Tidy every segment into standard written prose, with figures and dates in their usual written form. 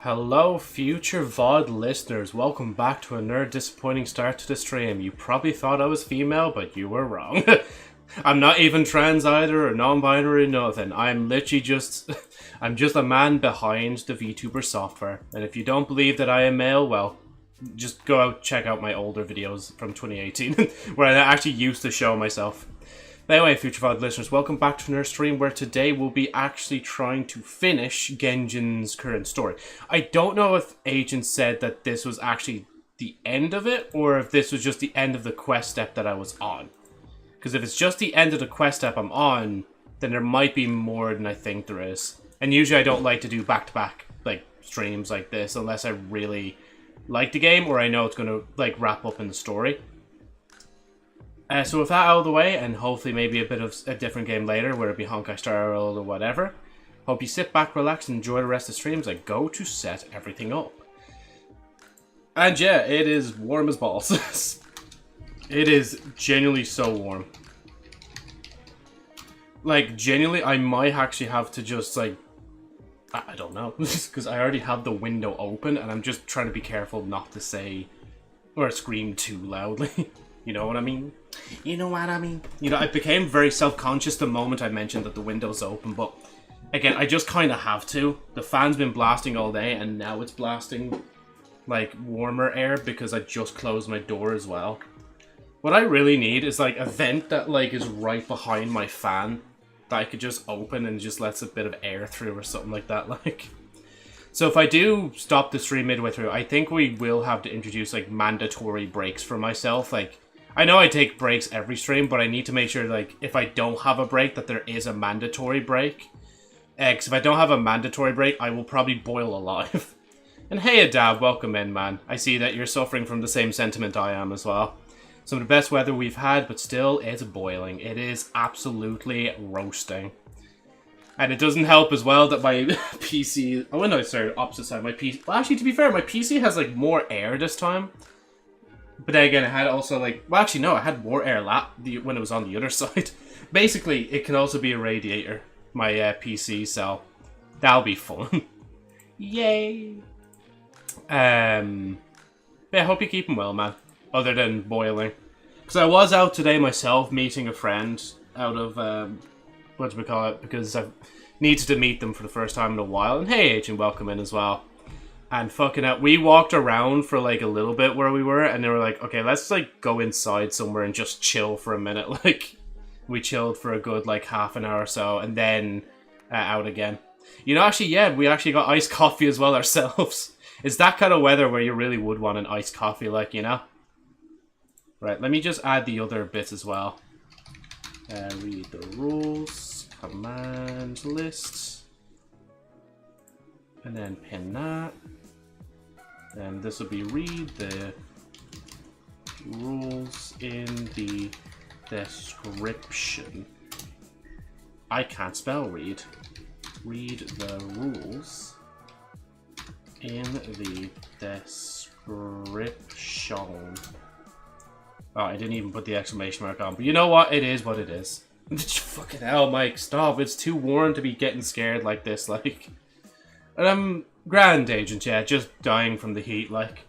Hello, future VOD listeners. Welcome back to another disappointing start to the stream. You probably thought I was female, but you were wrong. I'm not even trans either, or non-binary, nothing. I'm literally just... I'm just a man behind the VTuber software. And if you don't believe that I am male, well, just go out check out my older videos from 2018, where I actually used to show myself. Anyway, future VOD listeners, welcome back to another stream where today we'll be actually trying to finish Genjin's current story. I don't know if Agent said that this was actually the end of it, or if this was just the end of the quest step that I was on. Because if it's just the end of the quest step I'm on, then there might be more than I think there is. And usually I don't like to do back-to-back like streams like this unless I really like the game or I know it's going to like wrap up in the story. So with that out of the way, and hopefully maybe a bit of a different game later, whether it be Honkai Star Rail or whatever, hope you sit back, relax, and enjoy the rest of the streams. I go to set everything up. And yeah, it is warm as balls. It is genuinely so warm. Like, genuinely, I might actually have to just, like, I don't know, because I already have the window open, and I'm just trying to be careful not to say, or scream too loudly. You know what I mean? You know what I mean? You know, I became very self-conscious the moment I mentioned that the window's open, but again, I just kind of have to. The fan's been blasting all day, and now it's blasting, like, warmer air because I just closed my door as well. What I really need is, like, a vent that, like, is right behind my fan that I could just open and just lets a bit of air through or something like that, like. So if I do stop the stream midway through, I think we will have to introduce, like, mandatory breaks for myself, like. I know I take breaks every stream, but I need to make sure, like, if I don't have a break, that there is a mandatory break. Because if I don't have a mandatory break, I will probably boil alive. And hey, Adab, welcome in, man. I see that you're suffering from the same sentiment I am as well. Some of the best weather we've had, but still, it's boiling. It is absolutely roasting. And it doesn't help as well that my PC... Oh, no, sorry, opposite side. My PC... Well, actually, to be fair, my PC has, like, more air this time. But then again, it had also, like... Well, actually, no, it had more air when it was on the other side. Basically, it can also be a radiator, my PC, so that'll be fun. Yay! Yeah, I hope you're keeping well, man. Other than boiling. Because I was out today myself, meeting a friend out of, what do we call it? Because I needed to meet them for the first time in a while. And hey, Agent, welcome in as well. And fucking out, we walked around for like a little bit where we were, and they were like, okay, let's like go inside somewhere and just chill for a minute. Like, we chilled for a good like half an hour or so, and then out again. You know, actually, yeah, we actually got iced coffee as well ourselves. It's that kind of weather where you really would want an iced coffee, like, you know? Right, let me just add the other bits as well. Read the rules, command list, and then pin that. And this will be read the rules in the description. I can't spell read. Read the rules in the description. Oh, I didn't even put the exclamation mark on, but you know what? It is what it is. Fucking hell, Mike, stop. It's too warm to be getting scared like this, like. And I'm grand, Agent, yeah, just dying from the heat, like.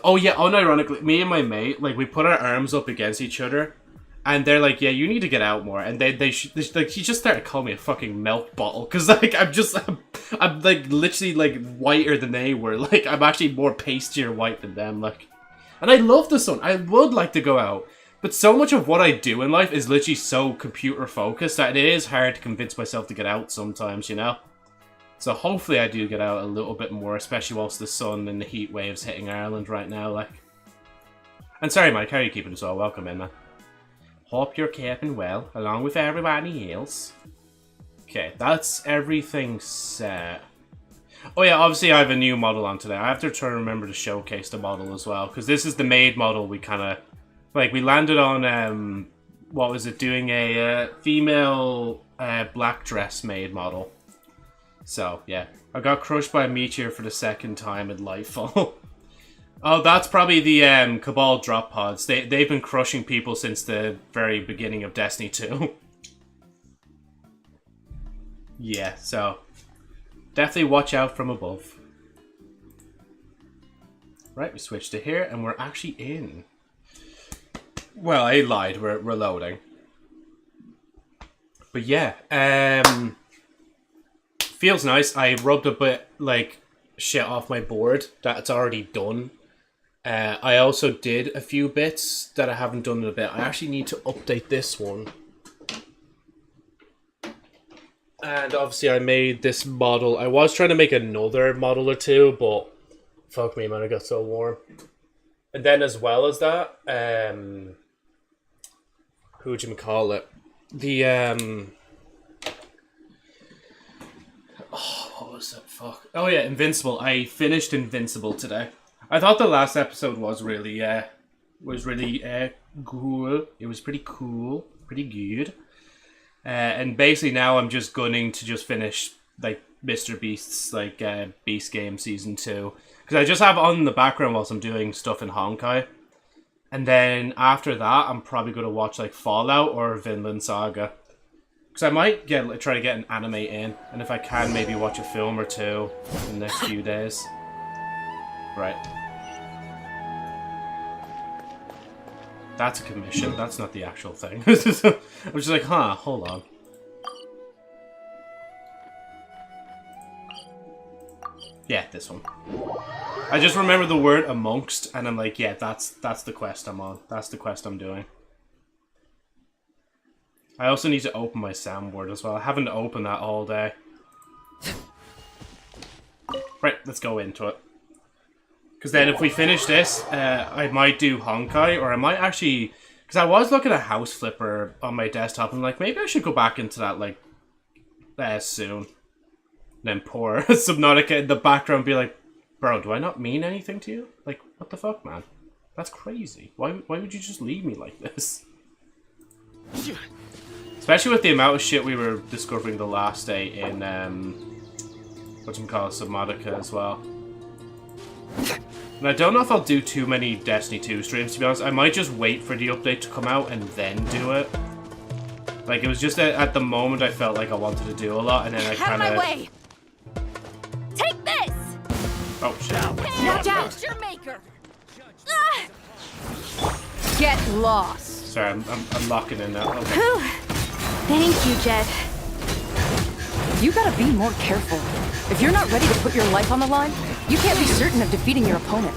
Oh yeah, unironically, me and my mate, like, we put our arms up against each other, and they're like, yeah, you need to get out more, and like, he just started calling me a fucking milk bottle, because, like, I'm, like, literally, like, whiter than they were, like, I'm actually more pastier white than them, like. And I love the sun, I would like to go out, but so much of what I do in life is literally so computer-focused that it is hard to convince myself to get out sometimes, you know? So hopefully I do get out a little bit more, especially whilst the sun and the heat waves hitting Ireland right now, like. And sorry, Mike, how are you keeping us all? Welcome in, man. Hope you're keeping well, along with everybody else. Okay, that's everything set. Oh yeah, obviously I have a new model on today. I have to try to remember to showcase the model as well, because this is the maid model we kind of... Like, we landed on, what was it, doing a female black dress maid model. So, yeah. I got crushed by a meteor for the second time in Lightfall. Oh, that's probably the Cabal drop pods. They've been crushing people since the very beginning of Destiny 2. Yeah, so definitely watch out from above. Right, we switched to here, and we're actually in. Well, I lied. We're loading. But yeah, feels nice. I rubbed a bit, like, shit off my board. That's already done. I also did a few bits that I haven't done in a bit. I actually need to update this one. And obviously I made this model. I was trying to make another model or two, but fuck me, man, it got so warm. And then as well as that, whatchamacallit? The, oh, what was that? Fuck. Oh yeah, Invincible. I finished Invincible today. I thought the last episode was really cool. It was pretty cool. Pretty good. And basically now I'm just gunning to just finish, like, Mr. Beast's, like, Beast Game Season 2. Because I just have it on in the background whilst I'm doing stuff in Honkai. And then after that, I'm probably going to watch, like, Fallout or Vinland Saga. Because I might try to get an anime in. And if I can, maybe watch a film or two in the next few days. Right. That's a commission. That's not the actual thing. I was just like, huh, hold on. Yeah, this one. I just remember the word amongst, and I'm like, yeah, that's the quest I'm on. That's the quest I'm doing. I also need to open my soundboard as well. I haven't opened that all day. Right, let's go into it. Because then if we finish this, I might do Honkai, or I might actually... Because I was looking at House Flipper on my desktop, and I'm like, maybe I should go back into that, like, soon. Then pour Subnautica in the background and be like, bro, do I not mean anything to you? Like, what the fuck, man? That's crazy. Why would you just leave me like this? Especially with the amount of shit we were discovering the last day in, whatchamacallit, Subnautica as well. And I don't know if I'll do too many Destiny 2 streams, to be honest. I might just wait for the update to come out and then do it. Like, it was just at the moment I felt like I wanted to do a lot, and then I kind of... way! Take this! Oh, shit. Watch out! Your maker. Get lost. Sorry, I'm locking in now. Okay. Whew. Thank you, Jet. You gotta be more careful. If you're not ready to put your life on the line, you can't be certain of defeating your opponent.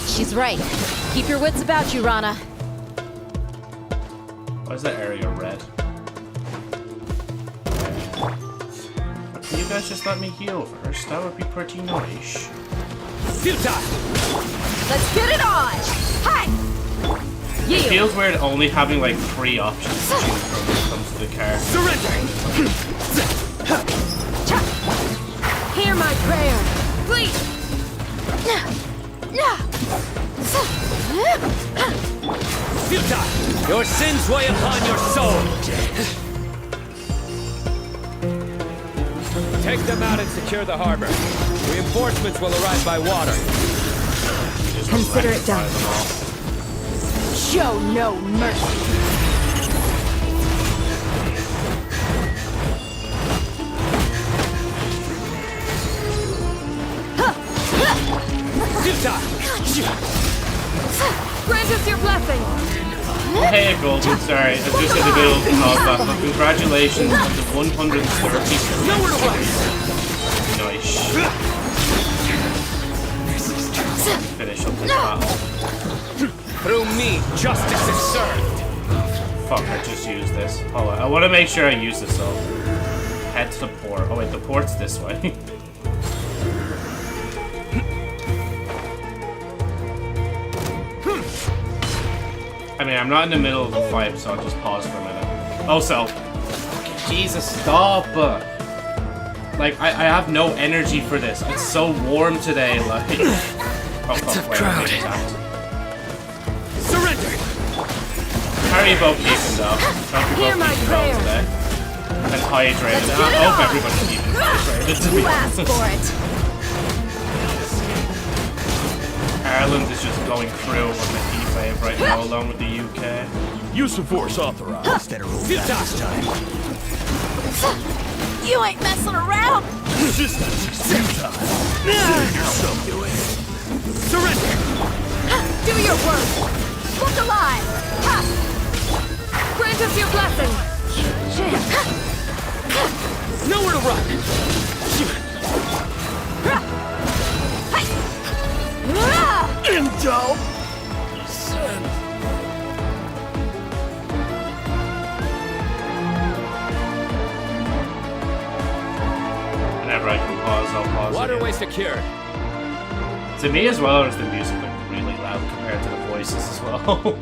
She's right. Keep your wits about you, Rana. Why is that area red? Can you guys just let me heal first? That would be pretty nice. Let's get it on! Hi! It feels weird only having like 3 options to choose from when it comes to the car. Surrender! Hear my prayer! Please! Futile! Your sins weigh upon your soul! Take them out and secure the harbor. Reinforcements will arrive by water. Consider it done. Show no mercy! Grant us your blessing! Hey Golden, sorry, I just did a bit of callback, but congratulations on the 130. Nowhere to run! Nice. Finish up this battle. Through me, justice is served. Fuck, I just used this. Hold on, I want to make sure I use this all. Head to the port. Oh wait, the port's this way. I mean, I'm not in the middle of a fight, so I'll just pause for a minute. Also, Jesus, stop! Like, I have no energy for this. It's so warm today, like... Oh, fuck, wait, I'm being attacked. Surrender! How are you both keeping, though? Hope you're both keeping well today. And hydrated. I hope everybody's keeping hydrated, to be honest. For it. Ireland is just going through on the heat wave right now, along with the UK. Use of force authorized. This time. You ain't messing around! Resistance is futile. Save yourself to it. Grant us your blessing! Nowhere to run! Intel! Whenever I can pause, I'll pause. Waterway secured. To me as well, is the music like really loud compared to the voices as well.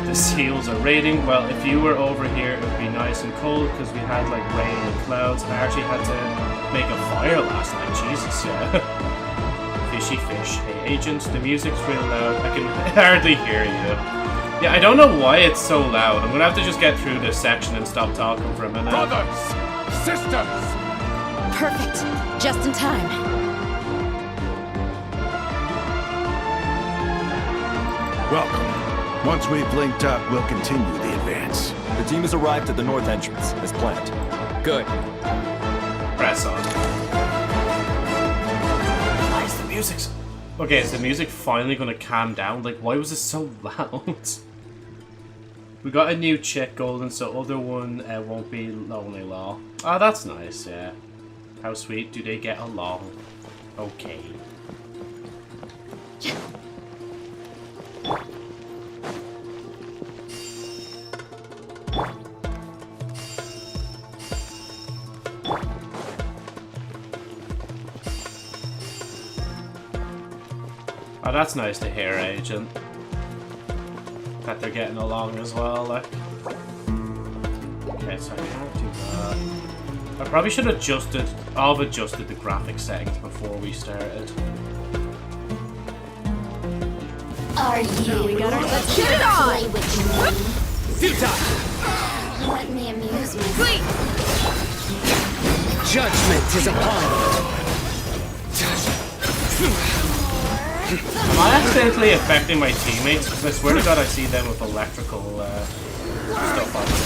The seals are raiding. Well, if you were over here, it would be nice and cold because we had like rain and clouds. I actually had to make a fire last night. Jesus, yeah. Fishy fish. Hey, agents, the music's real loud. I can hardly hear you. Yeah, I don't know why it's so loud. I'm gonna have to just get through this section and stop talking for a minute. Brothers! Sisters! Perfect. Just in time. Welcome. Once we've linked up, we'll continue the advance. The team has arrived at the north entrance, as planned. Good. Press on. Why is the music so... Okay, is the music finally gonna calm down? Like, why was it so loud? We got a new chick, Golden, so other one won't be Lonely Law. Oh, that's nice, yeah. How sweet do they get along? Okay. Oh, that's nice to hear, Agent. That they're getting along as well, like. Okay, so I can't do that. I probably should have adjusted the graphic settings before we started. Are you? We got our... Let's get it on! Futile! Let me amuse myself. Please! Judgment is upon Am I accidentally affecting my teammates? Because I swear to God I see them with electrical stuff on them.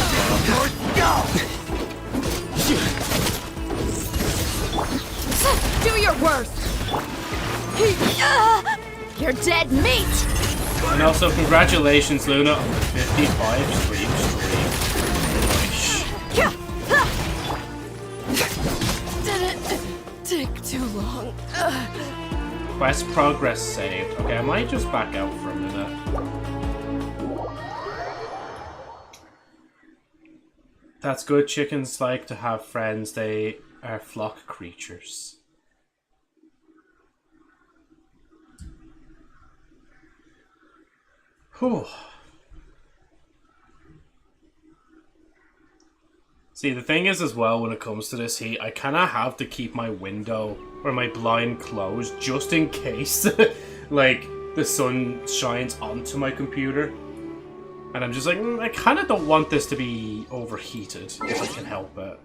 Do your worst! You're dead meat! And also, congratulations, Luna, on the 55 stream. Did it take too long? Quest progress saved. Okay, I might just back out for a minute. That's good. Chickens like to have friends. They are flock creatures. Whew. See, the thing is as well, when it comes to this heat, I kind of have to keep my window or my blind closed just in case, like, the sun shines onto my computer. And I'm just like, I kind of don't want this to be overheated, if I can help it.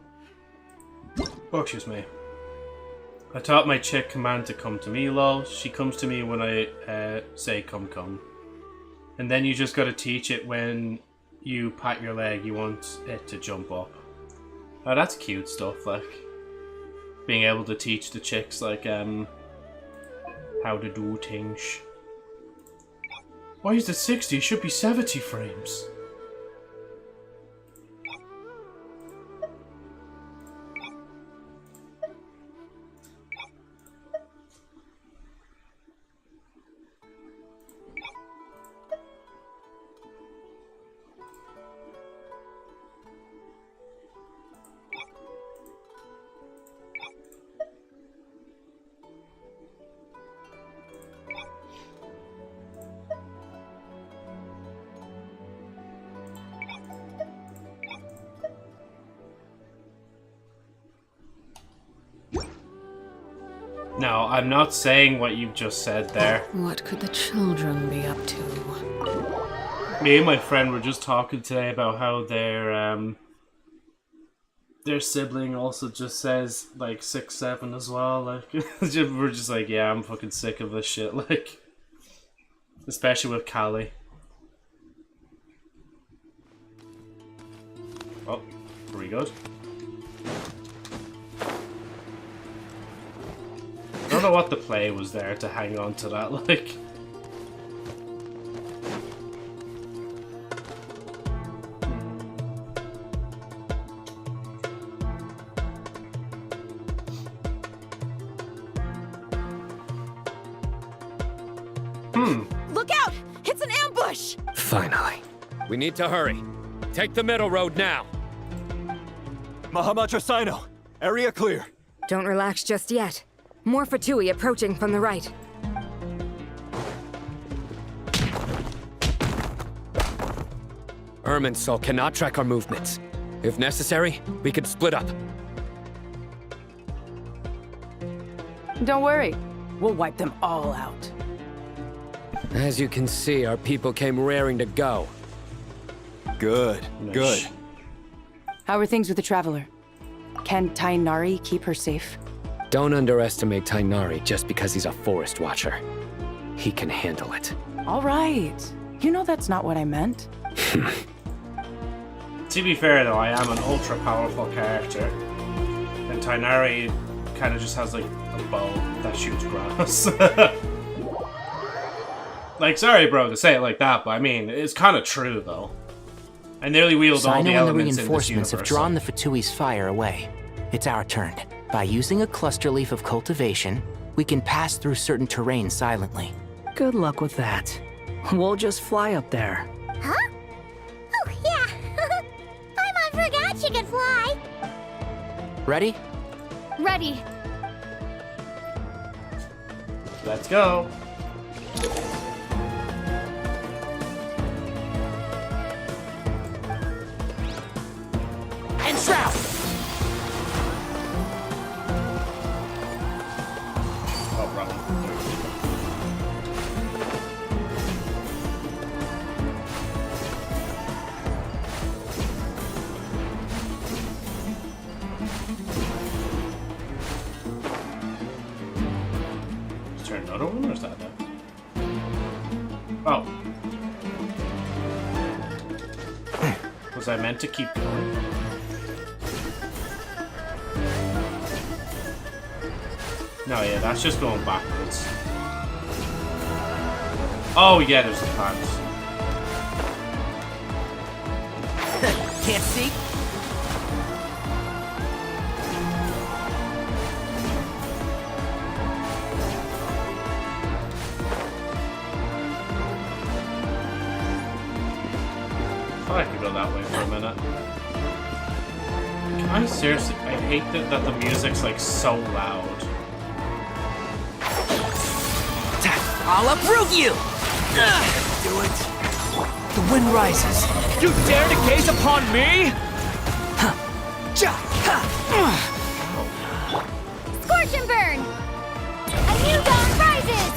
Oh, excuse me. I taught my chick command to come to me, lol. She comes to me when I say come. And then you just gotta teach it when you pat your leg, you want it to jump up. Oh, that's cute stuff, like being able to teach the chicks, like, how to do things. Why is it 60? It should be 70 frames. No, I'm not saying what you've just said there. What could the children be up to? Me and my friend were just talking today about how their sibling also just says like 6'7" as well. Like we're just like, yeah, I'm fucking sick of this shit. Like, especially with Callie. Oh, pretty good. I don't know what the play was there to hang on to that, like. Look out! It's an ambush! Finally. We need to hurry. Take the middle road now. Mahamacho Sino, area clear. Don't relax just yet. More Fatui approaching from the right. Irminsul cannot track our movements. If necessary, we could split up. Don't worry. We'll wipe them all out. As you can see, our people came raring to go. Good, good. How are things with the Traveler? Can Tainari keep her safe? Don't underestimate Tainari just because he's a forest watcher. He can handle it. All right. You know that's not what I meant. To be fair though, I am an ultra powerful character. And Tainari kind of just has like a bow that shoots grass. Like, sorry bro to say it like that, but I mean, it's kind of true though. I nearly wield all the Sino and the elements in this reinforcements have universe. drawn the Fatui's fire away. It's our turn. By using a cluster leaf of cultivation, we can pass through certain terrain silently. Good luck with that. We'll just fly up there. Huh? Oh, yeah. Paimon forgot she could fly. Ready? Ready. Let's go. And shroud! Oh, wrong. Is there another one, or is that it? Oh. Was I meant to keep going? No, yeah, that's just going backwards. Oh, yeah, there's the plants. Can't see? Thought I could go that way for a minute. Can I seriously? I hate that the music's like so loud. I'll uproot you! Do it. The wind rises. You dare to gaze upon me? Scorch and burn. A new dawn rises.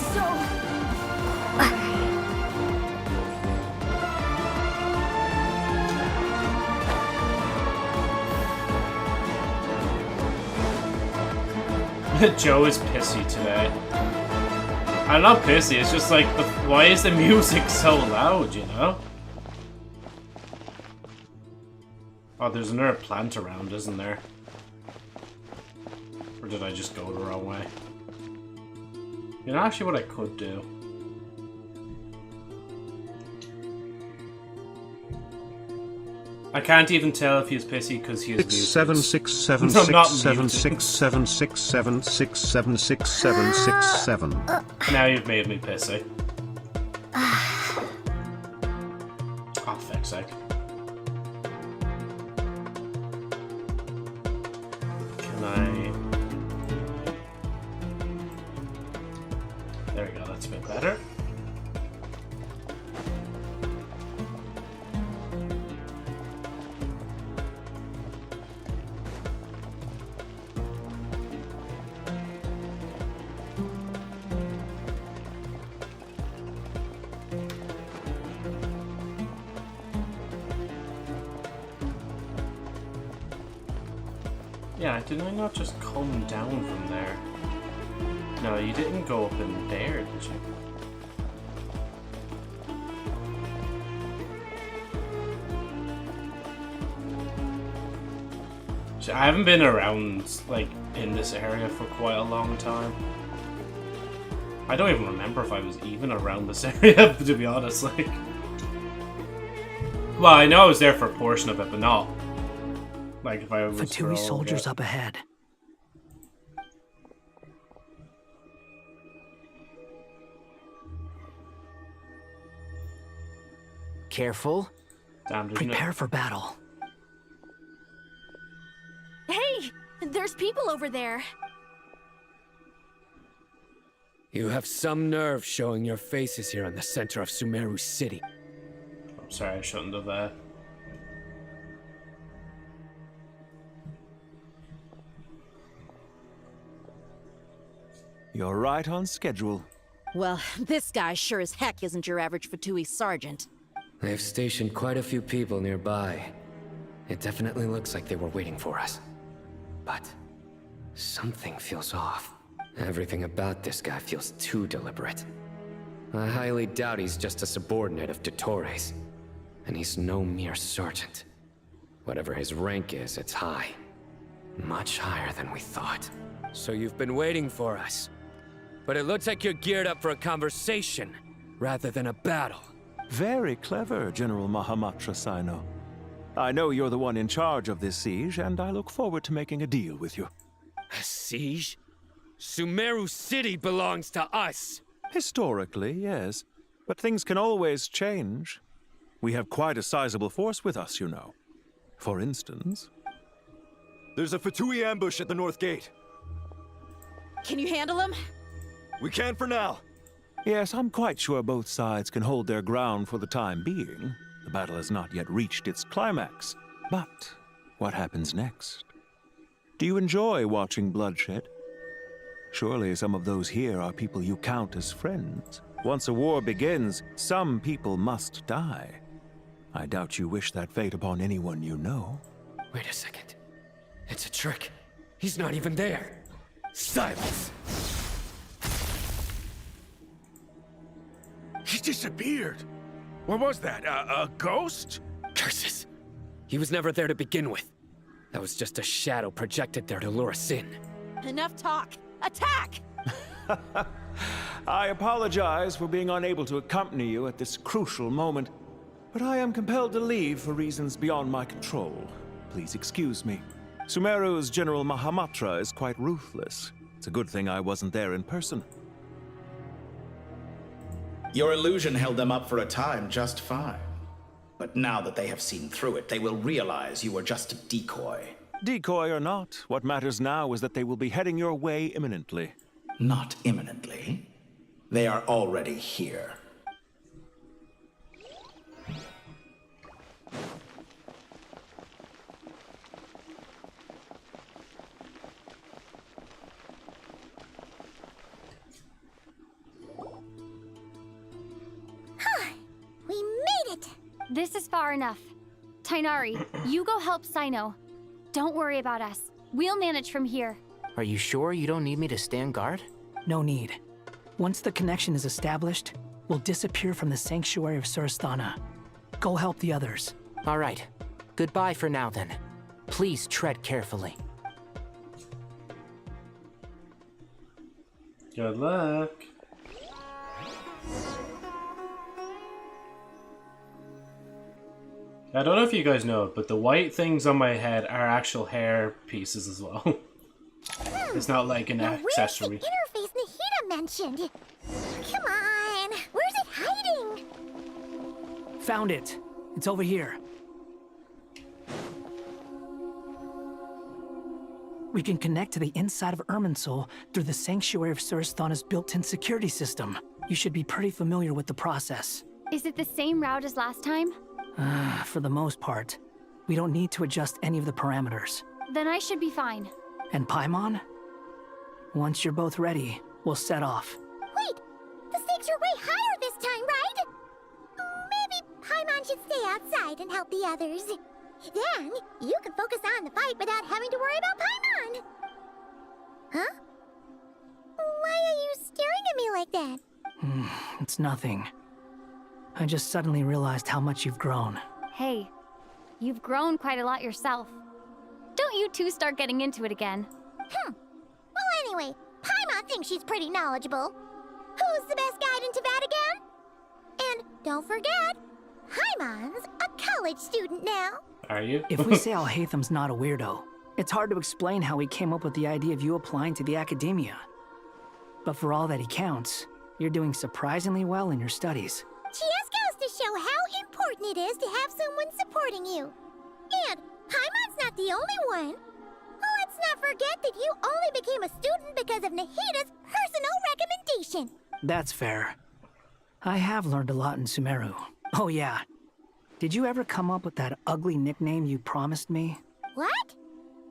Joe is pissy today. I'm not pissy, it's just like, why is the music so loud, you know? Oh, there's another plant around, isn't there? Or did I just go the wrong way? You know, actually what I could do. I can't even tell if he's pissy because he is muted. 676767676767767. Now you've made me pissy. Oh, fuck's sake. Can I... There we go, that's a bit better. Yeah, did I not just come down from there? No, you didn't go up in there, did you? So I haven't been around, like, in this area for quite a long time. I don't even remember if I was even around this area, to be honest, like... Well, I know I was there for a portion of it, but not... Like if I was Fatui soldiers up ahead. Careful. Damn, there's no... Prepare for battle. Hey! There's people over there. You have some nerve showing your faces here in the center of Sumeru City. I'm sorry, I shouldn't have, You're right on schedule. Well, this guy sure as heck isn't your average Fatui sergeant. They've stationed quite a few people nearby. It definitely looks like they were waiting for us. But something feels off. Everything about this guy feels too deliberate. I highly doubt he's just a subordinate of Dottores. And he's no mere sergeant. Whatever his rank is, it's high. Much higher than we thought. So you've been waiting for us. But it looks like you're geared up for a conversation, rather than a battle. Very clever, General Mahamatra Sino. I know you're the one in charge of this siege, and I look forward to making a deal with you. A siege? Sumeru City belongs to us! Historically, yes. But things can always change. We have quite a sizable force with us, you know. For instance... There's a Fatui ambush at the north gate. Can you handle him? We can for now. Yes, I'm quite sure both sides can hold their ground for the time being. The battle has not yet reached its climax. But what happens next? Do you enjoy watching bloodshed? Surely some of those here are people you count as friends. Once a war begins, some people must die. I doubt you wish that fate upon anyone you know. Wait a second. It's a trick. He's not even there. Silence! He disappeared. What was that? A ghost? Curses! He was never there to begin with. That was just a shadow projected there to lure us in. Enough talk. Attack! I apologize for being unable to accompany you at this crucial moment, but I am compelled to leave for reasons beyond my control. Please excuse me. Sumeru's General Mahamatra is quite ruthless. It's a good thing I wasn't there in person. Your illusion held them up for a time just fine. But now that they have seen through it, they will realize you were just a decoy. Decoy or not, what matters now is that they will be heading your way imminently. Not imminently. They are already here. We made it! This is far enough. Tainari, you go help Sino. Don't worry about us. We'll manage from here. Are you sure you don't need me to stand guard? No need. Once the connection is established, we'll disappear from the sanctuary of Surasthana. Go help the others. All right. Goodbye for now, then. Please tread carefully. Good luck. I don't know if you guys know it, but the white things on my head are actual hair pieces as well. It's not like an accessory. Where's the interface Nahida mentioned? Come on, where's it hiding? Found it. It's over here. We can connect to the inside of Irminsul through the Sanctuary of Surasthana's built-in security system. You should be pretty familiar with the process. Is it the same route as last time? For the most part. We don't need to adjust any of the parameters. Then I should be fine. And Paimon? Once you're both ready, we'll set off. Wait, the stakes are way higher this time, right? Maybe Paimon should stay outside and help the others. Then, you can focus on the fight without having to worry about Paimon. Huh? Why are you staring at me like that? It's nothing. I just suddenly realized how much you've grown. Hey, you've grown quite a lot yourself. Don't you two start getting into it again. Well, anyway, Paimon thinks she's pretty knowledgeable. Who's the best guide in Teyvat again? And don't forget, Paimon's a college student now. Are you? If we say Alhatham's not a weirdo, it's hard to explain how he came up with the idea of you applying to the academia. But for all that he counts, you're doing surprisingly well in your studies. She just goes to show how important it is to have someone supporting you. And Paimon's not the only one. Let's not forget that you only became a student because of Nahida's personal recommendation. That's fair. I have learned a lot in Sumeru. Oh yeah. Did you ever come up with that ugly nickname you promised me? What?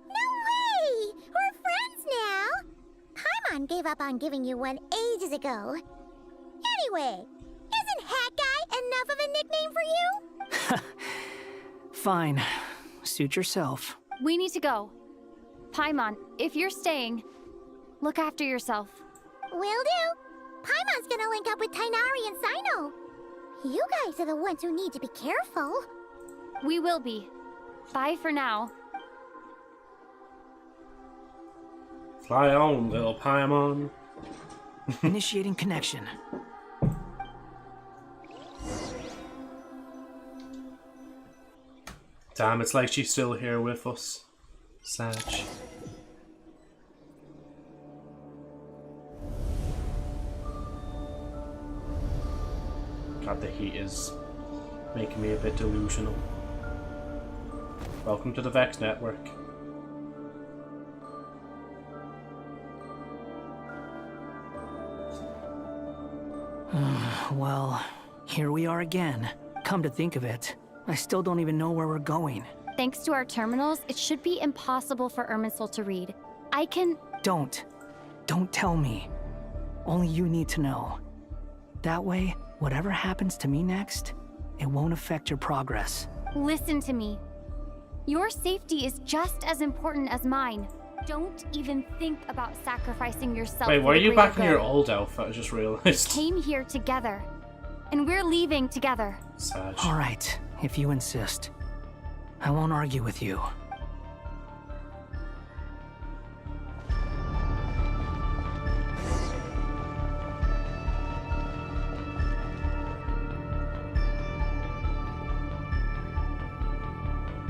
No way! We're friends now! Paimon gave up on giving you one ages ago. Anyway, isn't Hat Guy enough of a nickname for you? Fine. Suit yourself. We need to go. Paimon, if you're staying, look after yourself. Will do. Paimon's gonna link up with Tighnari and Cyno. You guys are the ones who need to be careful. We will be. Bye for now. Fly on, little Paimon. Initiating connection. Damn, it's like she's still here with us. Sad. God, the heat is making me a bit delusional. Welcome to the Vex Network. Well, here we are again. Come to think of it, I still don't even know where we're going. Thanks to our terminals, it should be impossible for Irminsul to read. I can... Don't tell me. Only you need to know. That way, whatever happens to me next, it won't affect your progress. Listen to me. Your safety is just as important as mine. Don't even think about sacrificing yourself. Wait, why are you back in your good. old outfit? I just realized. Came here together, and we're leaving together. Sad. All right, if you insist. I won't argue with you.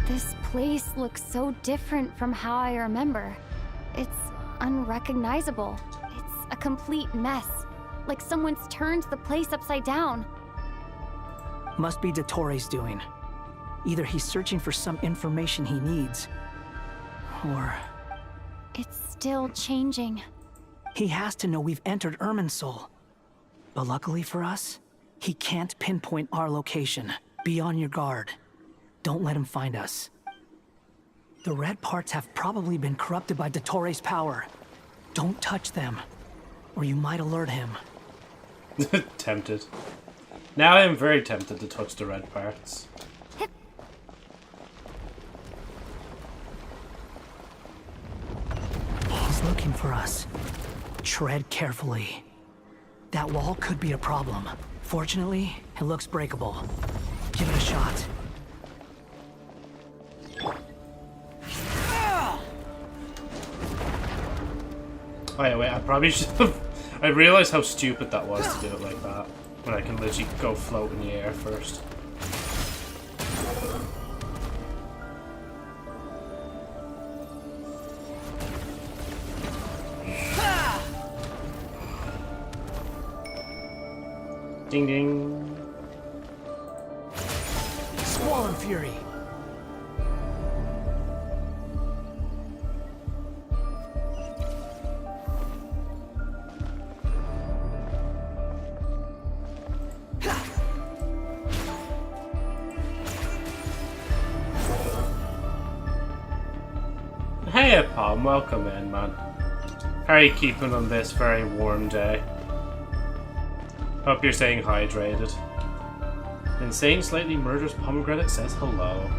This place looks so different from how I remember. It's unrecognizable. It's a complete mess. Like someone's turned the place upside down. Must be Dottoro's doing. Either he's searching for some information he needs, or... It's still changing. He has to know we've entered Irminsul. But luckily for us, he can't pinpoint our location. Be on your guard. Don't let him find us. The red parts have probably been corrupted by Dottoro's power. Don't touch them, or you might alert him. Tempted. Now I am very tempted to touch the red parts. He's looking for us. Tread carefully. That wall could be a problem. Fortunately, it looks breakable. Give it a shot. Oh yeah, wait, I probably should have... I realized how stupid that was to do it like that. When I can literally go float in the air first. Ding ding. Squall and Fury. Hey Palm, welcome in, man. How are you keeping on this very warm day? Hope you're staying hydrated. Insane Slightly Murderous Pomegranate says hello.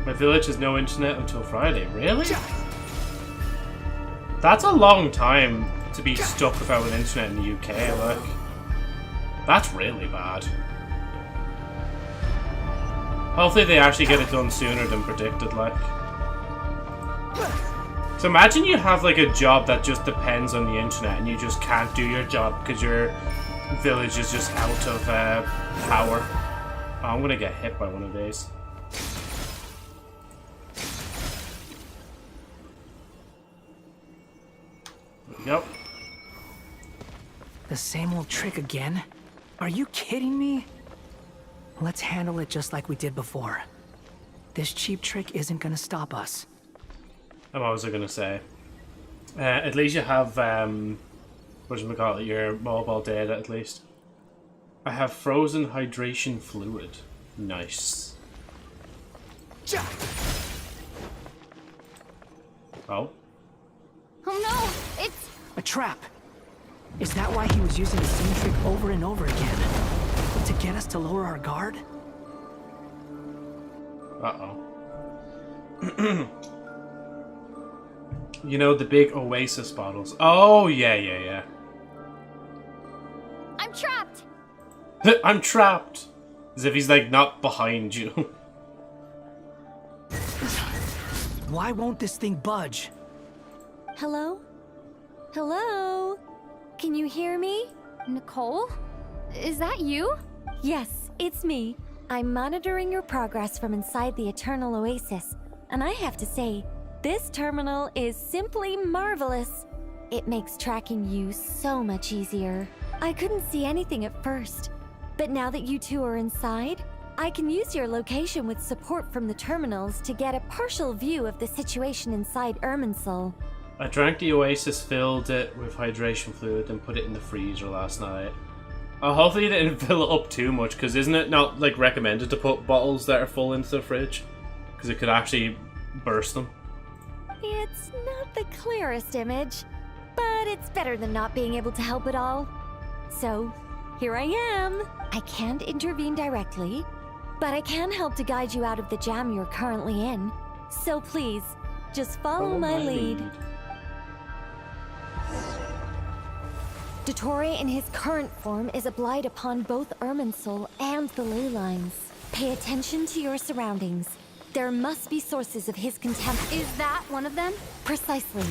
My village has no internet until Friday. Really? That's a long time to be stuck without an internet in the UK, like. That's really bad. Hopefully they actually get it done sooner than predicted, like. So imagine you have like a job that just depends on the internet and you just can't do your job because your village is just out of power. Oh, I'm gonna get hit by one of these. There we go. The same old trick again? Are you kidding me? Let's handle it just like we did before. This cheap trick isn't gonna stop us. What was I gonna say? At least you have whatchamacallit, your mobile data at least. I have frozen hydration fluid. Nice. Oh? Oh no! It's... A trap! Is that why he was using the same trick over and over again? To get us to lower our guard? Uh-oh. You know, the big Oasis bottles. Oh, yeah. I'm trapped! I'm trapped! As if he's, like, not behind you. Why won't this thing budge? Hello? Hello? Can you hear me? Nicole? Is that you? Yes, it's me. I'm monitoring your progress from inside the Eternal Oasis, and I have to say, this terminal is simply marvelous. It makes tracking you so much easier. I couldn't see anything at first, but now that you two are inside, I can use your location with support from the terminals to get a partial view of the situation inside Irminsul. I drank the Oasis, filled it with hydration fluid, and put it in the freezer last night. Hopefully you didn't fill it up too much, because isn't it not, like, recommended to put bottles that are full into the fridge? Because it could actually burst them. It's not the clearest image, but it's better than not being able to help at all. So, here I am. I can't intervene directly, but I can help to guide you out of the jam you're currently in. So please, just follow my lead. Dottore in his current form is a blight upon both Irminsul and the ley lines. Pay attention to your surroundings. There must be sources of his contempt. Is that one of them? Precisely.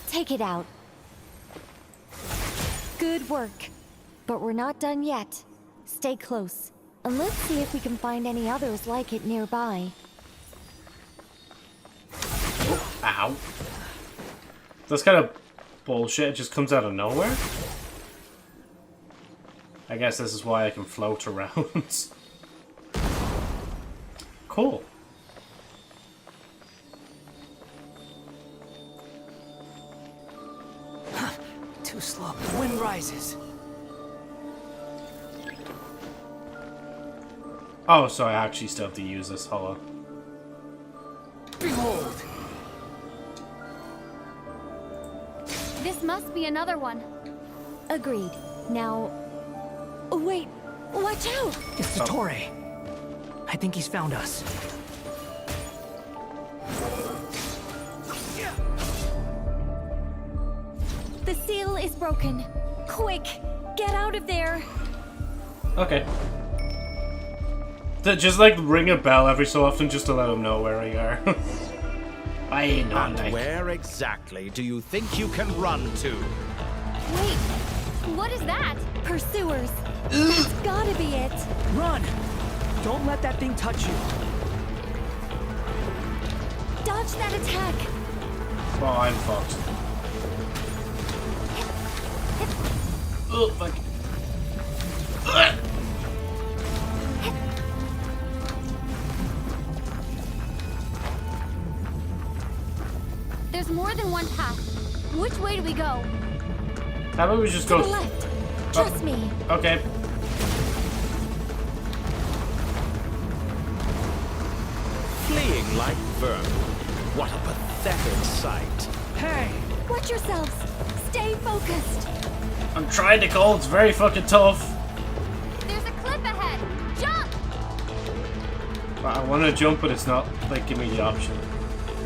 Take it out. Good work. But we're not done yet. Stay close, and let's see if we can find any others like it nearby. Oh, ow. That's kind of bullshit. It just comes out of nowhere. I guess this is why I can float around. Cool. Too slow. The wind rises. Oh, so I actually still have to use this. Hold on. Behold! This must be another one. Agreed. Now... Wait! Watch out! It's Dottore. I think he's found us. The seal is broken. Quick! Get out of there! Okay. Just like ring a bell every so often just to let them know where we are. I know. And where exactly do you think you can run to? Wait, what is that? Pursuers. It's gotta be it. Run! Don't let that thing touch you. Dodge that attack. Oh, I'm fucked. Oh, fuck. There's more than one path. Which way do we go? How about we just go... To the left. Trust me. Okay. Fleeing like vermin. What a pathetic sight. Hey! Watch yourselves. Stay focused. I'm trying to go. It's very fucking tough. There's a cliff ahead. Jump! I want to jump, but it's not, like, give me the option.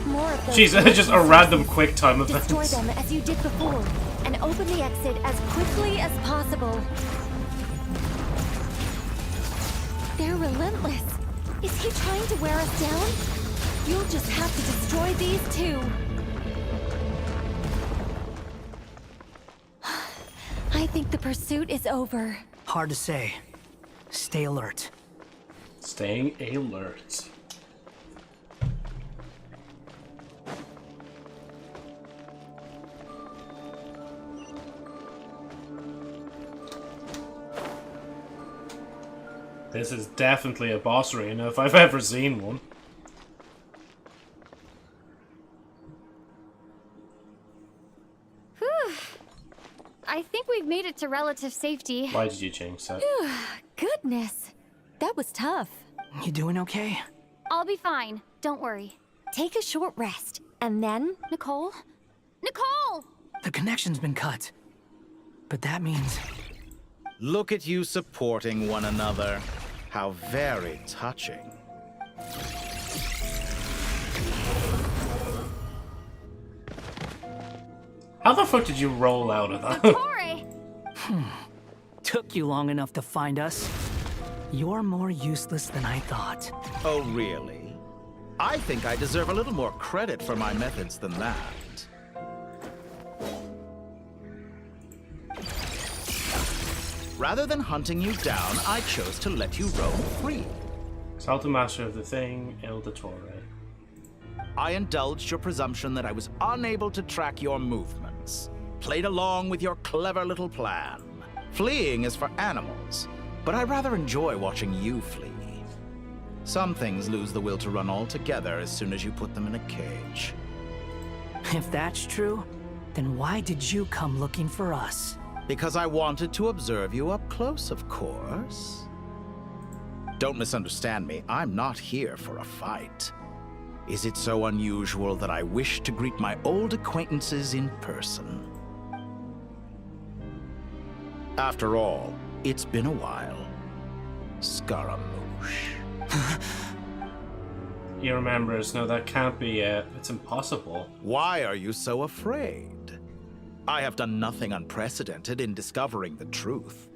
More of those. Jeez, just a random quick time event. Destroy them as you did before, and open the exit as quickly as possible. They're relentless. Is he trying to wear us down? You'll just have to destroy these too. I think the pursuit is over. Hard to say. Stay alert. Staying alert. This is definitely a boss arena if I've ever seen one. Whew. I think we've made it to relative safety. Why did you change that? Goodness, that was tough. You doing okay? I'll be fine. Don't worry. Take a short rest, and then... Nicole? Nicole! The connection's been cut. But that means... Look at you supporting one another. How very touching. How the fuck did you roll out of that? Took you long enough to find us. You're more useless than I thought. Oh, really? I think I deserve a little more credit for my methods than that. Rather than hunting you down, I chose to let you roam free. Exalt the master of the thing, derogatory. I indulged your presumption that I was unable to track your movements. Played along with your clever little plan. Fleeing is for animals, but I rather enjoy watching you flee. Some things lose the will to run altogether as soon as you put them in a cage. If that's true, then why did you come looking for us? Because I wanted to observe you up close, of course. Don't misunderstand me, I'm not here for a fight. Is it so unusual that I wish to greet my old acquaintances in person? After all, it's been a while. Scaramouche. He remembers. No, that can't be it. It's impossible. Why are you so afraid? I have done nothing unprecedented in discovering the truth.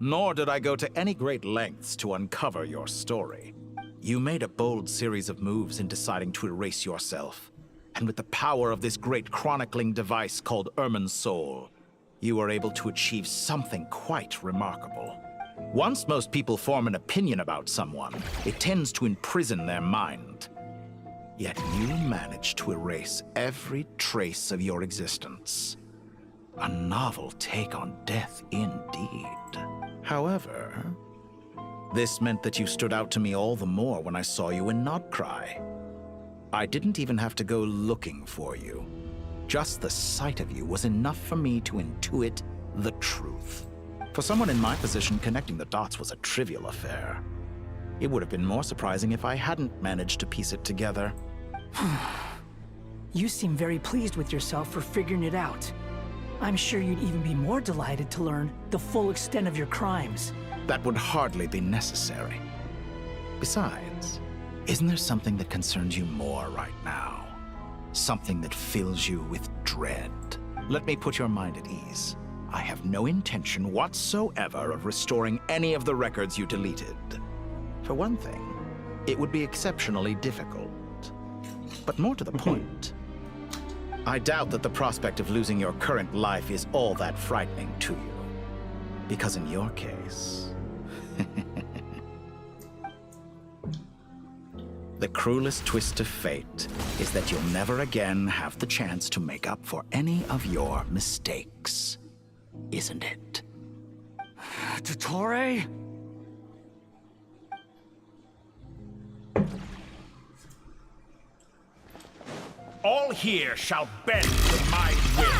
Nor did I go to any great lengths to uncover your story. You made a bold series of moves in deciding to erase yourself. And with the power of this great chronicling device called Ermin's Soul, you were able to achieve something quite remarkable. Once most people form an opinion about someone, it tends to imprison their mind. Yet you managed to erase every trace of your existence. A novel take on death indeed. However, this meant that you stood out to me all the more when I saw you in Nodcry. I didn't even have to go looking for you. Just the sight of you was enough for me to intuit the truth. For someone in my position, connecting the dots was a trivial affair. It would have been more surprising if I hadn't managed to piece it together. You seem very pleased with yourself for figuring it out. I'm sure you'd even be more delighted to learn the full extent of your crimes. That would hardly be necessary. Besides, isn't there something that concerns you more right now? Something that fills you with dread? Let me put your mind at ease. I have no intention whatsoever of restoring any of the records you deleted. For one thing, it would be exceptionally difficult. But more to the point, I doubt that the prospect of losing your current life is all that frightening to you. Because in your case, the cruelest twist of fate is that you'll never again have the chance to make up for any of your mistakes. Isn't it? Dottore? All here shall bend to my will.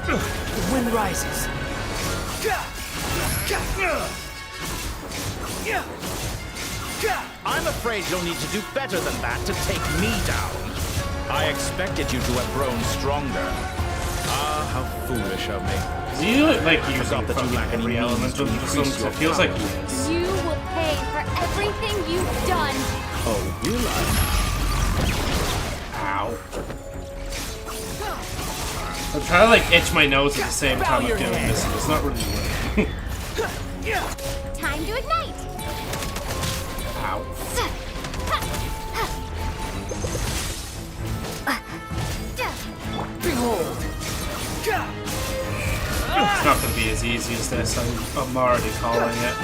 The wind rises. I'm afraid you'll need to do better than that to take me down. I expected you to have grown stronger. Ah, how foolish of me. Do you like using forgot that you lack any every element means to of the increase film? your It feels like power. he is. You will pay for everything you've done. Oh, will I? Ow. I'm trying to like itch my nose at the same time I'm doing this, and it's not really working. Time to ignite. Ow. Behold! It's not gonna be as easy as this. I'm already calling it.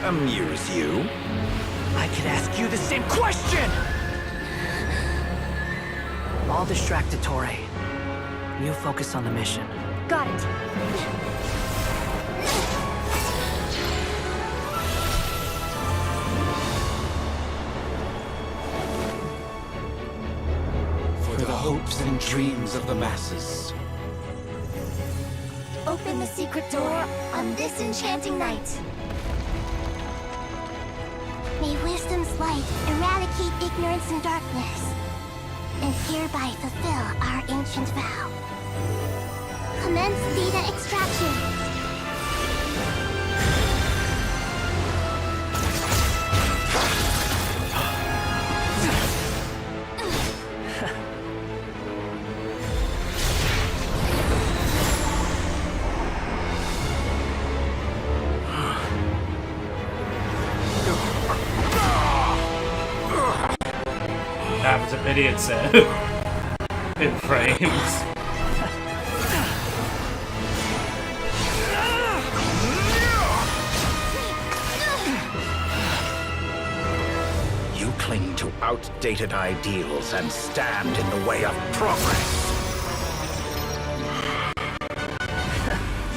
amuse you? I could ask you the same question! I'll distract Torre. You focus on the mission. Got it. For the hopes and dreams of the masses. Open the secret door on this enchanting night. May wisdom's light eradicate ignorance and darkness, and hereby fulfill our ancient vow. Commence data extraction. That was a pity it's in frames. You cling to outdated ideals and stand in the way of progress.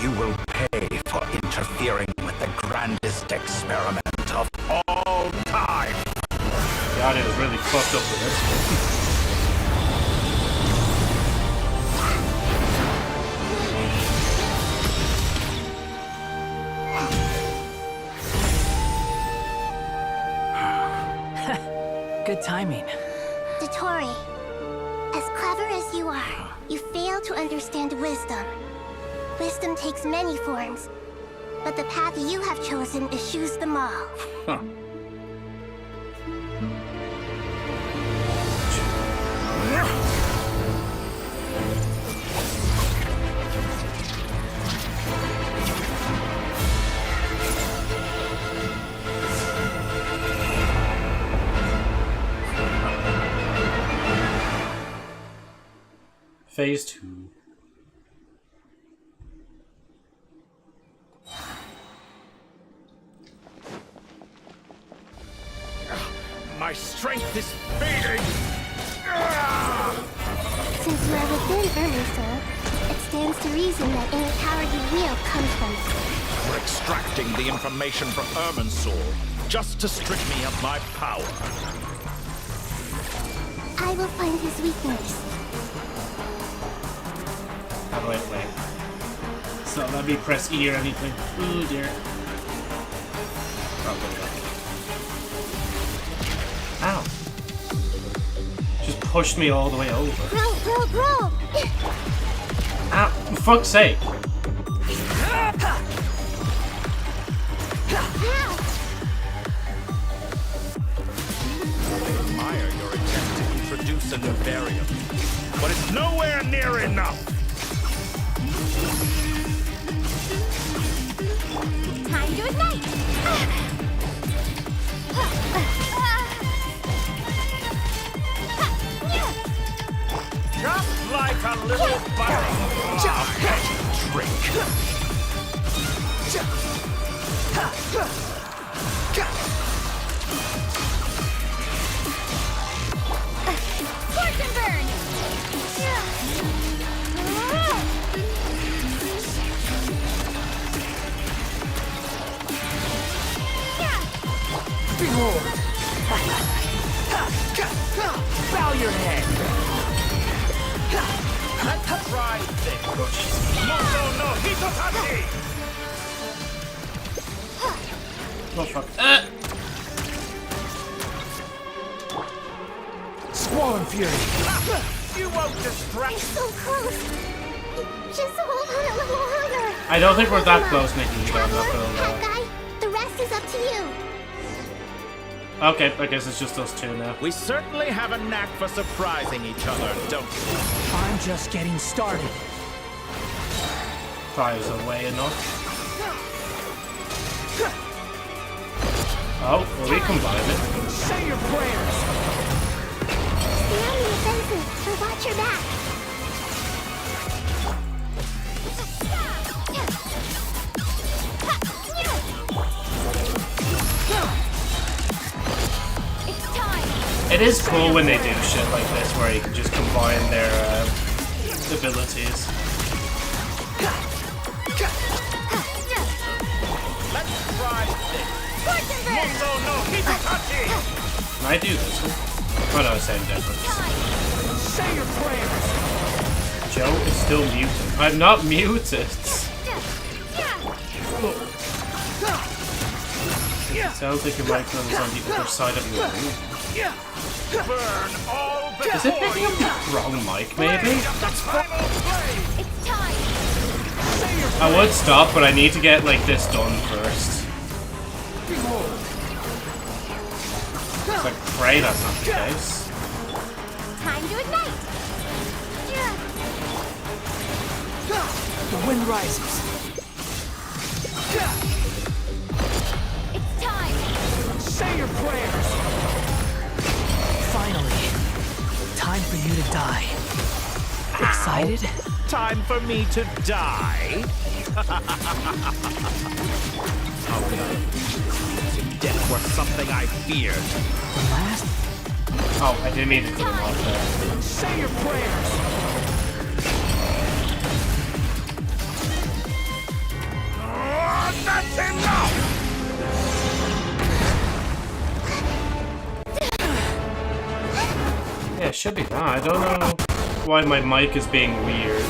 You will pay for interfering with the grandest experiment of all time. God, it was really fucked up with this. Good timing. Dottore, as clever as you are, you fail to understand wisdom. Wisdom takes many forms, but the path you have chosen eschews them all. Huh. Phase 2. My strength is fading! Since you are within Irminsul, it stands to reason that any power you wield comes from it. We're extracting the information from Irminsul just to strip me of my power. I will find his weakness. How do I play? It's not let me press E or anything. Ooh dear. Ow. Just pushed me all the way over. Bro! Ow, for fuck's sake. I admire your attempt to introduce a new variable, but it's nowhere near enough. Time to ignite! Just like a little trick. Scorch and burn! Behold! Bow your head! Try this. No, Hitotaki! Oh fuck. Squall Fury! You won't distract. You're so close! Just hold on a little longer! I don't think we're that close, Nikki, but I'm not gonna Hot lie. guy, the rest is up to you. Okay, I guess it's just us two now. We certainly have a knack for surprising each other, don't we? I'm just getting started. Fire's away enough. Oh, well, we combined it. Say your prayers! Stay on the offensive and watch your back. It is cool when they do shit like this, where you can just combine their abilities. Let's try this. Can I do this one? Oh no, same difference. Say your prayers. Joe is still muted. I'm not muted. It sounds like your microphone is on the other side of your room. Is it picking up the wrong mic, maybe? I would stop, but I need to get like this done first. So I pray that's not the case. Time to ignite. The wind rises. It's time. Say your prayers. Finally, time for you to die. Excited? Time for me to die? How can I lose? Death was something I feared. The last? Oh, I didn't mean to put him off there. Say your prayers. That's enough! Yeah, it should be that. I don't know why my mic is being weird.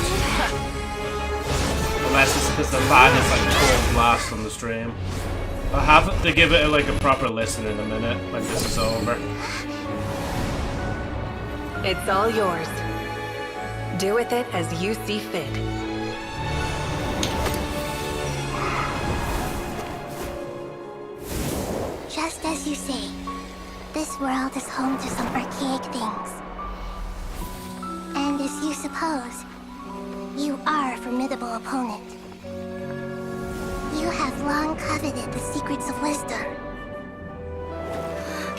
Unless it's because the fan is like full blast on the stream. I'll have to give it like a proper listen in a minute when this is over. It's all yours. Do with it as you see fit. Just as you say, this world is home to some archaic things. And as you suppose, you are a formidable opponent. You have long coveted the secrets of wisdom.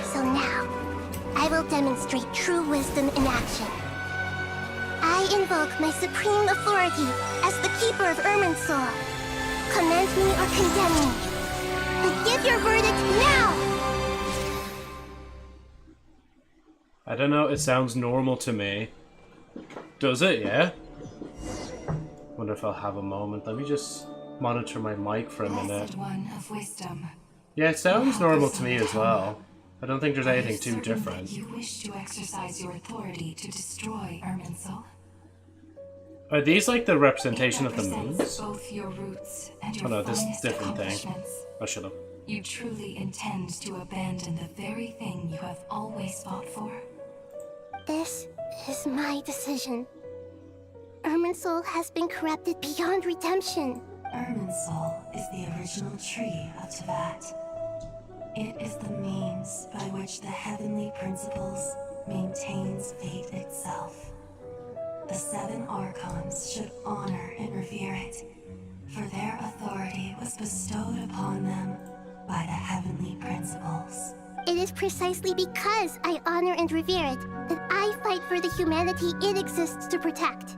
So now, I will demonstrate true wisdom in action. I invoke my supreme authority as the keeper of Irminsul. Commend me or condemn me. But give your verdict now! I don't know, it sounds normal to me. Does it, yeah? Wonder if I'll have a moment. Let me just monitor my mic for a minute. One of wisdom. Yeah, it sounds normal to me as well. I don't think there's anything too different. You wish to exercise your authority to destroy Irminsul. Are these like the representation of the moons? Both your roots and your Oh no, this is a finest different thing. accomplishments. I should have. You truly intend to abandon the very thing you have always fought for? This is my decision. Irminsul has been corrupted beyond redemption. Irminsul is the original tree of Teyvat. It is the means by which the heavenly principles maintains fate itself. The 7 Archons should honor and revere it, for their authority was bestowed upon them by the heavenly principles. It is precisely because I honor and revere it that I fight for the humanity it exists to protect.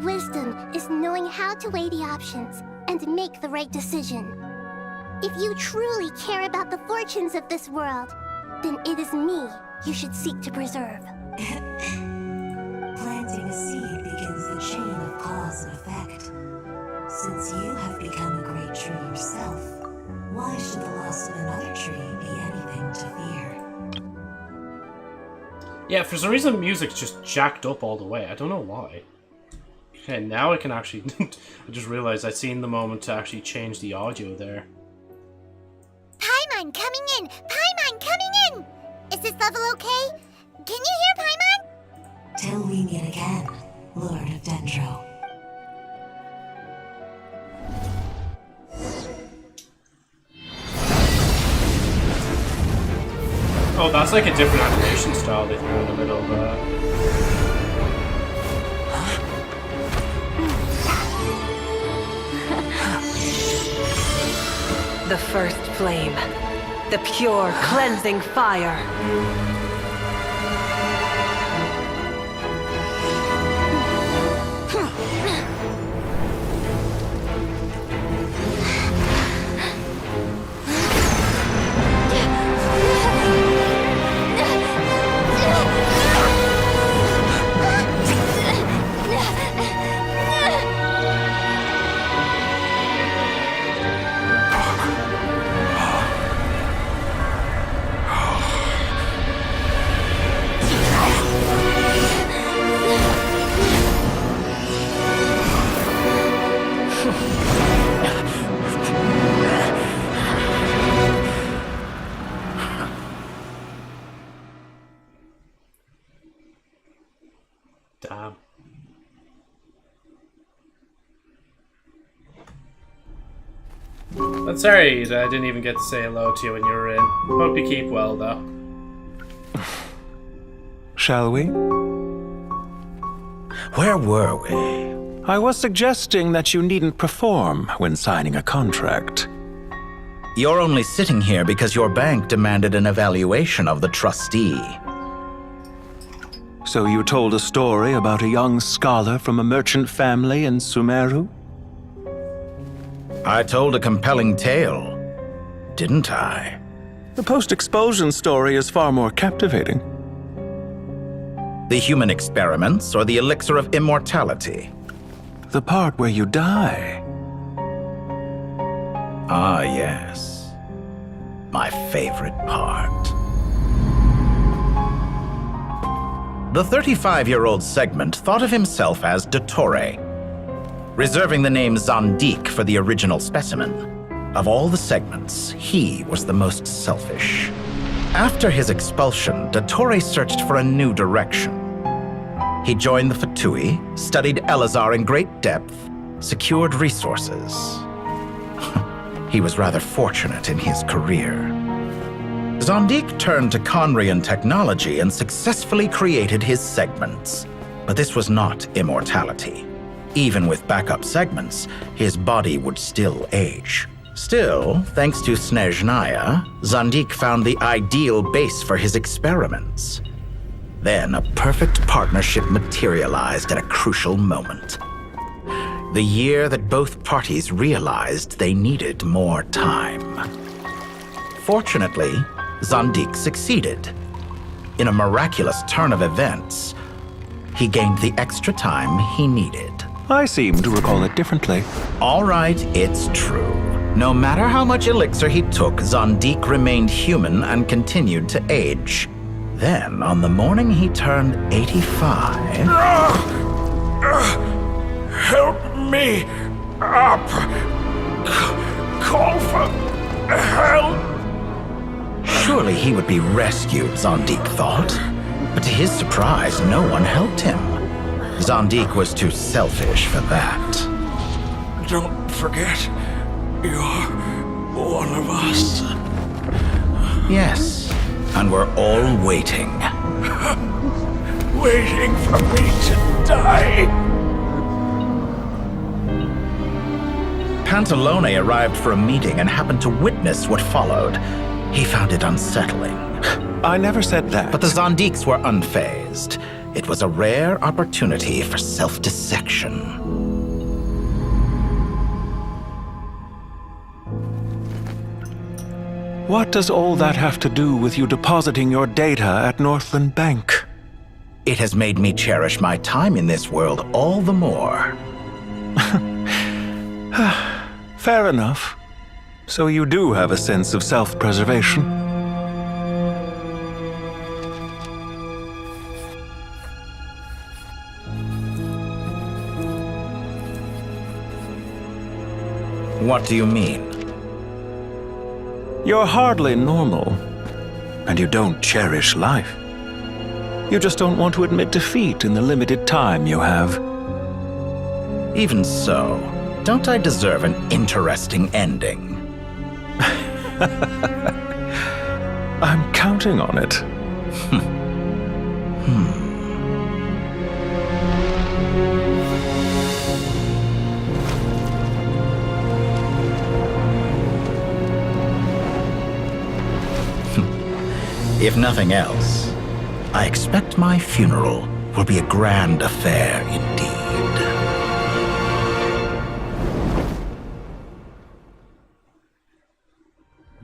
Wisdom is knowing how to weigh the options and make the right decision. If you truly care about the fortunes of this world, then it is me you should seek to preserve. Planting a seed begins the chain of cause and effect. Since you have become a great tree yourself, why should the loss of another tree be anything to fear? Yeah, for some reason the music's just jacked up all the way. I don't know why. Okay, now I can actually... I just realized I'd seen the moment to actually change the audio there. Paimon coming in! Paimon coming in! Is this level okay? Can you hear Paimon? Till we meet again, Lord of Dendro. Oh, that's like a different animation style they threw in the middle of that. The first flame. The pure, cleansing fire. Damn. I'm sorry, I didn't even get to say hello to you when you were in. Hope you keep well, though. Shall we? Where were we? I was suggesting that you needn't perform when signing a contract. You're only sitting here because your bank demanded an evaluation of the trustee. So you told a story about a young scholar from a merchant family in Sumeru? I told a compelling tale, didn't I? The post-expulsion story is far more captivating. The human experiments or the elixir of immortality? The part where you die. Ah, yes. My favorite part. The 35-year-old Segment thought of himself as derogatory, reserving the name Zondik for the original specimen. Of all the Segments, he was the most selfish. After his expulsion, derogatory searched for a new direction. He joined the Fatui, studied Elazar in great depth, secured resources. He was rather fortunate in his career. Zondik turned to Conrian technology and successfully created his segments. But this was not immortality. Even with backup segments, his body would still age. Still, thanks to Snezhnaya, Zondik found the ideal base for his experiments. Then a perfect partnership materialized at a crucial moment. The year that both parties realized they needed more time. Fortunately, Zondik succeeded. In a miraculous turn of events, he gained the extra time he needed. I seem to recall it differently. All right, it's true. No matter how much elixir he took, Zondik remained human and continued to age. Then, on the morning he turned 85... Help me up! Call for help! Surely he would be rescued, Zondik thought. But to his surprise, no one helped him. Zondik was too selfish for that. Don't forget, you're one of us. Yes, and we're all waiting. Waiting for me to die. Pantalone arrived for a meeting and happened to witness what followed. He found it unsettling. I never said that. But the Zondiks were unfazed. It was a rare opportunity for self-dissection. What does all that have to do with you depositing your data at Northland Bank? It has made me cherish my time in this world all the more. Fair enough. So you do have a sense of self-preservation. What do you mean? You're hardly normal, and you don't cherish life. You just don't want to admit defeat in the limited time you have. Even so, don't I deserve an interesting ending? I'm counting on it. If nothing else, I expect my funeral will be a grand affair indeed.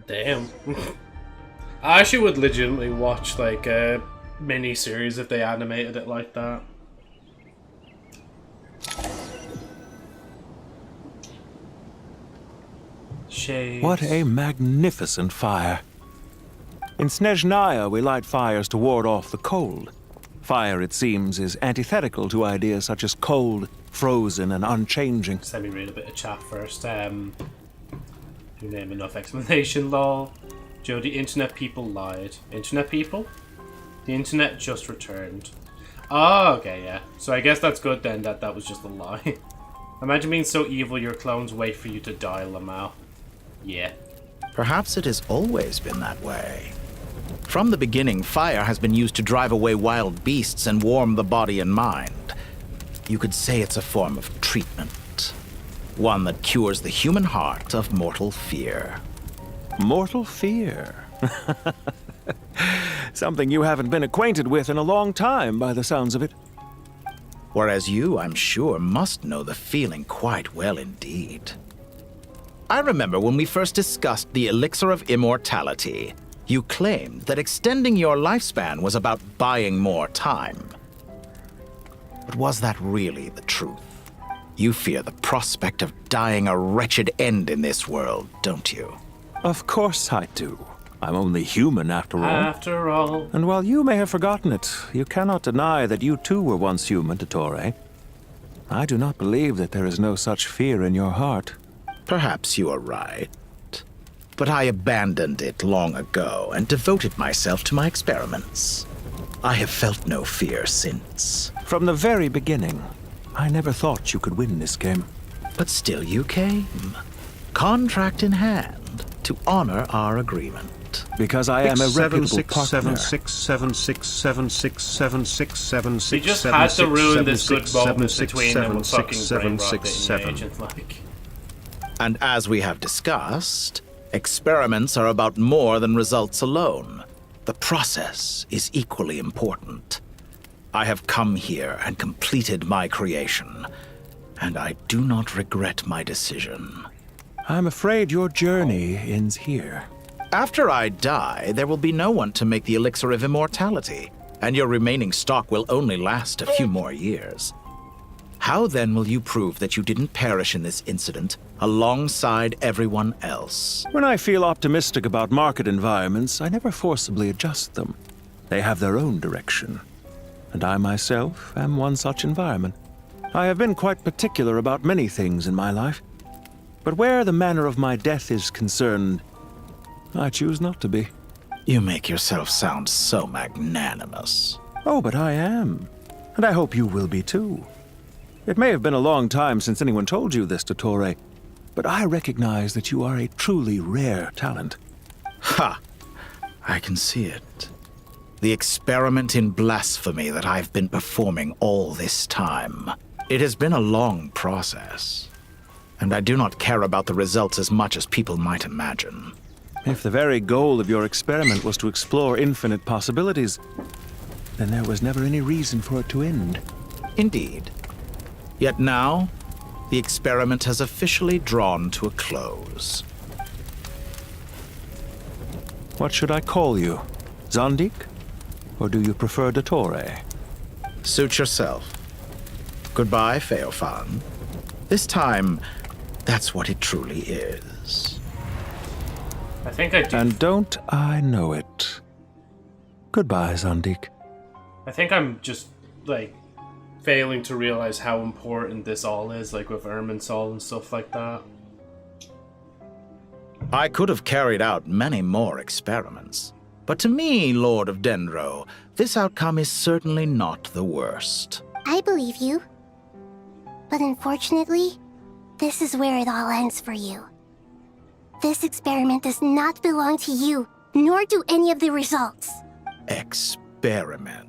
Damn. I actually would legitimately watch like a mini-series if they animated it like that. Shades. What a magnificent fire. In Snezhnaya, we light fires to ward off the cold. Fire, it seems, is antithetical to ideas such as cold, frozen, and unchanging. Just let me read a bit of chat first. You name enough explanation, lol. Joe, the internet people lied. Internet people? The internet just returned. Oh, okay, yeah. So I guess that's good then that that was just a lie. Imagine being so evil your clones wait for you to die, Lamau. Yeah. Perhaps it has always been that way. From the beginning, fire has been used to drive away wild beasts and warm the body and mind. You could say it's a form of treatment. One that cures the human heart of mortal fear. Mortal fear? Something you haven't been acquainted with in a long time, by the sounds of it. Whereas you, I'm sure, must know the feeling quite well indeed. I remember when we first discussed the elixir of immortality, you claimed that extending your lifespan was about buying more time. But was that really the truth? You fear the prospect of dying a wretched end in this world, don't you? Of course I do. I'm only human after all. After all. And while you may have forgotten it, you cannot deny that you too were once human, Dottore. I do not believe that there is no such fear in your heart. Perhaps you are right. But I abandoned it long ago and devoted myself to my experiments. I have felt no fear since. From the very beginning, I never thought you could win this game. But still you came. Contract in hand, to honor our agreement. Because I am a reputable partner. 6767676767676. You just had to ruin this good moment between them with fucking brain rot, agent, like. And as we have discussed, experiments are about more than results alone. The process is equally important. I have come here and completed my creation, and I do not regret my decision. I'm afraid your journey ends here. After I die, there will be no one to make the elixir of immortality, and your remaining stock will only last a few more years. How then will you prove that you didn't perish in this incident alongside everyone else? When I feel optimistic about market environments, I never forcibly adjust them. They have their own direction. And I myself am one such environment. I have been quite particular about many things in my life. But where the manner of my death is concerned, I choose not to be. You make yourself sound so magnanimous. Oh, but I am. And I hope you will be too. It may have been a long time since anyone told you this, Dottore, but I recognize that you are a truly rare talent. Ha! I can see it. The experiment in blasphemy that I've been performing all this time. It has been a long process, and I do not care about the results as much as people might imagine. If the very goal of your experiment was to explore infinite possibilities, then there was never any reason for it to end. Indeed. Yet now, the experiment has officially drawn to a close. What should I call you? Zondik? Or do you prefer Dottore? Suit yourself. Goodbye, Feofan. This time, that's what it truly is. I think I do. And don't I know it? Goodbye, Zondik. I think I'm just, like, failing to realize how important this all is, like with Irminsul and stuff like that. I could have carried out many more experiments. But to me, Lord of Dendro, this outcome is certainly not the worst. I believe you. But unfortunately, this is where it all ends for you. This experiment does not belong to you, nor do any of the results. Experiment?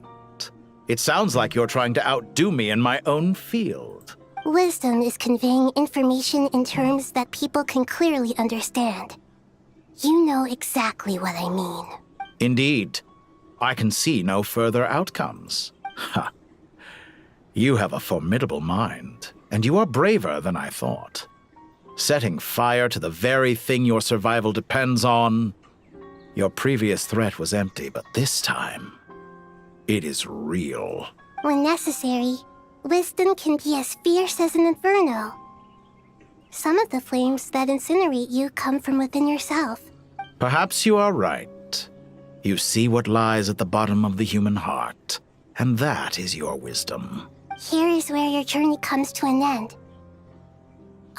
It sounds like you're trying to outdo me in my own field. Wisdom is conveying information in terms that people can clearly understand. You know exactly what I mean. Indeed. I can see no further outcomes. Ha. You have a formidable mind, and you are braver than I thought. Setting fire to the very thing your survival depends on. Your previous threat was empty, but this time, it is real. When necessary, wisdom can be as fierce as an inferno. Some of the flames that incinerate you come from within yourself. Perhaps you are right. You see what lies at the bottom of the human heart, and that is your wisdom. Here is where your journey comes to an end.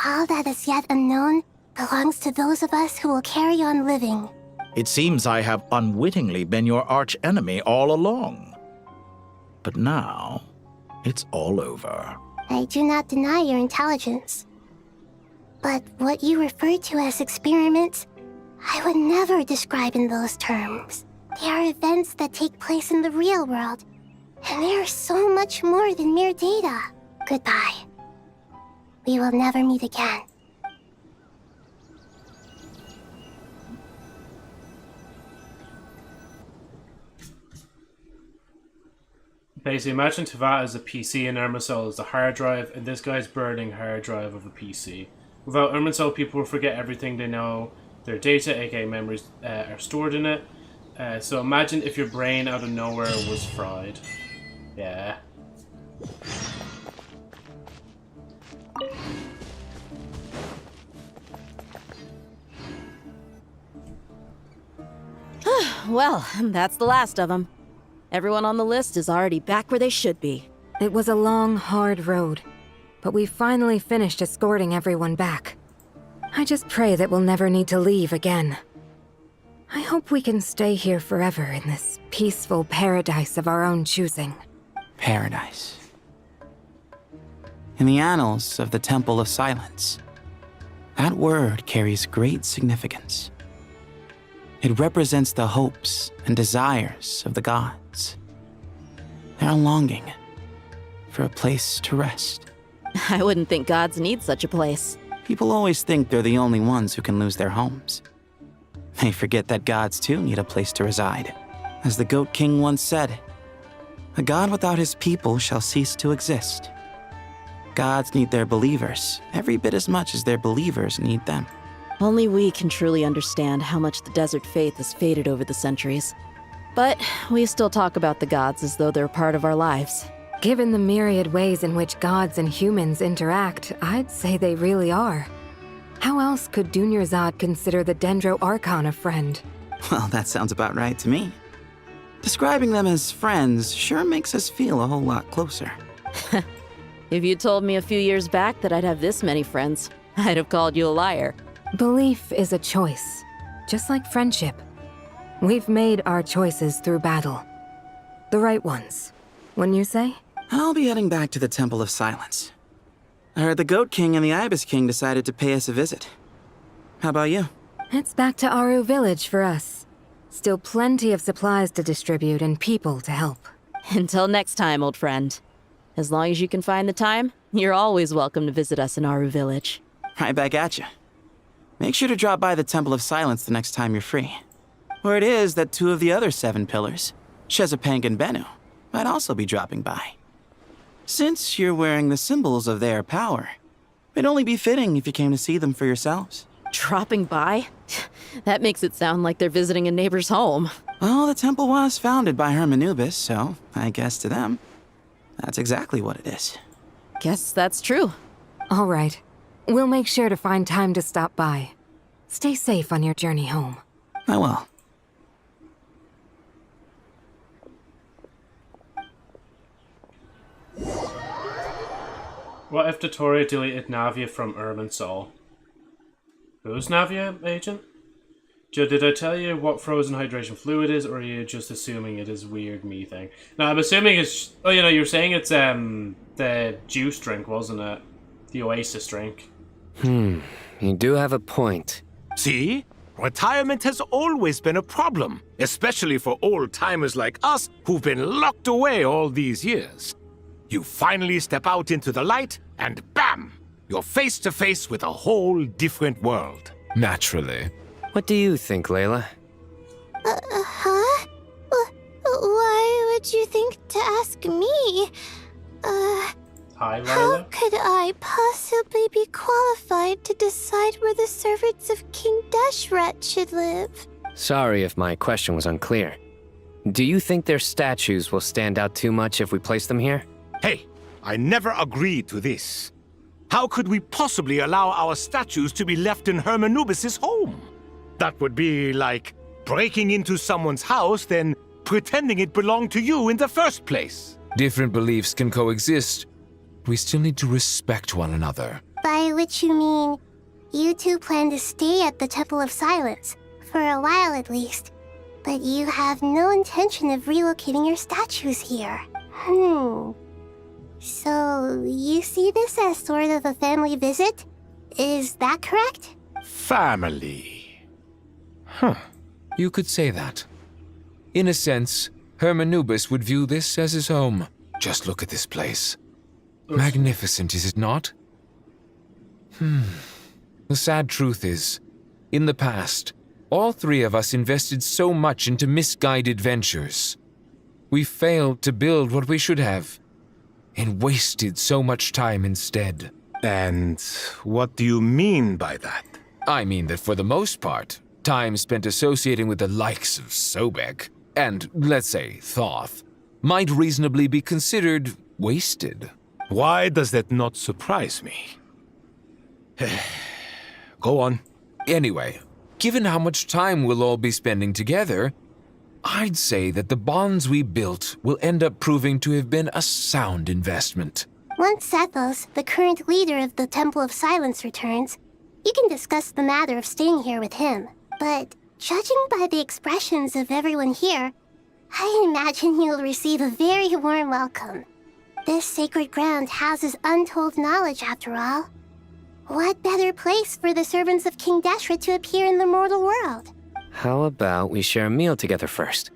All that is yet unknown belongs to those of us who will carry on living. It seems I have unwittingly been your arch enemy all along. But now, it's all over. I do not deny your intelligence. But what you refer to as experiments, I would never describe in those terms. They are events that take place in the real world, and they are so much more than mere data. Goodbye. We will never meet again. Basically, imagine Teyvat as a PC and Irminsul as the hard drive, and this guy's burning hard drive of a PC. Without Irminsul, people will forget everything they know. Their data, aka memories, are stored in it. So imagine if your brain out of nowhere was fried. Yeah. Well, that's the last of them. Everyone on the list is already back where they should be. It was a long, hard road, but we finally finished escorting everyone back. I just pray that we'll never need to leave again. I hope we can stay here forever in this peaceful paradise of our own choosing. Paradise. In the annals of the Temple of Silence, that word carries great significance. It represents the hopes and desires of the gods. Their longing for a place to rest. I wouldn't think gods need such a place. People always think they're the only ones who can lose their homes. They forget that gods too need a place to reside. As the Goat King once said, "A god without his people shall cease to exist." Gods need their believers every bit as much as their believers need them. Only we can truly understand how much the desert faith has faded over the centuries. But we still talk about the gods as though they're part of our lives. Given the myriad ways in which gods and humans interact, I'd say they really are. How else could Dunyarzad consider the Dendro Archon a friend? Well, that sounds about right to me. Describing them as friends sure makes us feel a whole lot closer. If you told me a few years back that I'd have this many friends, I'd have called you a liar. Belief is a choice, just like friendship. We've made our choices through battle. The right ones, wouldn't you say? I'll be heading back to the Temple of Silence. I heard the Goat King and the Ibis King decided to pay us a visit. How about you? It's back to Aru Village for us. Still plenty of supplies to distribute and people to help. Until next time, old friend. As long as you can find the time, you're always welcome to visit us in Aru Village. Right back at you. Make sure to drop by the Temple of Silence the next time you're free. Where it is that 2 of the other 7 pillars, Shezapang and Bennu, might also be dropping by. Since you're wearing the symbols of their power, it'd only be fitting if you came to see them for yourselves. Dropping by? That makes it sound like they're visiting a neighbor's home. Well, the temple was founded by Hermanubis, so I guess to them, that's exactly what it is. Guess that's true. All right. We'll make sure to find time to stop by. Stay safe on your journey home. I will. What if Dotoria deleted Navia from Irminsul? Who's Navia, Agent? Joe, did I tell you what frozen hydration fluid is, or are you just assuming it is weird me thing? No, I'm assuming it's... Oh, you know, you're saying it's the juice drink, wasn't it? The Oasis drink. You do have a point. See? Retirement has always been a problem, especially for old-timers like us who've been locked away all these years. You finally step out into the light, and bam! You're face to face with a whole different world. Naturally. What do you think, Layla? Huh? Why would you think to ask me? Hi, Layla. How could I possibly be qualified to decide where the servants of King Deshret should live? Sorry if my question was unclear. Do you think their statues will stand out too much if we place them here? Hey, I never agreed to this. How could we possibly allow our statues to be left in Hermanubis' home? That would be like breaking into someone's house, then pretending it belonged to you in the first place. Different beliefs can coexist. We still need to respect one another. By which you mean, you two plan to stay at the Temple of Silence, for a while at least, but you have no intention of relocating your statues here. So, you see this as sort of a family visit? Is that correct? Family. You could say that. In a sense, Hermanubis would view this as his home. Just look at this place. Magnificent, is it not? The sad truth is, in the past, all three of us invested so much into misguided ventures. We failed to build what we should have, and wasted so much time instead. And what do you mean by that? I mean that for the most part, time spent associating with the likes of Sobek, and, let's say, Thoth, might reasonably be considered wasted. Why does that not surprise me? Go on. Anyway, given how much time we'll all be spending together, I'd say that the bonds we built will end up proving to have been a sound investment. Once Sethos, the current leader of the Temple of Silence, returns, you can discuss the matter of staying here with him. But judging by the expressions of everyone here, I imagine you'll receive a very warm welcome. This sacred ground houses untold knowledge, after all. What better place for the servants of King Deshret to appear in the mortal world? How about we share a meal together first?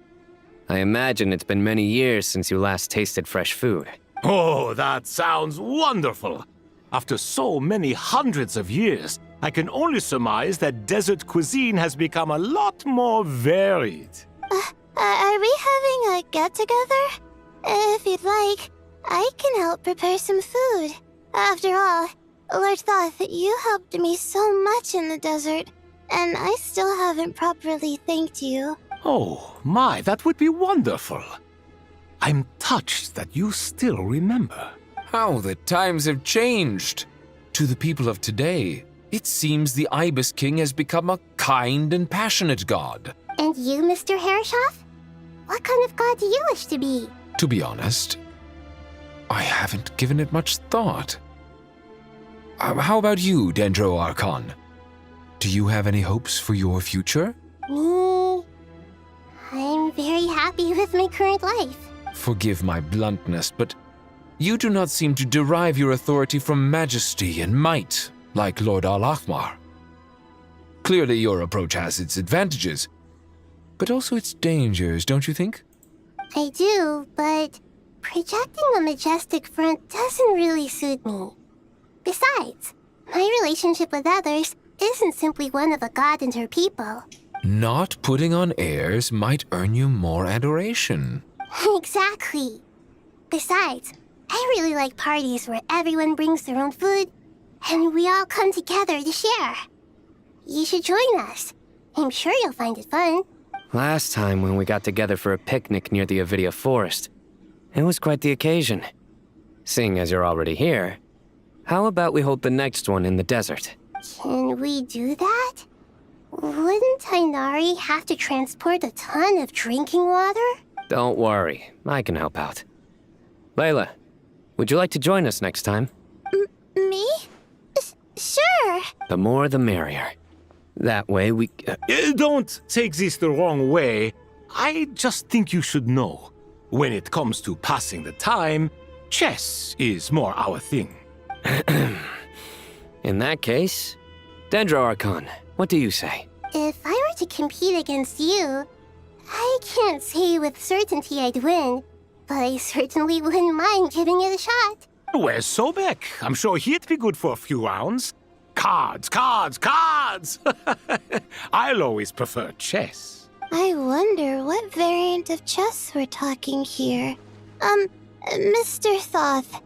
I imagine it's been many years since you last tasted fresh food. Oh, that sounds wonderful! After so many hundreds of years, I can only surmise that desert cuisine has become a lot more varied. Are we having a get-together? If you'd like, I can help prepare some food. After all, Lord Thoth, you helped me so much in the desert, and I still haven't properly thanked you. Oh, my, that would be wonderful. I'm touched that you still remember. How the times have changed. To the people of today, it seems the Ibis King has become a kind and passionate god. And you, Mr. Herreshoff? What kind of god do you wish to be? To be honest, I haven't given it much thought. How about you, Dendro Archon? Do you have any hopes for your future? Me? I'm very happy with my current life. Forgive my bluntness, but you do not seem to derive your authority from majesty and might, like Lord Al-Ahmar. Clearly your approach has its advantages, but also its dangers, don't you think? I do, but projecting a majestic front doesn't really suit me. Besides, my relationship with others isn't simply one of a god and her people. Not putting on airs might earn you more adoration. Exactly. Besides, I really like parties where everyone brings their own food, and we all come together to share. You should join us. I'm sure you'll find it fun. Last time when we got together for a picnic near the Avidia Forest, it was quite the occasion. Seeing as you're already here, how about we hold the next one in the desert? Can we do that? Wouldn't Tainari have to transport a ton of drinking water? Don't worry, I can help out. Layla, would you like to join us next time? Me? Sure. The more the merrier. That way we... Don't take this the wrong way. I just think you should know. When it comes to passing the time, chess is more our thing. In that case, Dendro Archon, what do you say? If I were to compete against you, I can't say with certainty I'd win, but I certainly wouldn't mind giving it a shot. Where's Sobek? I'm sure he'd be good for a few rounds. Cards, cards, cards! I'll always prefer chess. I wonder what variant of chess we're talking here. Mr. Thoth,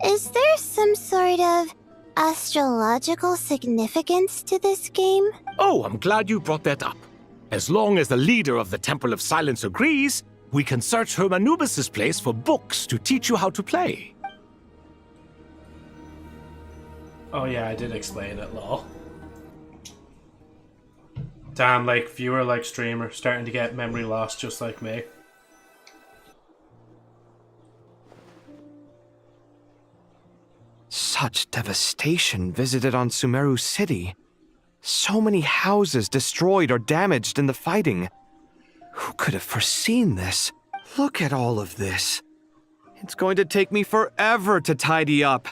is there some sort of astrological significance to this game? Oh, I'm glad you brought that up. As long as the leader of the Temple of Silence agrees, we can search Hermanubis' place for books to teach you how to play. Oh yeah, I did explain it, lol. Damn, like, viewer, like, streamer, starting to get memory loss just like me. Such devastation visited on Sumeru City. So many houses destroyed or damaged in the fighting. Who could have foreseen this? Look at all of this. It's going to take me forever to tidy up.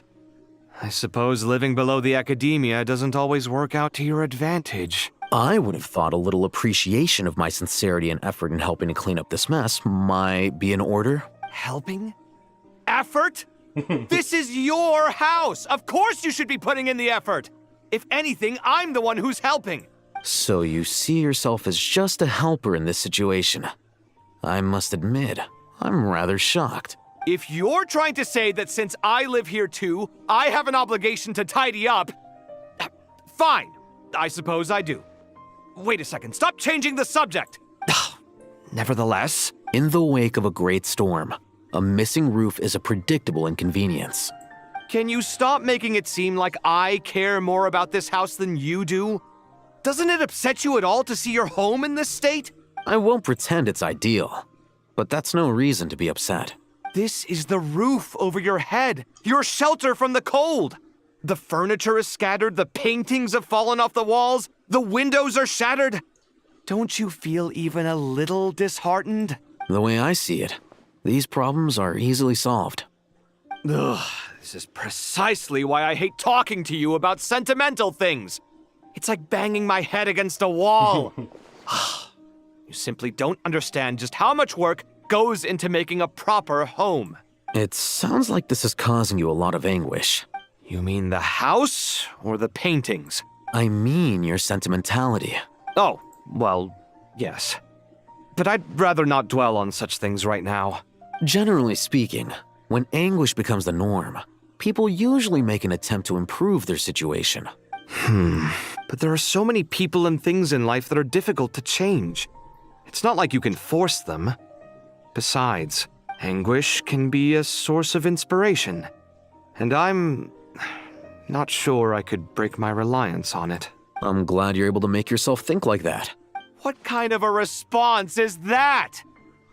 I suppose living below the academia doesn't always work out to your advantage. I would have thought a little appreciation of my sincerity and effort in helping to clean up this mess might be in order. Helping? Effort? This is your house! Of course you should be putting in the effort! If anything, I'm the one who's helping. So you see yourself as just a helper in this situation. I must admit, I'm rather shocked. If you're trying to say that since I live here too, I have an obligation to tidy up, fine. I suppose I do. Wait a second, stop changing the subject! Nevertheless, in the wake of a great storm, a missing roof is a predictable inconvenience. can you stop making it seem like I care more about this house than you do? Doesn't it upset you at all to see your home in this state? I won't pretend it's ideal, but that's no reason to be upset. This is the roof over your head, your shelter from the cold. The furniture is scattered, the paintings have fallen off the walls, the windows are shattered. Don't you feel even a little disheartened? The way I see it, these problems are easily solved. Ugh, this is precisely why I hate talking to you about sentimental things. It's like banging my head against a wall. You simply don't understand just how much work goes into making a proper home. It sounds like this is causing you a lot of anguish. You mean the house or the paintings? I mean your sentimentality. Oh, well, yes. But I'd rather not dwell on such things right now. Generally speaking, when anguish becomes the norm, people usually make an attempt to improve their situation. But there are so many people and things in life that are difficult to change. It's not like you can force them. Besides, anguish can be a source of inspiration. And I'm not sure I could break my reliance on it. I'm glad you're able to make yourself think like that. What kind of a response is that?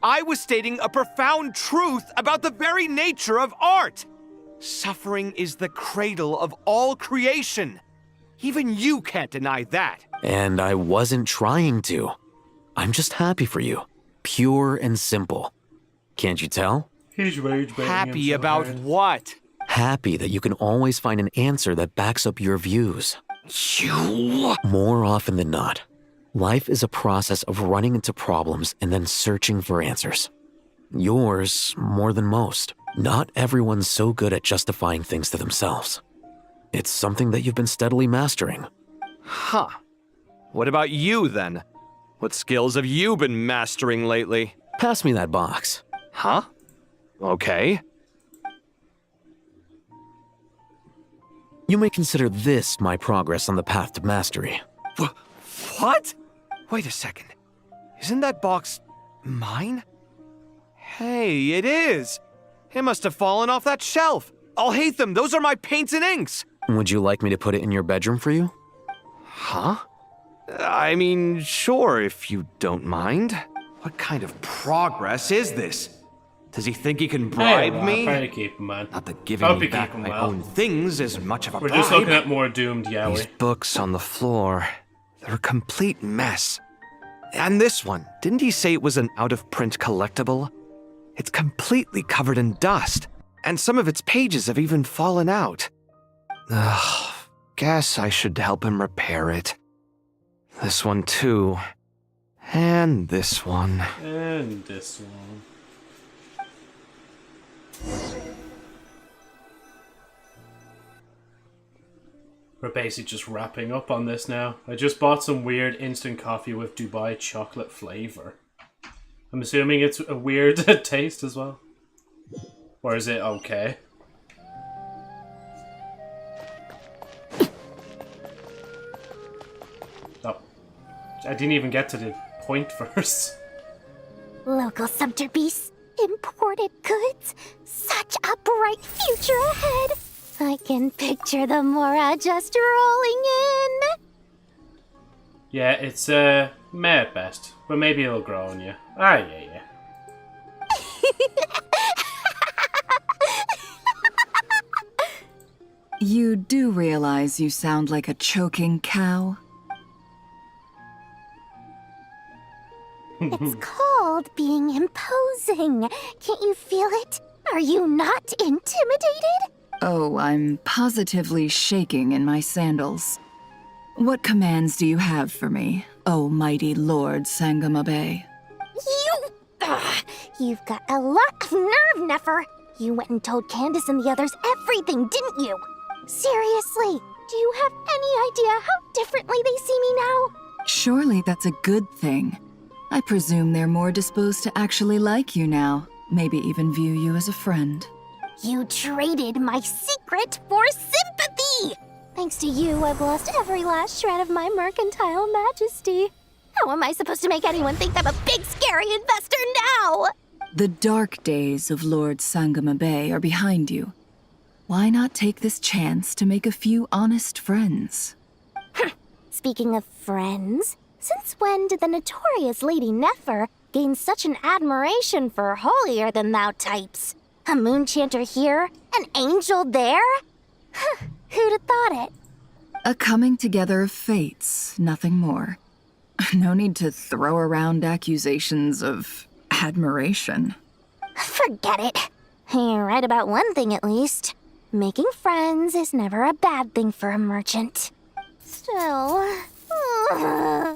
I was stating a profound truth about the very nature of art. Suffering is the cradle of all creation. Even you can't deny that. And I wasn't trying to. I'm just happy for you. Pure and simple. Can't you tell? He's rage baiting Happy him so about hard. what? Happy that you can always find an answer that backs up your views. You? More often than not, life is a process of running into problems and then searching for answers. Yours more than most. Not everyone's so good at justifying things to themselves. It's something that you've been steadily mastering. Huh. What about you, then? What skills have you been mastering lately? Pass me that box. Huh? Okay. You may consider this my progress on the path to mastery. What? Wait a second. Isn't that box mine? Hey, it is. It must have fallen off that shelf. I'll hate them. Those are my paints and inks. Would you like me to put it in your bedroom for you? Huh? I mean, sure, if you don't mind. What kind of progress is this? Does he think he can bribe me? Trying to keep him, man. Not that giving me back my own things is much of a We're bribe. just looking at more doomed Yowie. These books on the floor, they're a complete mess. And this one, didn't he say it was an out-of-print collectible? It's completely covered in dust, and some of its pages have even fallen out. Ugh, guess I should help him repair it. This one too. And this one. And this one. We're basically just wrapping up on this now. I just bought some weird instant coffee with Dubai chocolate flavor. I'm assuming it's a weird taste as well. Or is it okay? Oh. I didn't even get to the point first. Local subterbeasts, imported goods, such a bright future ahead. I can picture the Mora just rolling in. Yeah, it's meh at best, but maybe it'll grow on you. Ah, yeah. You do realize you sound like a choking cow? It's called being imposing. Can't you feel it? Are you not intimidated? Oh, I'm positively shaking in my sandals. What commands do you have for me, oh mighty Lord Sangamabe? You've got a lot of nerve, Nefer. You went and told Candace and the others everything, didn't you? Seriously, do you have any idea how differently they see me now? Surely that's a good thing. I presume they're more disposed to actually like you now, maybe even view you as a friend. You traded my secret for sympathy! Thanks to you, I've lost every last shred of my mercantile majesty. How am I supposed to make anyone think I'm a big, scary investor now? The dark days of Lord Sangamabe are behind you. Why not take this chance to make a few honest friends? Speaking of friends, since when did the notorious Lady Nefer gain such an admiration for holier-than-thou types? A moon chanter here, an angel there? Who'd have thought it? A coming together of fates, nothing more. No need to throw around accusations of admiration. Forget it. You're right about one thing at least. Making friends is never a bad thing for a merchant. Still, I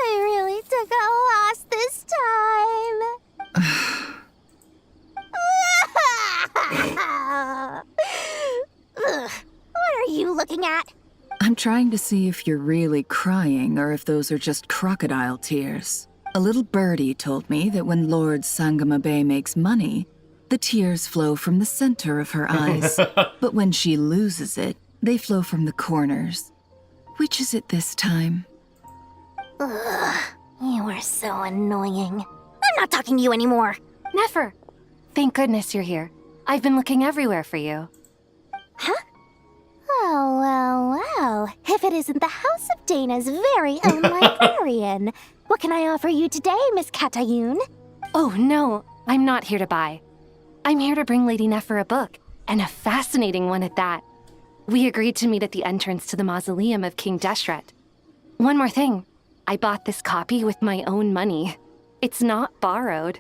really took a loss this time. What are you looking at? I'm trying to see if you're really crying or if those are just crocodile tears. A little birdie told me that when Lord Sangamabe makes money, the tears flow from the center of her eyes. But when she loses it, they flow from the corners. Which is it this time? Ugh, you are so annoying. I'm not talking to you anymore. Nefer, thank goodness you're here. I've been looking everywhere for you. Huh? Well. If it isn't the House of Dana's very own librarian. What can I offer you today, Miss Katayun? Oh, no, I'm not here to buy. I'm here to bring Lady Nefer a book, and a fascinating one at that. We agreed to meet at the entrance to the mausoleum of King Deshret. One more thing, I bought this copy with my own money. It's not borrowed.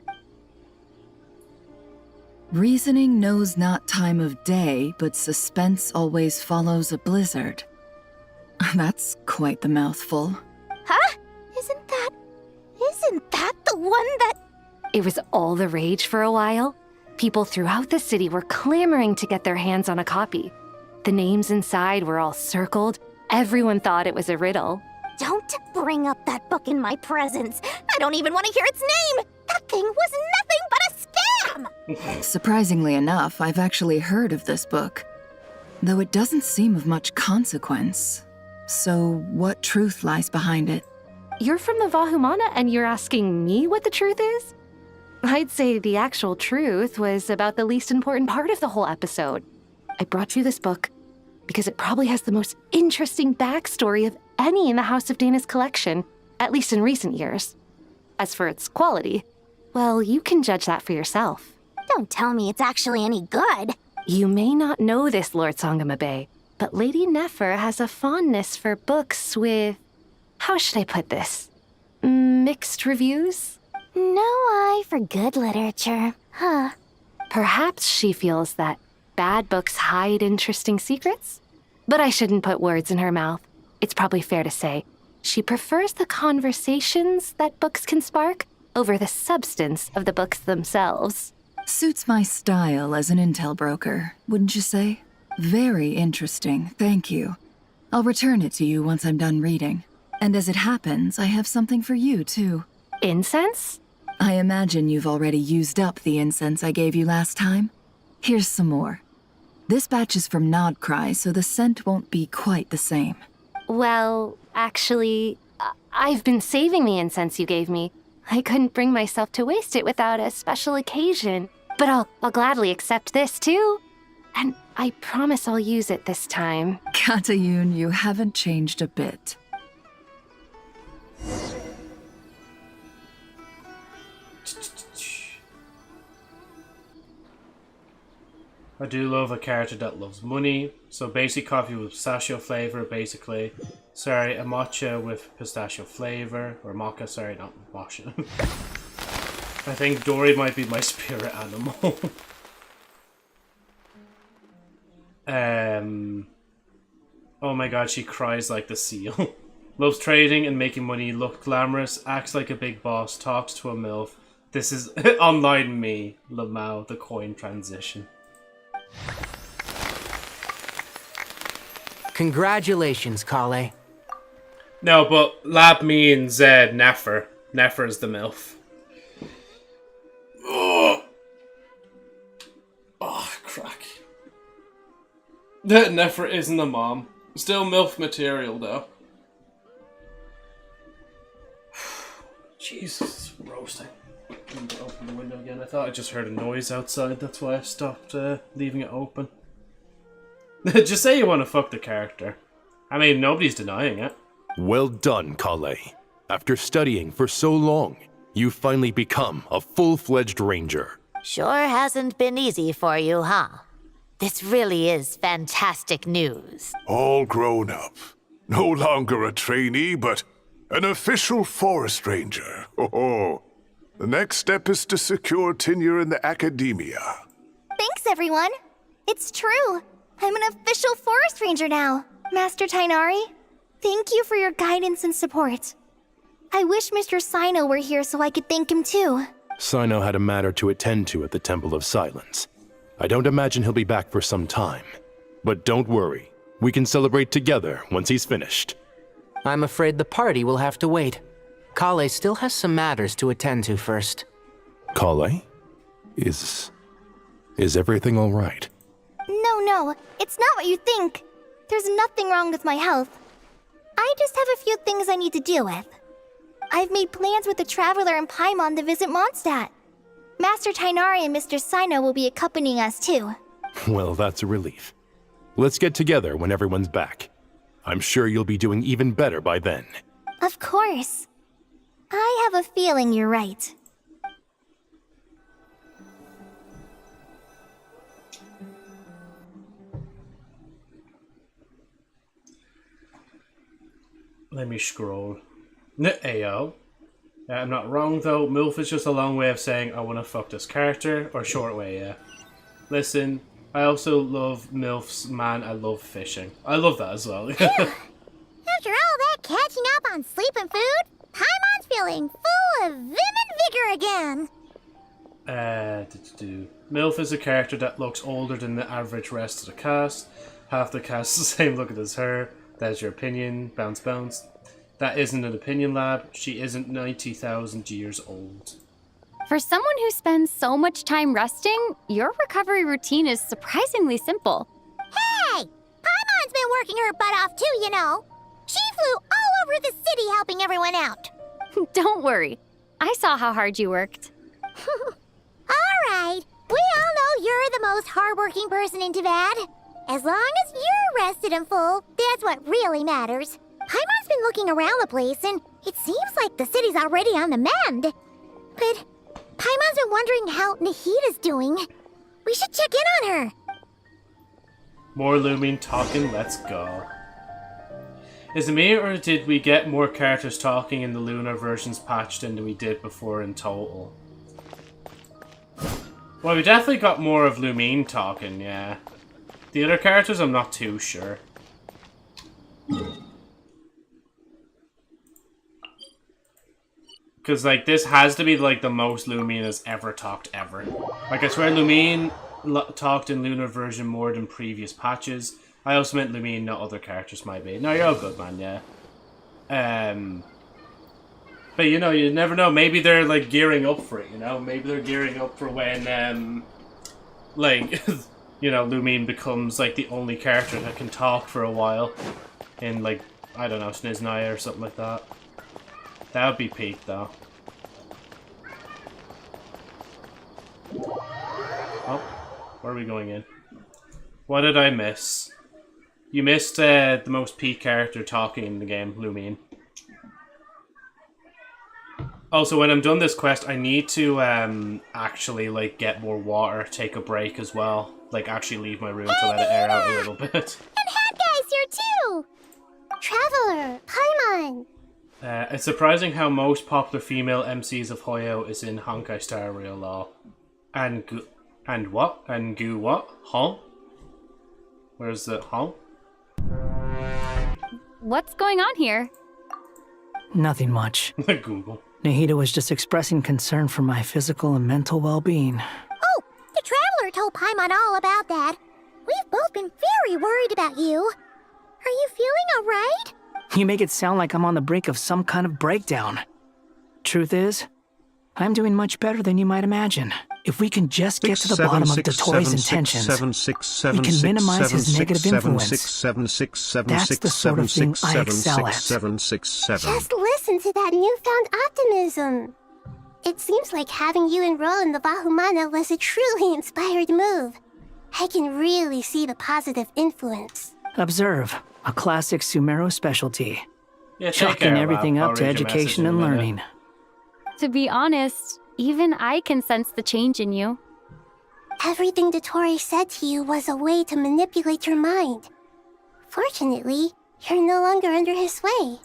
Reasoning knows not time of day, but suspense always follows a blizzard. That's quite the mouthful. Huh? Isn't that the one that... It was all the rage for a while. People throughout the city were clamoring to get their hands on a copy. The names inside were all circled. Everyone thought it was a riddle. Don't bring up that book in my presence. I don't even want to hear its name. That thing was nothing but a scam. Surprisingly enough, I've actually heard of this book, though it doesn't seem of much consequence. So what truth lies behind it? You're from the Vahumana and you're asking me what the truth is? I'd say the actual truth was about the least important part of the whole episode. I brought you this book because it probably has the most interesting backstory of any in the House of Dana's collection, at least in recent years. As for its quality, well, you can judge that for yourself. Don't tell me it's actually any good. You may not know this, Lord Sangamabe, but Lady Nefer has a fondness for books with... how should I put this? Mixed reviews? No eye for good literature, huh? Perhaps she feels that bad books hide interesting secrets? But I shouldn't put words in her mouth. It's probably fair to say she prefers the conversations that books can spark over the substance of the books themselves. Suits my style as an intel broker, wouldn't you say? Very interesting, thank you. I'll return it to you once I'm done reading. And as it happens, I have something for you, too. Incense? I imagine you've already used up the incense I gave you last time. Here's some more. This batch is from Nodcry, so the scent won't be quite the same. Well, actually, I've been saving the incense you gave me. I couldn't bring myself to waste it without a special occasion. But I'll gladly accept this, too. And I promise I'll use it this time. Katayun, you haven't changed a bit. I do love a character that loves money. So basic coffee with pistachio flavor, basically. Sorry, a matcha with pistachio flavor. Or maca, sorry, not matcha. I think Dory might be my spirit animal. Oh my god, she cries like the seal. Loves trading and making money, look glamorous, acts like a big boss, talks to a MILF. This is online me, Lamau, the coin transition. Congratulations, Kale. No, but Lab means Nefer. Nefer is the MILF. Oh, crack. Nefer isn't the mom. Still MILF material, though. Jesus, roasting. I'm gonna open the window again. I thought I just heard a noise outside. That's why I stopped leaving it open. Just say you want to fuck the character. I mean, nobody's denying it. Well done, Kale. After studying for so long, you've finally become a full-fledged ranger. Sure hasn't been easy for you, huh? This really is fantastic news. All grown up. No longer a trainee, but an official forest ranger. Oh, the next step is to secure tenure in the academia. Thanks, everyone. It's true. I'm an official forest ranger now. Master Tainari, thank you for your guidance and support. I wish Mr. Sino were here so I could thank him too. Sino had a matter to attend to at the Temple of Silence. I don't imagine he'll be back for some time. But don't worry, we can celebrate together once he's finished. I'm afraid the party will have to wait. Kale still has some matters to attend to first. Kale? Is everything all right? No, it's not what you think. There's nothing wrong with my health. I just have a few things I need to deal with. I've made plans with the Traveler and Paimon to visit Mondstadt. Master Tainari and Mr. Sino will be accompanying us too. Well, that's a relief. Let's get together when everyone's back. I'm sure you'll be doing even better by then. Of course. I have a feeling you're right. Let me scroll. Ayo. I'm not wrong though. MILF is just a long way of saying I want to fuck this character, or short way, yeah. Listen, I also love MILFs, man, I love fishing. I love that as well. After all that catching up on sleep and food, Paimon's feeling full of vim and vigor again. MILF is a character that looks older than the average rest of the cast. Half the cast the same looking as her. That's your opinion. Bounce, bounce. That isn't an opinion, Lab. She isn't 90,000 years old. For someone who spends so much time resting, your recovery routine is surprisingly simple. Hey! Paimon's been working her butt off too, you know. She flew all over the city helping everyone out. Don't worry. I saw how hard you worked. All right. We all know you're the most hardworking person in Tavad. As long as you're rested and full, that's what really matters. Paimon's been looking around the place, and it seems like the city's already on the mend. But Paimon's been wondering how Nahida's doing. We should check in on her. More Lumine talking, let's go. Is it me, or did we get more characters talking in the Lunar versions patch than we did before in total? Well, we definitely got more of Lumine talking, yeah. The other characters, I'm not too sure. Because, like, this has to be, like, the most Lumine has ever talked ever. Like, I swear Lumine talked in Lunar version more than previous patches. I also meant Lumine, not other characters might be. No, you're all good, man, yeah. But, you know, you never know. Maybe they're, like, gearing up for it, you know? Maybe they're gearing up for when, like... you know, Lumine becomes, like, the only character that can talk for a while. In, like, I don't know, Sniznaya or something like that. That would be peak, though. Oh, where are we going in? What did I miss? You missed the most peak character talking in the game, Lumine. Also, when I'm done this quest, I need to actually, like, get more water, take a break as well. Like, actually leave my room to let it air out a little bit. And Hat Guy's here too! Traveler, Paimon. It's surprising how most popular female MCs of Hoyo is in Honkai Star Rail Law. And what? Huh? Where's the... Huh? What's going on here? Nothing much. Google. Nahida was just expressing concern for my physical and mental well-being. Oh, the Traveler told Paimon all about that. We've both been very worried about you. Are you feeling alright? You make it sound like I'm on the brink of some kind of breakdown. Truth is, I'm doing much better than you might imagine. If we can just get to the bottom of Dotori's intentions, we can minimize his negative influence. That's the sort of thing I excel at. Just listen to that newfound optimism. It seems like having you enroll in the Bahumana was a truly inspired move. I can really see the positive influence. Observe, a classic Sumeru specialty. Yeah, chalking everything up to education and learning. To be honest, even I can sense the change in you. Everything Dotori said to you was a way to manipulate your mind. Fortunately, you're no longer under his sway.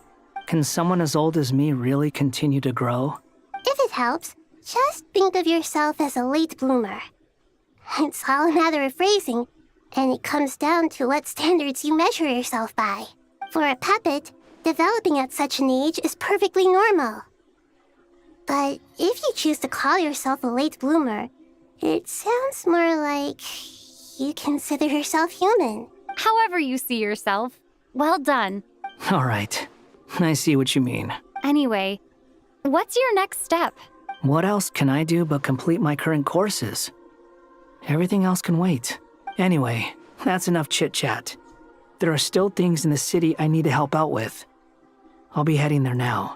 Can someone as old as me really continue to grow? If it helps, just think of yourself as a late bloomer. It's all a matter of phrasing, and it comes down to what standards you measure yourself by. For a puppet, developing at such an age is perfectly normal. But if you choose to call yourself a late bloomer, it sounds more like you consider yourself human. However you see yourself. Well done. All right. I see what you mean. Anyway, what's your next step? What else can I do but complete my current courses? Everything else can wait. Anyway, that's enough chit-chat. There are still things in the city I need to help out with. I'll be heading there now.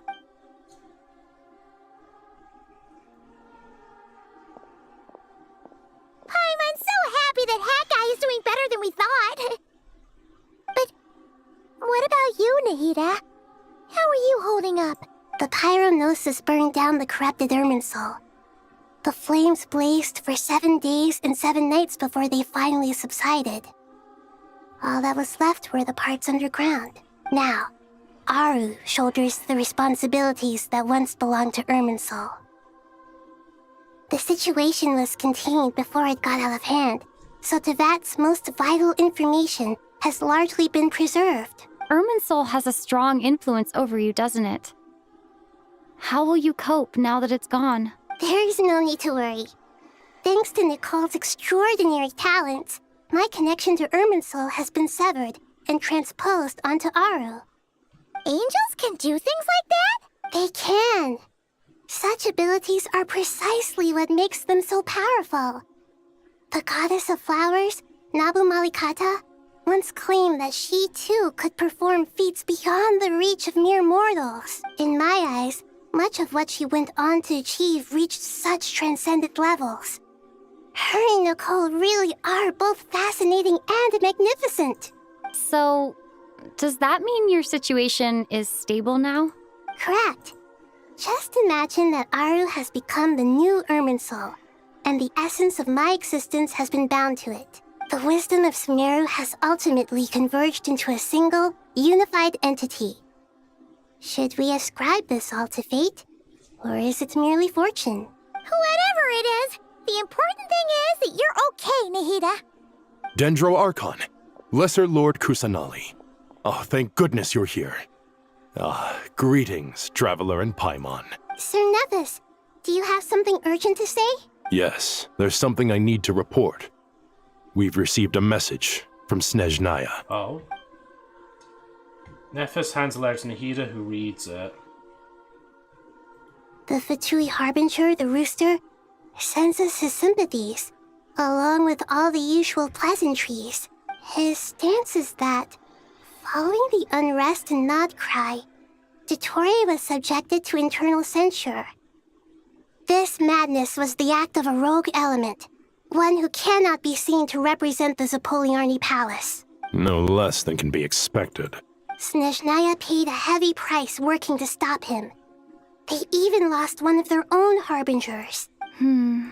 I'm so happy that Hat Guy is doing better than we thought. But what about you, Nahida? How are you holding up? The pyronosis burned down the corrupted Irminsul. The flames blazed for 7 days and 7 nights before they finally subsided. All that was left were the parts underground. Now, Aru shoulders the responsibilities that once belonged to Irminsul. The situation was contained before it got out of hand, so Tevat's most vital information has largely been preserved. Irminsul has a strong influence over you, doesn't it? How will you cope now that it's gone? There is no need to worry. Thanks to Nicole's extraordinary talents, my connection to Irminsul has been severed and transposed onto Aru. Angels can do things like that? They can. Such abilities are precisely what makes them so powerful. The goddess of flowers, Nabu Malikata, once claimed that she too could perform feats beyond the reach of mere mortals. In my eyes, much of what she went on to achieve reached such transcendent levels. Her and Nicole really are both fascinating and magnificent. So, does that mean your situation is stable now? Correct. Just imagine that Aru has become the new Irminsul, and the essence of my existence has been bound to it. The wisdom of Sumeru has ultimately converged into a single, unified entity. Should we ascribe this all to fate, or is it merely fortune? Whatever it is, the important thing is that you're okay, Nahida. Dendro Archon, Lesser Lord Kusanali. Oh, thank goodness you're here. Greetings, Traveler and Paimon. Sir Nevis, do you have something urgent to say? Yes, there's something I need to report. We've received a message from Snezhnaya. Oh. Nephis hands a letter to Nahida, who reads it. The Fatui Harbinger, the Rooster, sends us his sympathies, along with all the usual pleasantries. His stance is that, following the unrest and Nod Cry, Dotori was subjected to internal censure. This madness was the act of a rogue element, one who cannot be seen to represent the Zapoliarni Palace. No less than can be expected. Snezhnaya paid a heavy price working to stop him. They even lost one of their own harbingers. The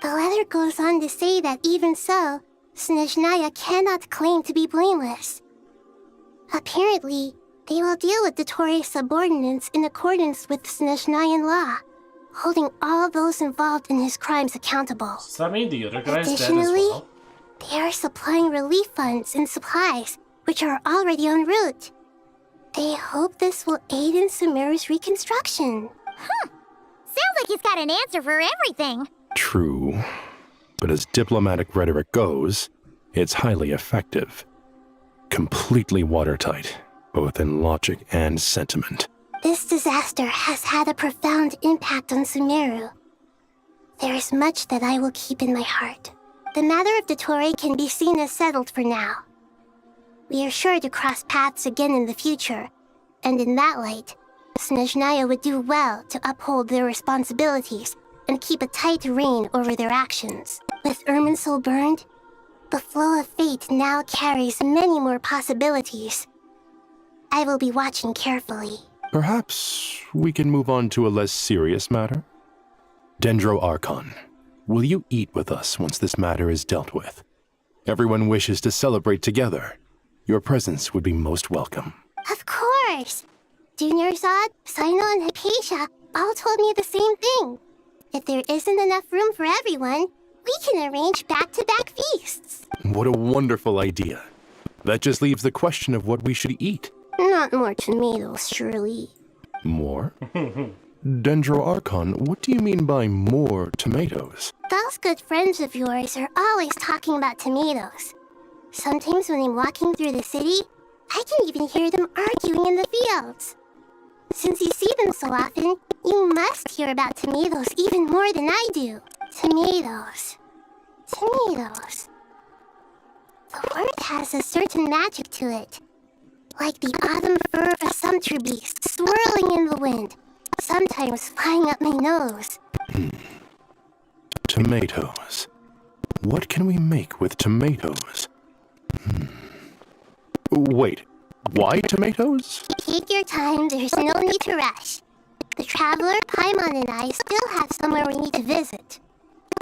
letter goes on to say that even so, Snezhnaya cannot claim to be blameless. Apparently, they will deal with Dotori's subordinates in accordance with Snezhnayan law, holding all those involved in his crimes accountable. Does that mean the other guy's dead as Additionally, well? They are supplying relief funds and supplies, which are already en route. They hope this will aid in Sumeru's reconstruction. Sounds like he's got an answer for everything. True. But as diplomatic rhetoric goes, it's highly effective. Completely watertight, both in logic and sentiment. This disaster has had a profound impact on Sumeru. There is much that I will keep in my heart. The matter of Dottore can be seen as settled for now. We are sure to cross paths again in the future, and in that light, Snezhnaya would do well to uphold their responsibilities and keep a tight rein over their actions. With Irminsul burned, the flow of fate now carries many more possibilities. I will be watching carefully. Perhaps we can move on to a less serious matter? Dendro Archon, will you eat with us once this matter is dealt with? Everyone wishes to celebrate together. Your presence would be most welcome. Of course! Junior Zod, Sino, and Hypatia all told me the same thing. If there isn't enough room for everyone, we can arrange back-to-back feasts. What a wonderful idea. That just leaves the question of what we should eat. Not more tomatoes, surely. More? Dendro Archon, what do you mean by more tomatoes? Those good friends of yours are always talking about tomatoes. Sometimes when I'm walking through the city, I can even hear them arguing in the fields. Since you see them so often, you must hear about tomatoes even more than I do. Tomatoes. Tomatoes. The word has a certain magic to it. Like the autumn fur of a sumpter beast swirling in the wind, sometimes flying up my nose. Tomatoes. What can we make with tomatoes? Wait, why tomatoes? Take your time, there's no need to rush. The Traveler, Paimon, and I still have somewhere we need to visit.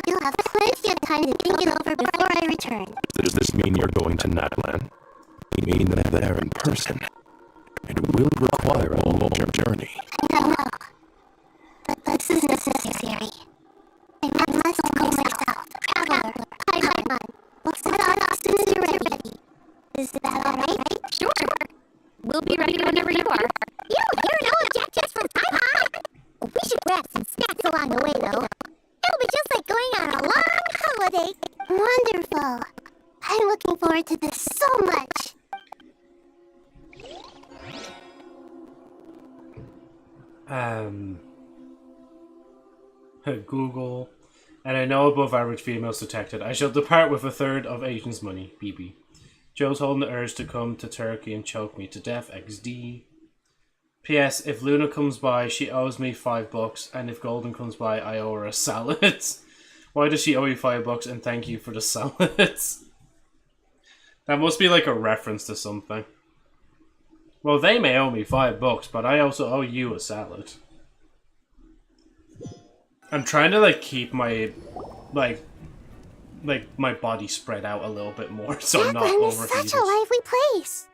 You'll have plenty of time to think it over before I return. Does this mean you're going to Natlan? You mean that there in person? It will require a long journey. I know, but this is necessary. I must go myself. Traveler, Paimon, we'll set out as soon as you're ready. Is that alright? Sure. We'll be ready whenever you are. You hear no objections from Paimon? We should grab some snacks along the way, though. It'll be just like going on a long holiday. Wonderful. I'm looking forward to this so much. Google. And I know above average females detected. I shall depart with a third of Asian's money. BB. Joe's holding the urge to come to Turkey and choke me to death. XD. P.S. If Luna comes by, she owes me $5, and if Golden comes by, I owe her a salad. Why does she owe you $5 and thank you for the salads? That must be like a reference to something. Well, they may owe me $5, but I also owe you a salad. I'm trying to like keep my like my body spread out a little bit more, so I'm not overheated. It's such a lively place.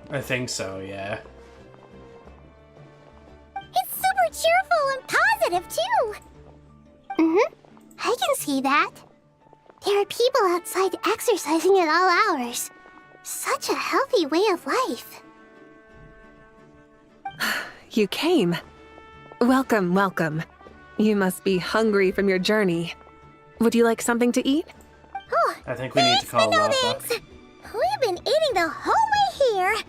I think so, yeah. It's super cheerful and positive, too. I can see that. There are people outside exercising at all hours. Such a healthy way of life. You came. Welcome, welcome. You must be hungry from your journey. Would you like something to eat? Oh, I think we need to call no that thanks. back. We've been eating the whole way here.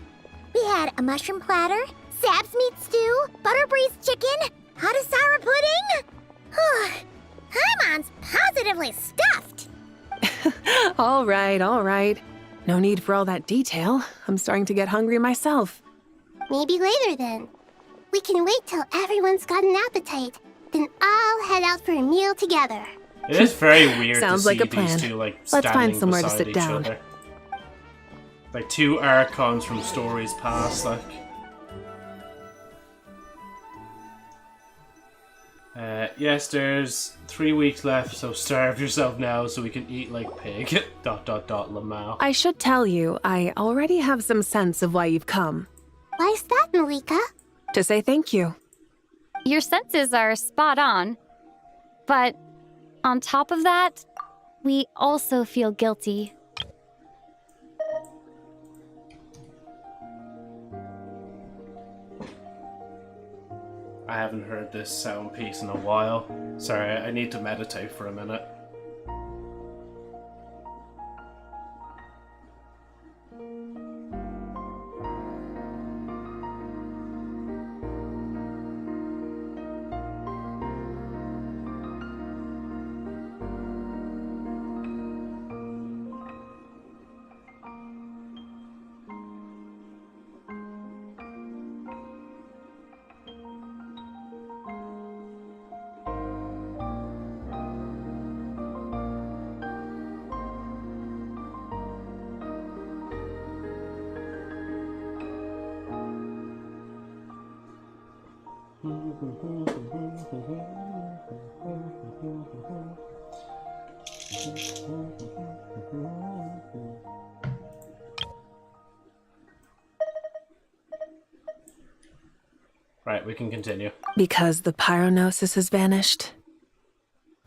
We had a mushroom platter, Sab's meat stew, butter braised chicken, hot sour pudding. Paimon's positively stuffed. All right. No need for all that detail. I'm starting to get hungry myself. Maybe later then. We can wait till everyone's got an appetite, then all head out for a meal together. It is very weird Sounds to like see a plan. these two like Let's standing find somewhere to beside sit each down. other. Like two archons from stories past, like. Yes, there's 3 weeks left, so starve yourself now so we can eat like pig. ... Lamau. I should tell you, I already have some sense of why you've come. Why's that, Malika? To say thank you. Your senses are spot on. But on top of that, we also feel guilty. I haven't heard this sound piece in a while. Sorry, I need to meditate for a minute. Right, we can continue. Because the pyronosis has vanished?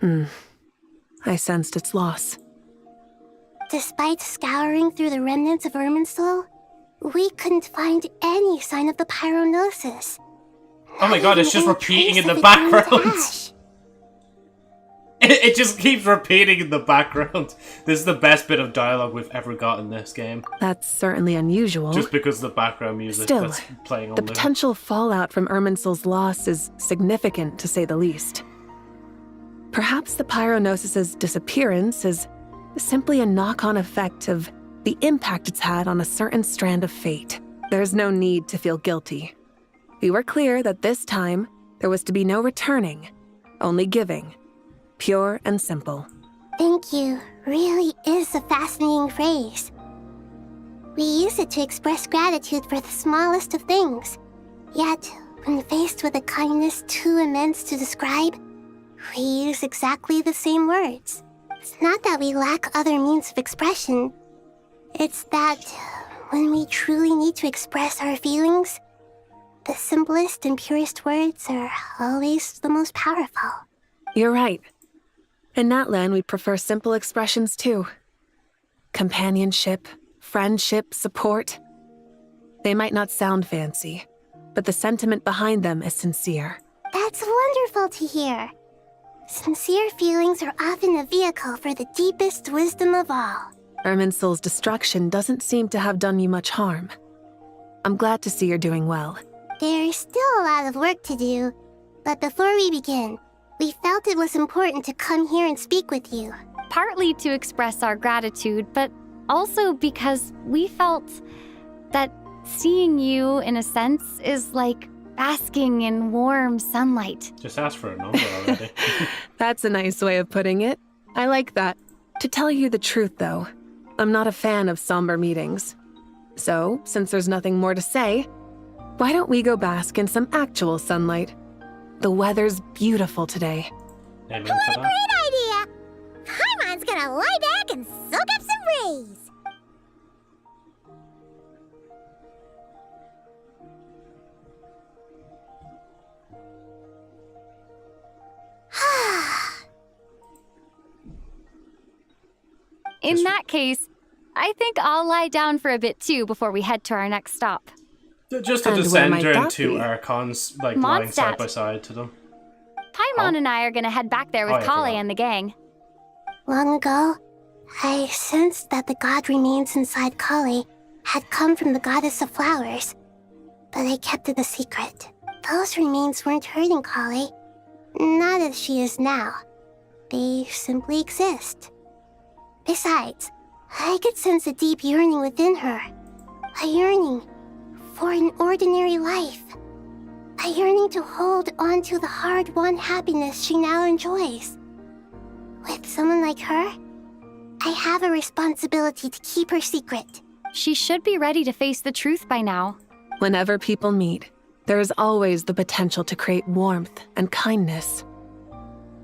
I sensed its loss. Despite scouring through the remnants of Irminsul, we couldn't find any sign of the pyronosis. Oh my god, it's just repeating in the background. It just keeps repeating in the background. This is the best bit of dialogue we've ever got in this game. That's certainly unusual. Just because of the background music Still, that's playing on the potential fallout from Irminsul's loss is significant, to say the least. Perhaps the pyronosis's disappearance is simply a knock-on effect of the impact it's had on a certain strand of fate. There's no need to feel guilty. We were clear that this time, there was to be no returning, only giving. Pure and simple. Thank you really is a fascinating phrase. We use it to express gratitude for the smallest of things. Yet, when faced with a kindness too immense to describe, we use exactly the same words. It's not that we lack other means of expression. It's that when we truly need to express our feelings, the simplest and purest words are always the most powerful. You're right. In Natlan, we prefer simple expressions too. Companionship, friendship, support. They might not sound fancy, but the sentiment behind them is sincere. That's wonderful to hear. Sincere feelings are often a vehicle for the deepest wisdom of all. Irminsul's destruction doesn't seem to have done you much harm. I'm glad to see you're doing well. There's still a lot of work to do, but before we begin, we felt it was important to come here and speak with you. Partly to express our gratitude, but also because we felt that seeing you, in a sense, is like basking in warm sunlight. Just ask for a number already. That's a nice way of putting it. I like that. To tell you the truth, though, I'm not a fan of somber meetings. So, since there's nothing more to say, why don't we go bask in some actual sunlight? The weather's beautiful today. What a great idea! Paimon's gonna lie back and soak up some rays. In that case, I think I'll lie down for a bit too before we head to our next stop. Just to descend during two Archons, like lying side by side to them. Paimon and I are gonna head back there with Kale and the gang. Long ago, I sensed that the god remains inside Kale had come from the goddess of flowers, but I kept it a secret. Those remains weren't hurting Kale, not as she is now. They simply exist. Besides, I could sense a deep yearning within her. A yearning for an ordinary life. A yearning to hold on to the hard-won happiness she now enjoys. With someone like her, I have a responsibility to keep her secret. She should be ready to face the truth by now. Whenever people meet, there is always the potential to create warmth and kindness.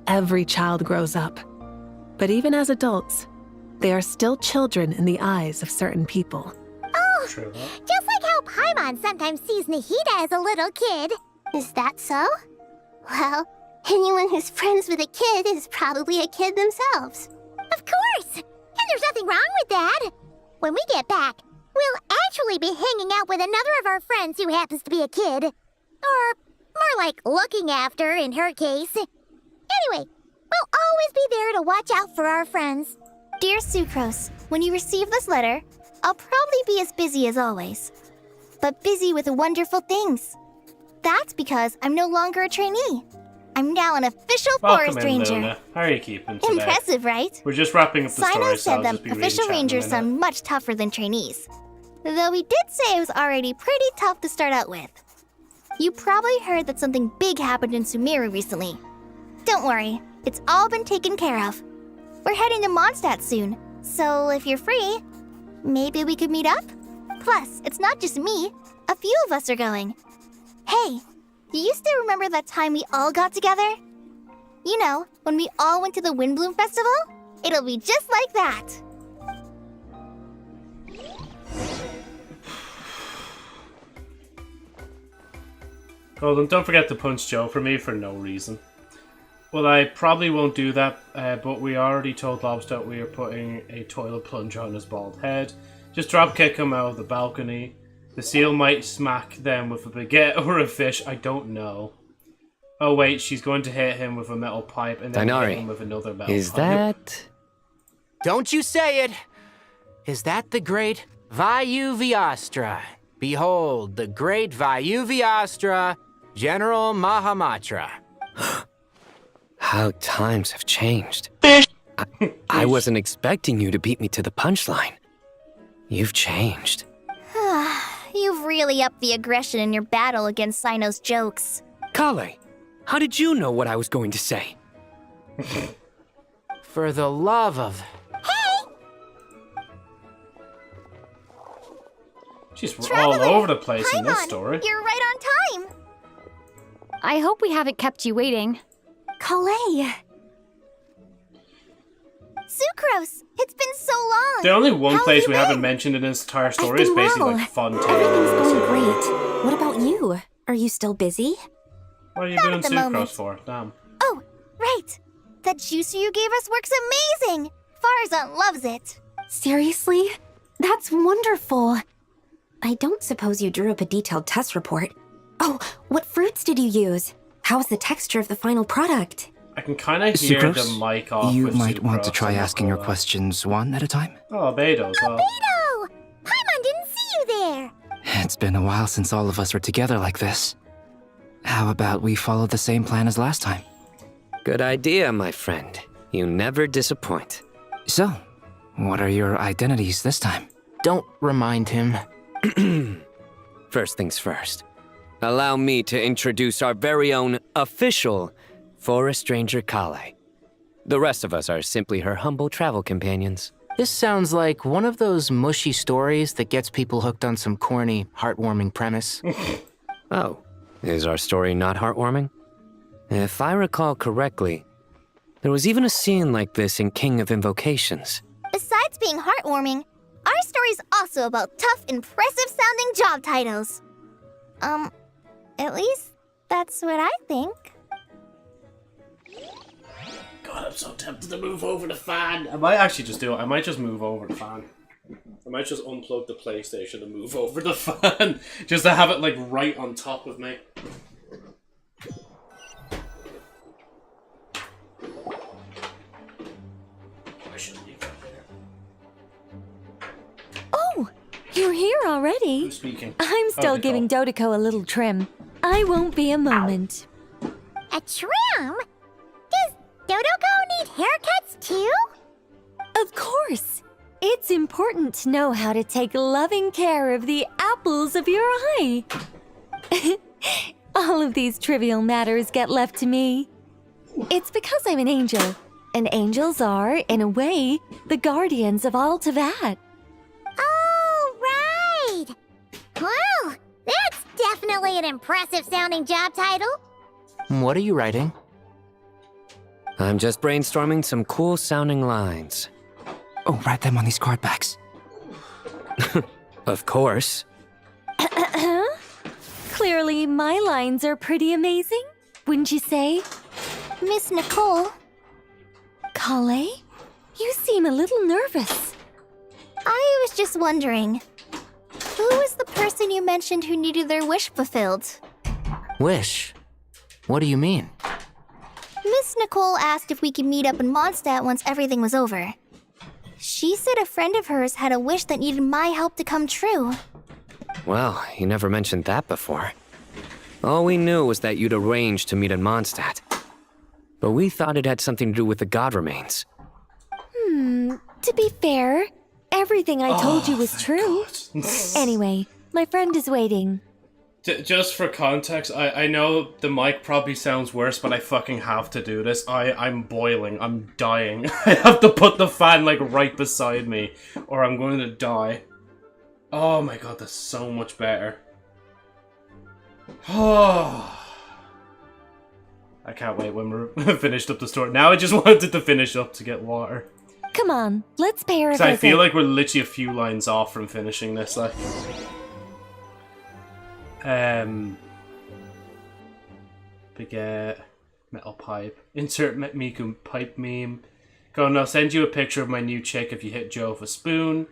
Every child grows up, but even as adults, they are still children in the eyes of certain people. Oh, just like how Paimon sometimes sees Nahida as a little kid. Is that so? Well, anyone who's friends with a kid is probably a kid themselves. Of course! And there's nothing wrong with that. When we get back, we'll actually be hanging out with another of our friends who happens to be a kid. Or more like looking after, in her case. Anyway, we'll always be there to watch out for our friends. Dear Sucrose, when you receive this letter, I'll probably be as busy as always. But busy with wonderful things. That's because I'm no longer a trainee. I'm now an official forest Welcome in, ranger. Luna. How are you keeping today? Impressive, right? We're just wrapping up the Sino story, so said I'll that just be reading official chat in a rangers minute. sound much tougher than trainees. Though he did say it was already pretty tough to start out with. You probably heard that something big happened in Sumeru recently. Don't worry, it's all been taken care of. We're heading to Mondstadt soon, so if you're free, maybe we could meet up? Plus, it's not just me. A few of us are going. Hey, do you still remember that time we all got together? You know, when we all went to the Windbloom Festival? It'll be just like that. Golden, don't forget to punch Joe for me for no reason. Well, I probably won't do that, but we already told Lobster we are putting a toilet plunger on his bald head. Just drop kick him out of the balcony. The seal might smack them with a baguette or a fish, I don't know. Oh wait, she's going to hit him with a metal pipe and then hit him with another metal Is pipe. that... Don't you say it! Is that the great Vayuvyastra? Behold, the great Vayuvyastra, General Mahamatra. How times have changed. I wasn't expecting you to beat me to the punchline. You've changed. You've really upped the aggression in your battle against Sino's jokes. Kale, how did you know what I was going to say? For the love of... Jeez, we're all over the place in this story. You're right on time. I hope we haven't kept you waiting. Calais. Sucrose, it's been so long. The only one How place have we you haven't been? mentioned in this entire story been is basically well. like fun Everything's tales. going great. What about you? Are you still busy? What are you Not doing at the sucrose moment. for? Damn. Oh, right. That juicer you gave us works amazing. Farzan loves it. Seriously? That's wonderful. I don't suppose you drew up a detailed test report. Oh, what fruits did you use? How's the texture of the final product? I can kind of hear Sucrose, the mic off. you with might want to Sucrose, try I'm not asking your gonna lie. questions one at a time. Oh, Beto as well. Beto! Paimon didn't see you there. It's been a while since all of us were together like this. How about we follow the same plan as last time? Good idea, my friend. You never disappoint. So, what are your identities this time? Don't remind him. First things first. Allow me to introduce our very own official Forest Ranger Kale. The rest of us are simply her humble travel companions. This sounds like one of those mushy stories that gets people hooked on some corny, heartwarming premise. Oh, is our story not heartwarming? If I recall correctly, there was even a scene like this in King of Invocations. Besides being heartwarming, our story's also about tough, impressive-sounding job titles. At least that's what I think. God, I'm so tempted to move over the fan. I might actually just do it. I might just move over the fan. I might just unplug the PlayStation and move over the fan. Just to have it like right on top of me. I should leave that there. Oh, you're here already. Who's speaking? I'm still Nicole. giving Dodeko a little trim. I won't be a moment. A trim? Does Dodoko need haircuts too? Of course. It's important to know how to take loving care of the apples of your eye. All of these trivial matters get left to me. It's because I'm an angel, and angels are, in a way, the guardians of all Teyvat. Oh, right! Well, that's definitely an impressive-sounding job title. What are you writing? I'm just brainstorming some cool-sounding lines. Oh, write them on these card backs. Of course. Clearly, my lines are pretty amazing, wouldn't you say? Miss Nicole, Kale, You seem a little nervous. I was just wondering, who was the person you mentioned who needed their wish fulfilled? Wish? What do you mean? Miss Nicole asked if we could meet up in Mondstadt once everything was over. She said a friend of hers had a wish that needed my help to come true. Well, you never mentioned that before. All we knew was that you'd arranged to meet in Mondstadt. But we thought it had something to do with the god remains. To be fair, everything I told you was true. Anyway, my friend is waiting. Just for context, I know the mic probably sounds worse, but I fucking have to do this. I'm boiling. I'm dying. I have to put the fan, like, right beside me, or I'm going to die. Oh my god, that's so much better. Oh. I can't wait when we're finished up the story. Now I just wanted to finish up to get water. Come on, let's pay her a Because I visit. feel like we're literally a few lines off from finishing this, like. Big metal pipe. Insert Miku pipe meme. Go on, I'll send you a picture of my new chick if you hit Joe with a spoon.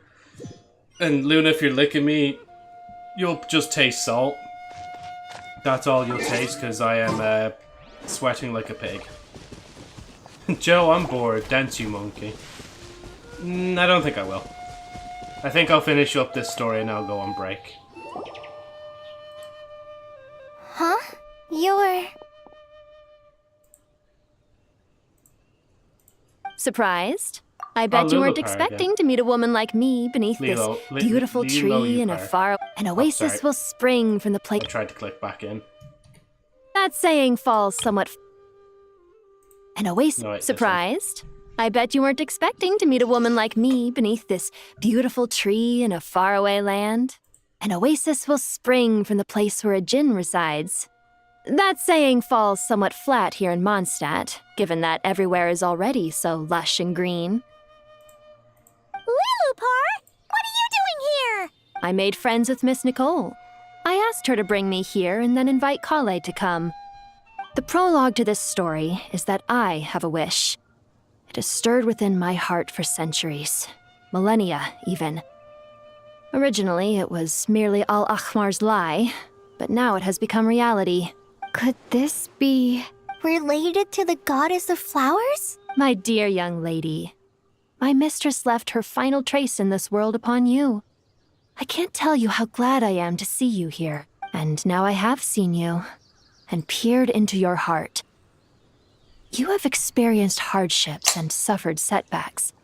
And Luna, if you're licking me, you'll just taste salt. That's all you'll taste, because I am sweating like a pig. Joe, I'm bored. Dance, you monkey. I don't think I will. I think I'll finish up this story and I'll go on break. Huh? You're... Surprised? I bet you weren't expecting to meet a woman like me beneath this beautiful tree in a far... An oasis will spring from the place... I tried to click back in. That saying falls somewhat... An oasis... No, Surprised? I bet you weren't expecting to meet a woman like me beneath this beautiful tree in a faraway land. An oasis will spring from the place where a djinn resides. That saying falls somewhat flat here in Mondstadt, given that everywhere is already so lush and green. Lilupar! What are you doing here? I made friends with Miss Nicole. I asked her to bring me here and then invite Kale to come. The prologue to this story is that I have a wish. It has stirred within my heart for centuries, millennia even. Originally, it was merely Al-Ahmar's lie, but now it has become reality. Could this be related to the goddess of flowers? My dear young lady, my mistress left her final trace in this world upon you. I can't tell you how glad I am to see you here. And now I have seen you, and peered into your heart. You have experienced hardships and suffered setbacks.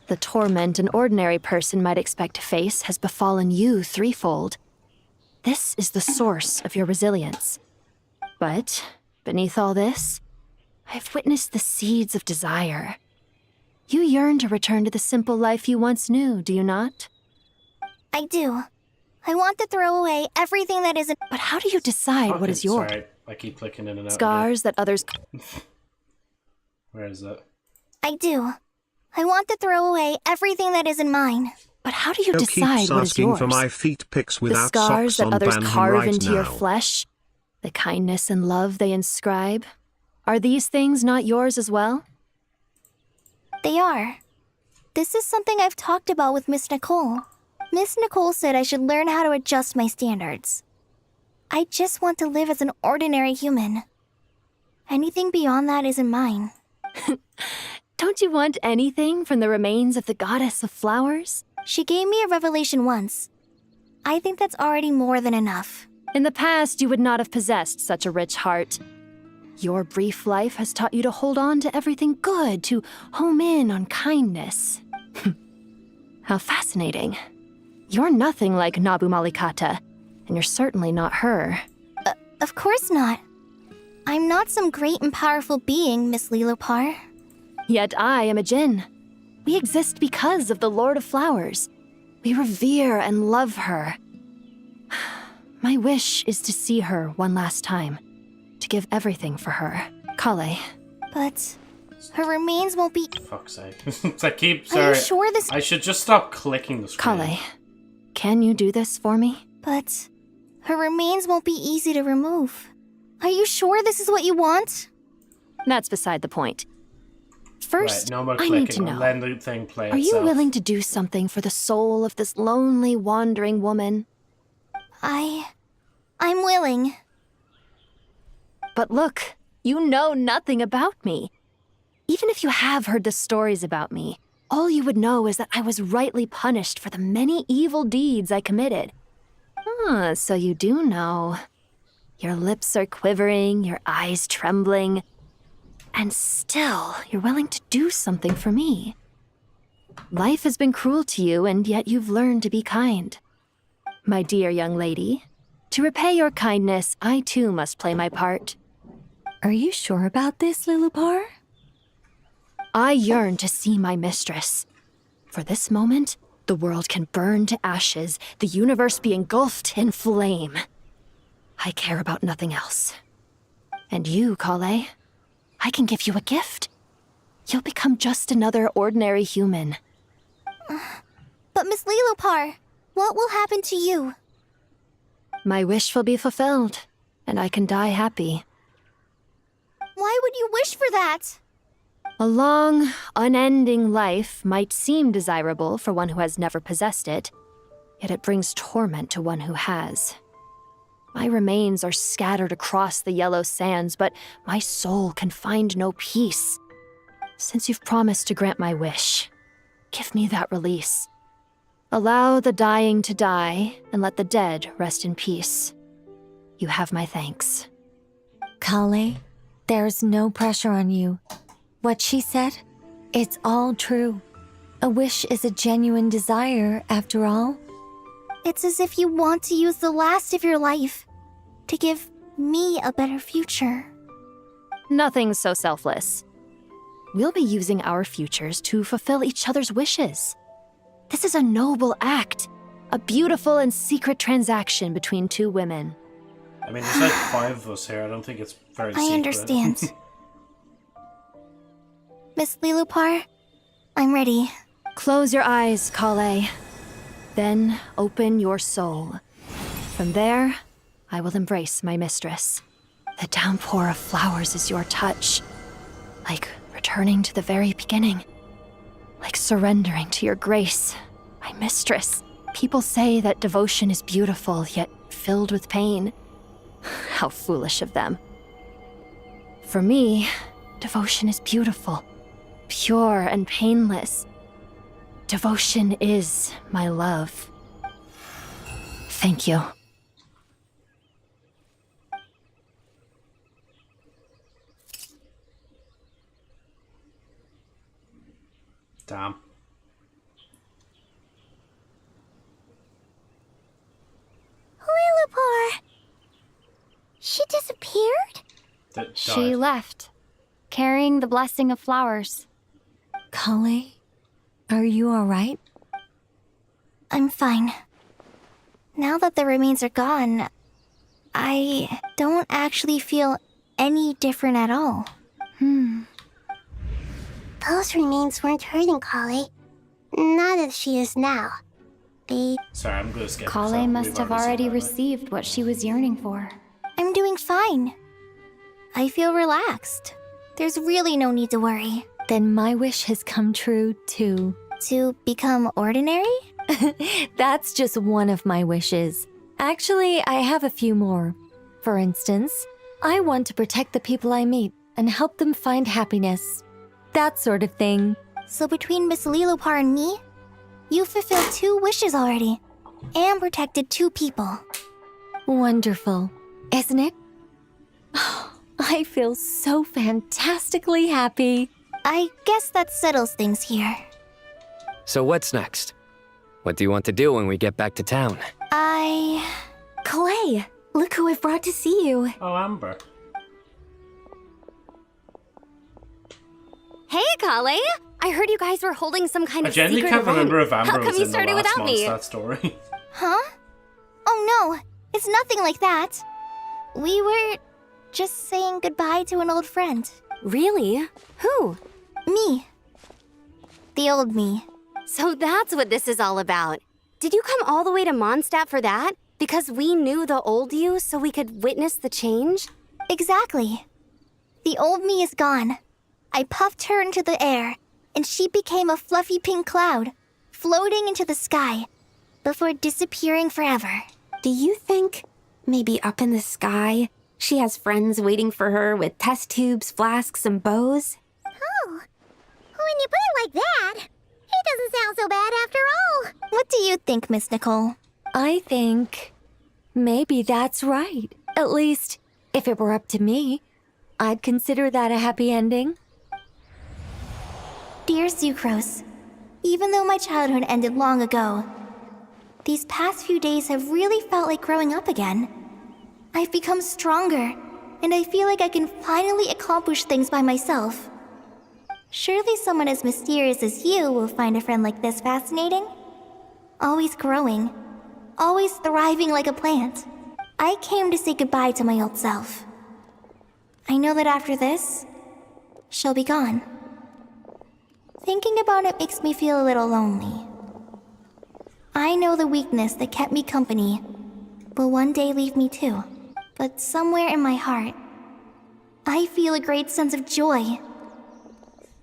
The torment an ordinary person might expect to face has befallen you threefold. This is the source of your resilience. But, beneath all this, I've witnessed the seeds of desire. You yearn to return to the simple life you once knew, do you not? I do. I want to throw away everything that isn't... But how do you decide what is yours? Sorry, I keep clicking in and out. Scars that others... Where is it? I do. I want to throw away everything that isn't mine. But how do you decide what is yours? For my feet pics The without scars socks that on others ban him carve right into now. your flesh? The kindness and love they inscribe? Are these things not yours as well? They are. This is something I've talked about with Miss Nicole. Miss Nicole said I should learn how to adjust my standards. I just want to live as an ordinary human. Anything beyond that isn't mine. Don't you want anything from the remains of the goddess of flowers? She gave me a revelation once. I think that's already more than enough. In the past, you would not have possessed such a rich heart. Your brief life has taught you to hold on to everything good, to home in on kindness. How fascinating. You're nothing like Nabu Malikata, and you're certainly not her. Of course not. I'm not some great and powerful being, Miss Lilopar. Yet I am a djinn. We exist because of the Lord of Flowers. We revere and love her. My wish is to see her one last time, to give everything for her. Kale. But her remains won't be... Fuck's sake. Sorry. Are you sure this... I should just stop clicking the screen. Kale, can you do this for me? But her remains won't be easy to remove. Are you sure this is what you want? That's beside the point. first, Right, no more I clicking. need to know. Let the thing play Are you itself. willing to do something for the soul of this lonely, wandering woman? I'm willing. But look, you know nothing about me. Even if you have heard the stories about me, all you would know is that I was rightly punished for the many evil deeds I committed. Ah, so you do know. Your lips are quivering, your eyes trembling, and still you're willing to do something for me. Life has been cruel to you, and yet you've learned to be kind. My dear young lady, to repay your kindness, I too must play my part. Are you sure about this, Lilupar? I yearn to see my mistress. For this moment, the world can burn to ashes, the universe be engulfed in flame. I care about nothing else. And you, Kale, I can give you a gift. You'll become just another ordinary human. But Miss Lilopar, what will happen to you? My wish will be fulfilled, and I can die happy. Why would you wish for that? A long, unending life might seem desirable for one who has never possessed it, yet it brings torment to one who has. My remains are scattered across the yellow sands, but my soul can find no peace. Since you've promised to grant my wish, give me that release. Allow the dying to die, and let the dead rest in peace. You have my thanks. Kale, there's no pressure on you. What she said, it's all true. A wish is a genuine desire, after all. It's as if you want to use the last of your life to give me a better future. Nothing so selfless. We'll be using our futures to fulfill each other's wishes. This is a noble act, a beautiful and secret transaction between two women. I mean, there's like 5 of us here. I don't think it's very secret. I understand. Miss Lilopar, I'm ready. Close your eyes, Kale. Then open your soul. From there, I will embrace my mistress. The downpour of flowers is your touch. Like returning to the very beginning. Like surrendering to your grace, my mistress. People say that devotion is beautiful, yet filled with pain. How foolish of them. For me, devotion is beautiful, pure and painless. Devotion is my love. Thank you. Damn. Lilopar! She disappeared? She left, carrying the blessing of flowers. Kale, are you alright? I'm fine. Now that the remains are gone, I don't actually feel any different at all. Those remains weren't hurting Kale. Not as she is now. Sorry, I'm gonna skip. Kale must have already received what she was yearning for. I'm doing fine. I feel relaxed. There's really no need to worry. Then my wish has come true, too. To become ordinary? That's just one of my wishes. Actually, I have a few more. For instance, I want to protect the people I meet and help them find happiness. That sort of thing. So between Miss Lilopar and me, you fulfilled 2 wishes already, and protected 2 people. Wonderful, isn't it? I feel so fantastically happy. I guess that settles things here. So what's next? What do you want to do when we get back to town? Clay, look who I've brought to see you. Oh, Amber. Hey, Kale! I heard you guys were holding some kind I of genuinely secret can't remember event. if Amber How was come you in the started last without me? Mondstadt story. Huh? Oh no, it's nothing like that. We were just saying goodbye to an old friend. Really? Who? Me. The old me. So that's what this is all about. Did you come all the way to Mondstadt for that? Because we knew the old you so we could witness the change? Exactly. The old me is gone. I puffed her into the air, and she became a fluffy pink cloud, floating into the sky, before disappearing forever. Do you think, maybe up in the sky, she has friends waiting for her with test tubes, flasks, and bows? Oh, when you put it like that, it doesn't sound so bad after all. What do you think, Miss Nicole? I think maybe that's right. At least, if it were up to me, I'd consider that a happy ending. Dear Sucrose, even though my childhood ended long ago, these past few days have really felt like growing up again. I've become stronger, and I feel like I can finally accomplish things by myself. Surely someone as mysterious as you will find a friend like this fascinating? Always growing, always thriving like a plant. I came to say goodbye to my old self. I know that after this, she'll be gone. Thinking about it makes me feel a little lonely. I know the weakness that kept me company will one day leave me too. But somewhere in my heart, I feel a great sense of joy.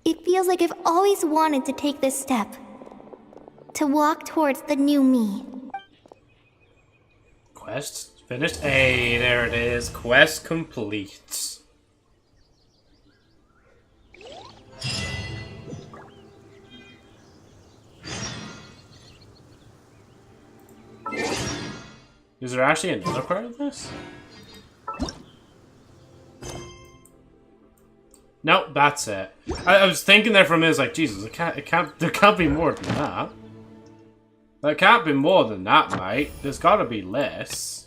It feels like I've always wanted to take this step. To walk towards the new me. Quest finished. Hey, there it is. Quest complete. Is there actually another part of this? Nope, that's it. I was thinking there for a minute, like, Jesus, there can't be more than that. There can't be more than that, mate. There's gotta be less.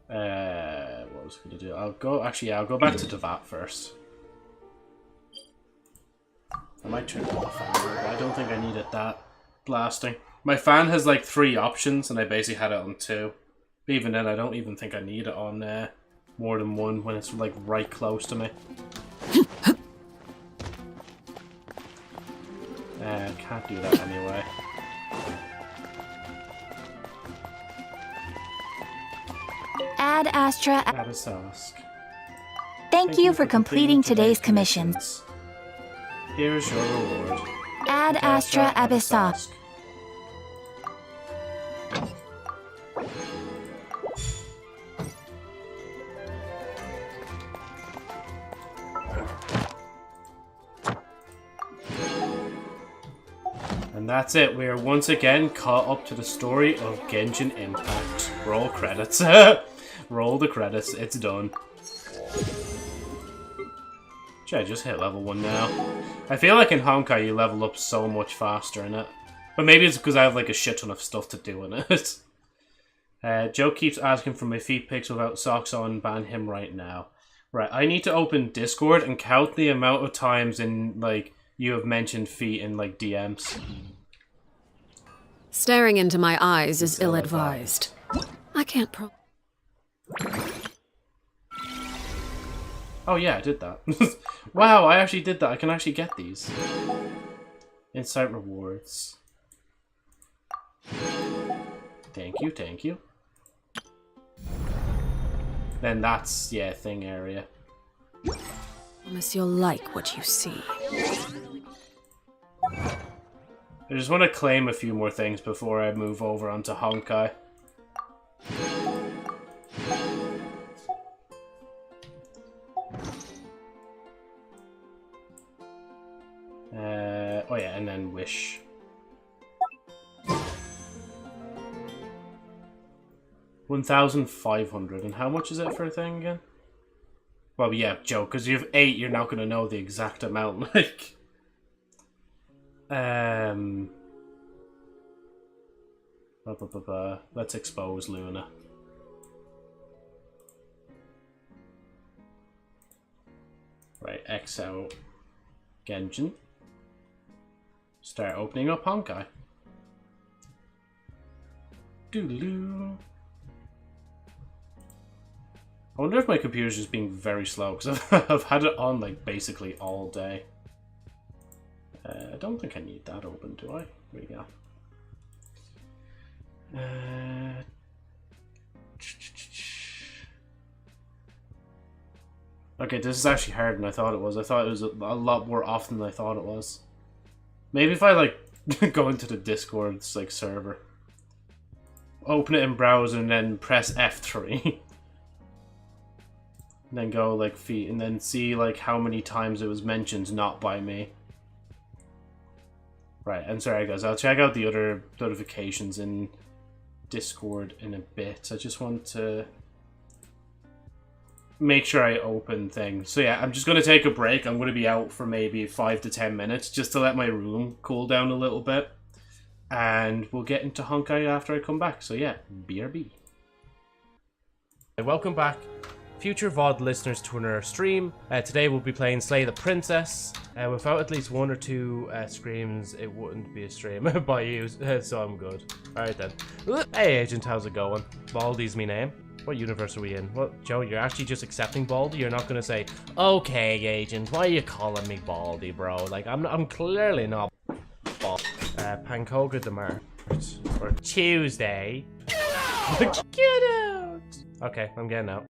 What was I gonna do? I'll go back to Devat first. I might turn off the fan, but I don't think I need it that blasting. My fan has like 3 options, and I basically had it on 2. But even then, I don't even think I need it on more than 1 when it's like right close to me. Can't do that anyway. Ad Astra. Abyssosque. Thank you for completing today's commissions. Here's your reward. Ad Astra Abyssosque. And that's it. We are once again caught up to the story of Genshin Impact. Roll credits. Roll the credits. It's done. Should I just hit level 1 now? I feel like in Honkai you level up so much faster in it. But maybe it's because I have like a shit ton of stuff to do in it. Joe keeps asking for my feet pics without socks on. Ban him right now. Right, I need to open Discord and count the amount of times in like you have mentioned feet in like DMs. Staring into my eyes is ill-advised. I can't Oh yeah, I did that. Wow, I actually did that. I can actually get these. Insight rewards. Thank you, thank you. Then that's, yeah, thing area. Promise you'll like what you see. I just want to claim a few more things before I move over onto Honkai. Oh yeah, and then Wish. $1,500, and how much is it for a thing again? Well, yeah, Joe, because you have 8, you're not going to know the exact amount, like... Let's expose Luna. Right, X out Genshin. Start opening up Honkai. Doodaloo. I wonder if my computer's just being very slow, because I've had it on like basically all day. I don't think I need that open, do I? There we go. Okay, this is actually harder than I thought it was. I thought it was a lot more often than I thought it was. Maybe if I, like, go into the Discord's, like, server. Open it in browser and then press F3. And then go, like, feet, and then see, like, how many times it was mentioned not by me. Right, I'm sorry, guys. I'll check out the other notifications in Discord in a bit. I just want to make sure I open things. So yeah, I'm just going to take a break. I'm going to be out for maybe 5 to 10 minutes just to let my room cool down a little bit. And we'll get into Honkai after I come back. So yeah, BRB. Welcome back, future VOD listeners, to another stream. Today we'll be playing Slay the Princess. Without at least 1 or 2 screams, it wouldn't be a stream by you, so I'm good. Alright then. Hey Agent, how's it going? Baldy's me name. What universe are we in? What, Joe, you're actually just accepting Baldy? You're not gonna say, okay, Agent, why are you calling me Baldy, bro? Like, I'm clearly not Baldy. Pankoga Demar. Or Tuesday. Get out! Okay, I'm getting out.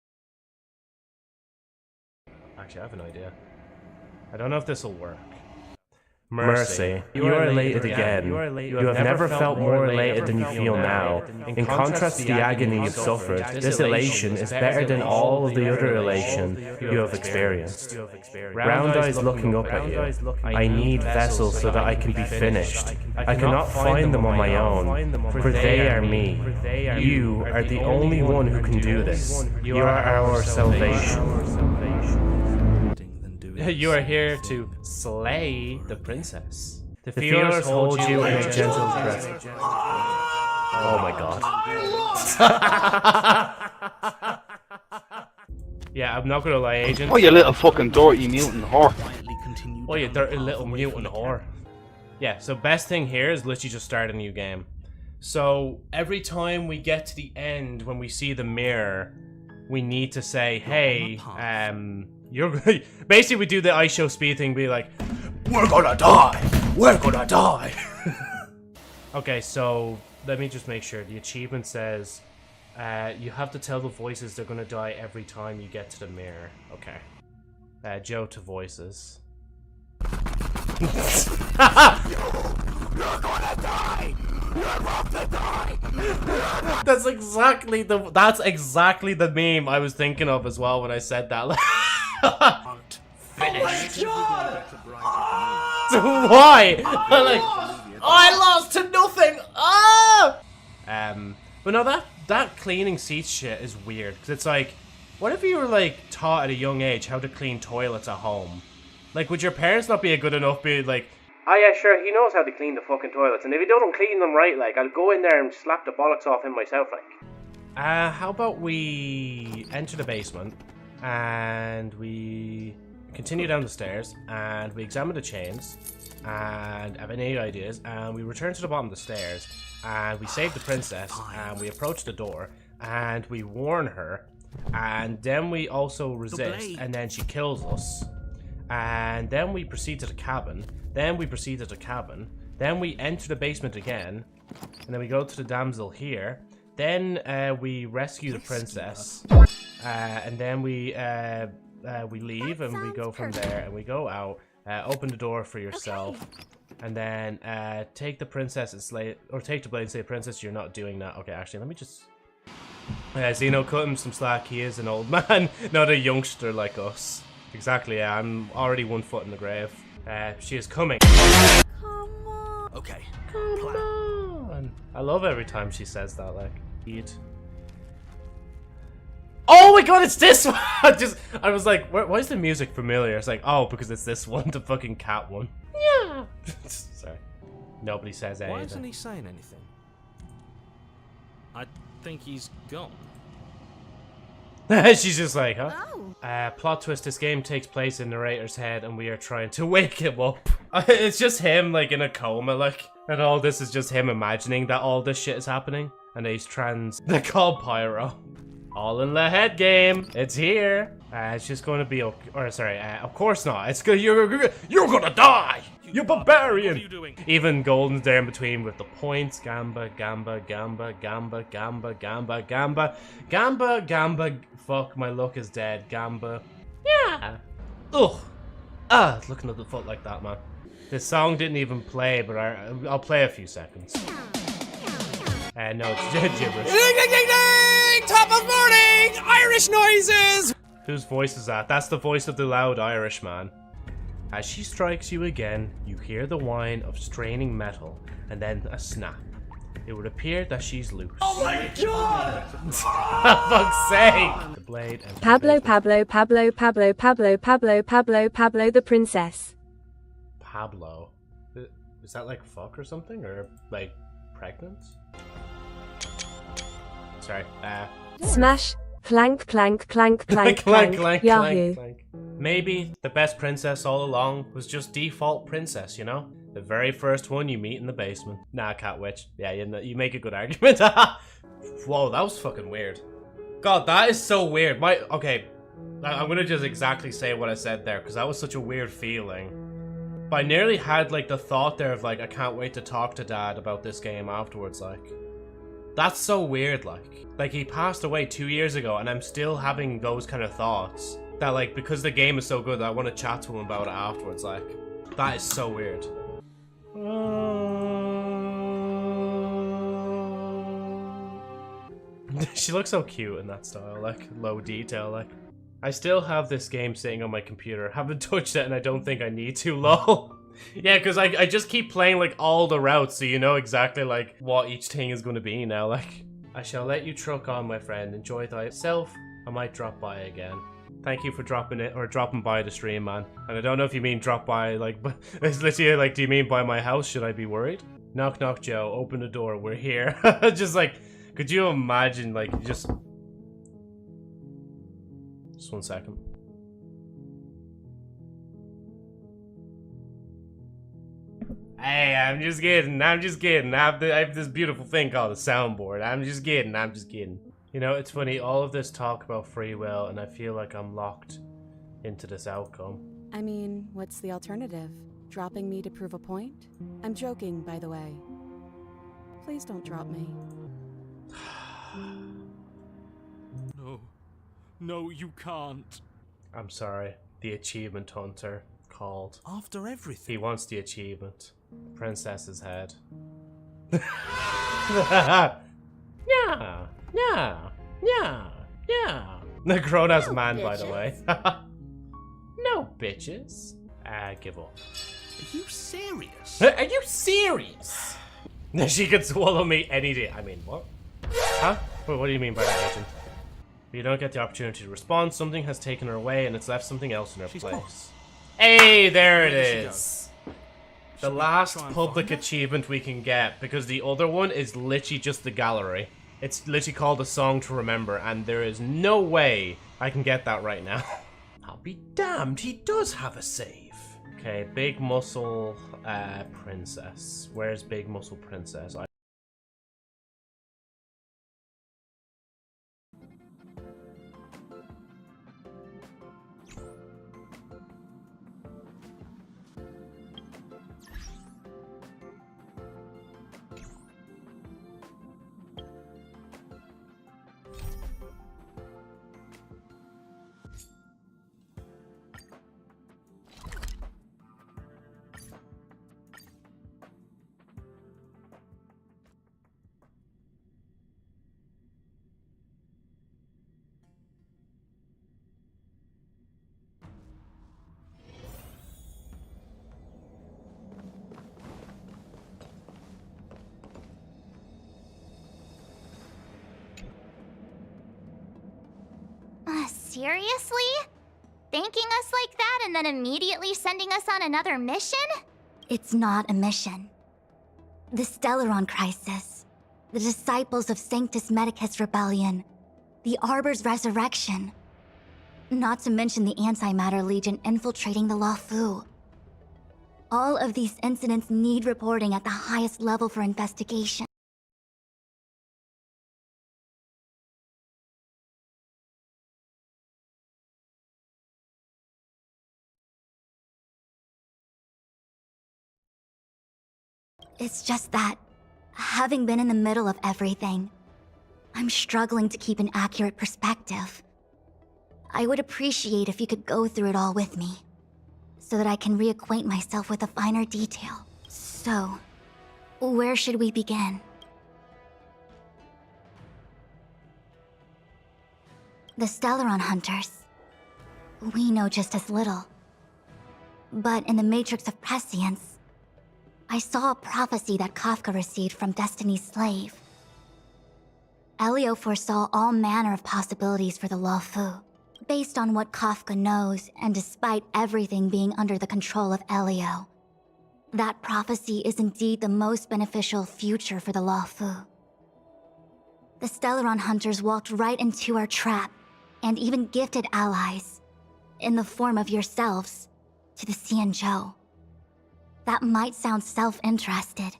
Actually, I have an idea. I don't know if this will work. Mercy, you are elated again. You have never felt more elated than you feel now. In contrast to the agony of suffrage, this elation is better than all of the other elation you have experienced. Round eyes looking up at you. I need vessels so that I can be finished. I cannot find them on my own, for they are me. You are the only one who can do this. You are our salvation. You are here to slay the princess. The fears hold you in a gentle grasp. Oh my god. Yeah, I'm not gonna lie, Agent. Oh, you little fucking dirty mutant whore. Oh, you dirty little mutant whore. Yeah, so best thing here is literally just start a new game. So every time we get to the end, when we see the mirror, we need to say, hey, you're basically we do the ice show speed thing, be like, we're gonna die! We're gonna die! Okay, so let me just make sure. The achievement says you have to tell the voices they're gonna die every time you get to the mirror. Okay. Joe to voices. You're gonna die! You're about to die! That's exactly the meme I was thinking of as well when I said that. Finished. Oh my god! Why? Like, I lost to nothing. Ah! But no, that cleaning seats shit is weird, because it's like, what if you were like taught at a young age how to clean toilets at home? Like, would your parents not be good enough? Be like, oh yeah, sure, he knows how to clean the fucking toilets, and if he doesn't clean them right, like, I'll go in there and slap the bollocks off him myself, like. How about we enter the basement, and we continue down the stairs, and we examine the chains, and have any ideas, and we return to the bottom of the stairs, and we save the princess, and we approach the door, and we warn her, and then we also resist, and then she kills us, and then we proceed to the cabin, then we proceed to the cabin, then we enter the basement again, and then we go to the damsel here, then we rescue the princess, and then we leave, and we go from there, and we go out, open the door for yourself, and then take the princess and slay, or take the blade and say, princess, you're not doing that. Okay, actually, let me just... Zeno, cut him some slack. He is an old man, not a youngster like us. Exactly, yeah, I'm already 1 foot in the grave. She is coming. Come on. Okay. Come on. I love every time she says that, like. Oh my god, it's this one! I was like, why is the music familiar? It's like, oh, because it's this one, the fucking cat one. Yeah. Sorry. Nobody says anything. Why isn't he saying anything? I think he's gone. She's just like, huh? Oh. Plot twist, this game takes place in narrator's head and we are trying to wake him up. It's just him, like, in a coma, like, and all this is just him imagining that all this shit is happening. And he's trans. They're called Pyro. All in the head game. It's here. It's just going to be, of course not. It's good. You're gonna die. You barbarian. What are you doing? Even Golden's there in between with the points. Gamba, gamba, gamba, gamba, gamba, gamba, gamba, gamba, gamba. Fuck, my luck is dead. Gamba. Ah! Ugh! Ah! Looking at the foot like that, man. This song didn't even play, but I'll play a few seconds. No, it's gibberish. Ding, ding, ding, ding! Top of morning! Irish noises! Whose voice is that? That's the voice of the loud Irish man. As she strikes you again, you hear the whine of straining metal, and then a snap. It would appear that she's loose. Oh my god! For fuck's sake! The blade and Pablo, Pablo, Pablo, Pablo, Pablo, Pablo, Pablo, Pablo the princess. Pablo. Is that like fuck or something? Or like pregnant? Sorry. Smash, clank, clank, clank, clank, clank, clank, clank, Yahoo. clank. Maybe the best princess all along was just default princess, you know? The very first one you meet in the basement. Nah, cat witch. Yeah, you make a good argument. Whoa, that was fucking weird. God, that is so weird. Okay, I'm gonna just exactly say what I said there, because that was such a weird feeling. But I nearly had, like, the thought there of, like, I can't wait to talk to Dad about this game afterwards, like. That's so weird, like. Like, he passed away 2 years ago, and I'm still having those kind of thoughts. That, like, because the game is so good, I want to chat to him about it afterwards, like. That is so weird. She looks so cute in that style, like, low detail, like. I still have this game sitting on my computer. Haven't touched it, and I don't think I need to, lol. Yeah, because I just keep playing, like, all the routes, so you know exactly, like, what each thing is going to be now, like. I shall let you truck on, my friend. Enjoy thyself. I might drop by again. Thank you for dropping by the stream, man. And I don't know if you mean drop by, like, it's literally, like, do you mean by my house? Should I be worried? Knock, knock, Joe. Open the door. We're here. Just, like, could you imagine, like, just 1 second. Hey, I'm just kidding. I have this beautiful thing called a soundboard. I'm just kidding. You know, it's funny, all of this talk about free will, and I feel like I'm locked into this outcome. I mean, what's the alternative? Dropping me to prove a point? I'm joking, by the way. Please don't drop me. No, you can't. I'm sorry. The achievement hunter called. After everything. He wants the achievement. Princess's head. Yeah. The grown-ass man, by the way. No bitches. Give up. Are you serious? Are you serious? She could swallow me any day. I mean, what? Huh? What do you mean by that, agent? You don't get the opportunity to respond. Something has taken her away, and it's left something else in her place. Hey, there it is. The last public achievement we can get, because the other one is literally just the gallery. It's literally called A Song to Remember, and there is no way I can get that right now. I'll be damned, he does have a save. Okay, Big Muscle Princess. Where's Big Muscle Princess? Seriously? Thanking us like that and then immediately sending us on another mission? It's not a mission. The Stellaron Crisis, the Disciples of Sanctus Medicus Rebellion, the Arbor's Resurrection. Not to mention the Antimatter Legion infiltrating the Luofu. All of these incidents need reporting at the highest level for investigation. It's just that, having been in the middle of everything, I'm struggling to keep an accurate perspective. I would appreciate if you could go through it all with me, so that I can reacquaint myself with a finer detail. So, where should we begin? The Stellaron Hunters. We know just as little. But in the Matrix of Prescience, I saw a prophecy that Kafka received from Destiny's slave. Elio foresaw all manner of possibilities for the Luofu, based on what Kafka knows, and despite everything being under the control of Elio. That prophecy is indeed the most beneficial future for the Luofu. The Stellaron Hunters walked right into our trap, and even gifted allies, in the form of yourselves, to the Xianzhou. That might sound self-interested,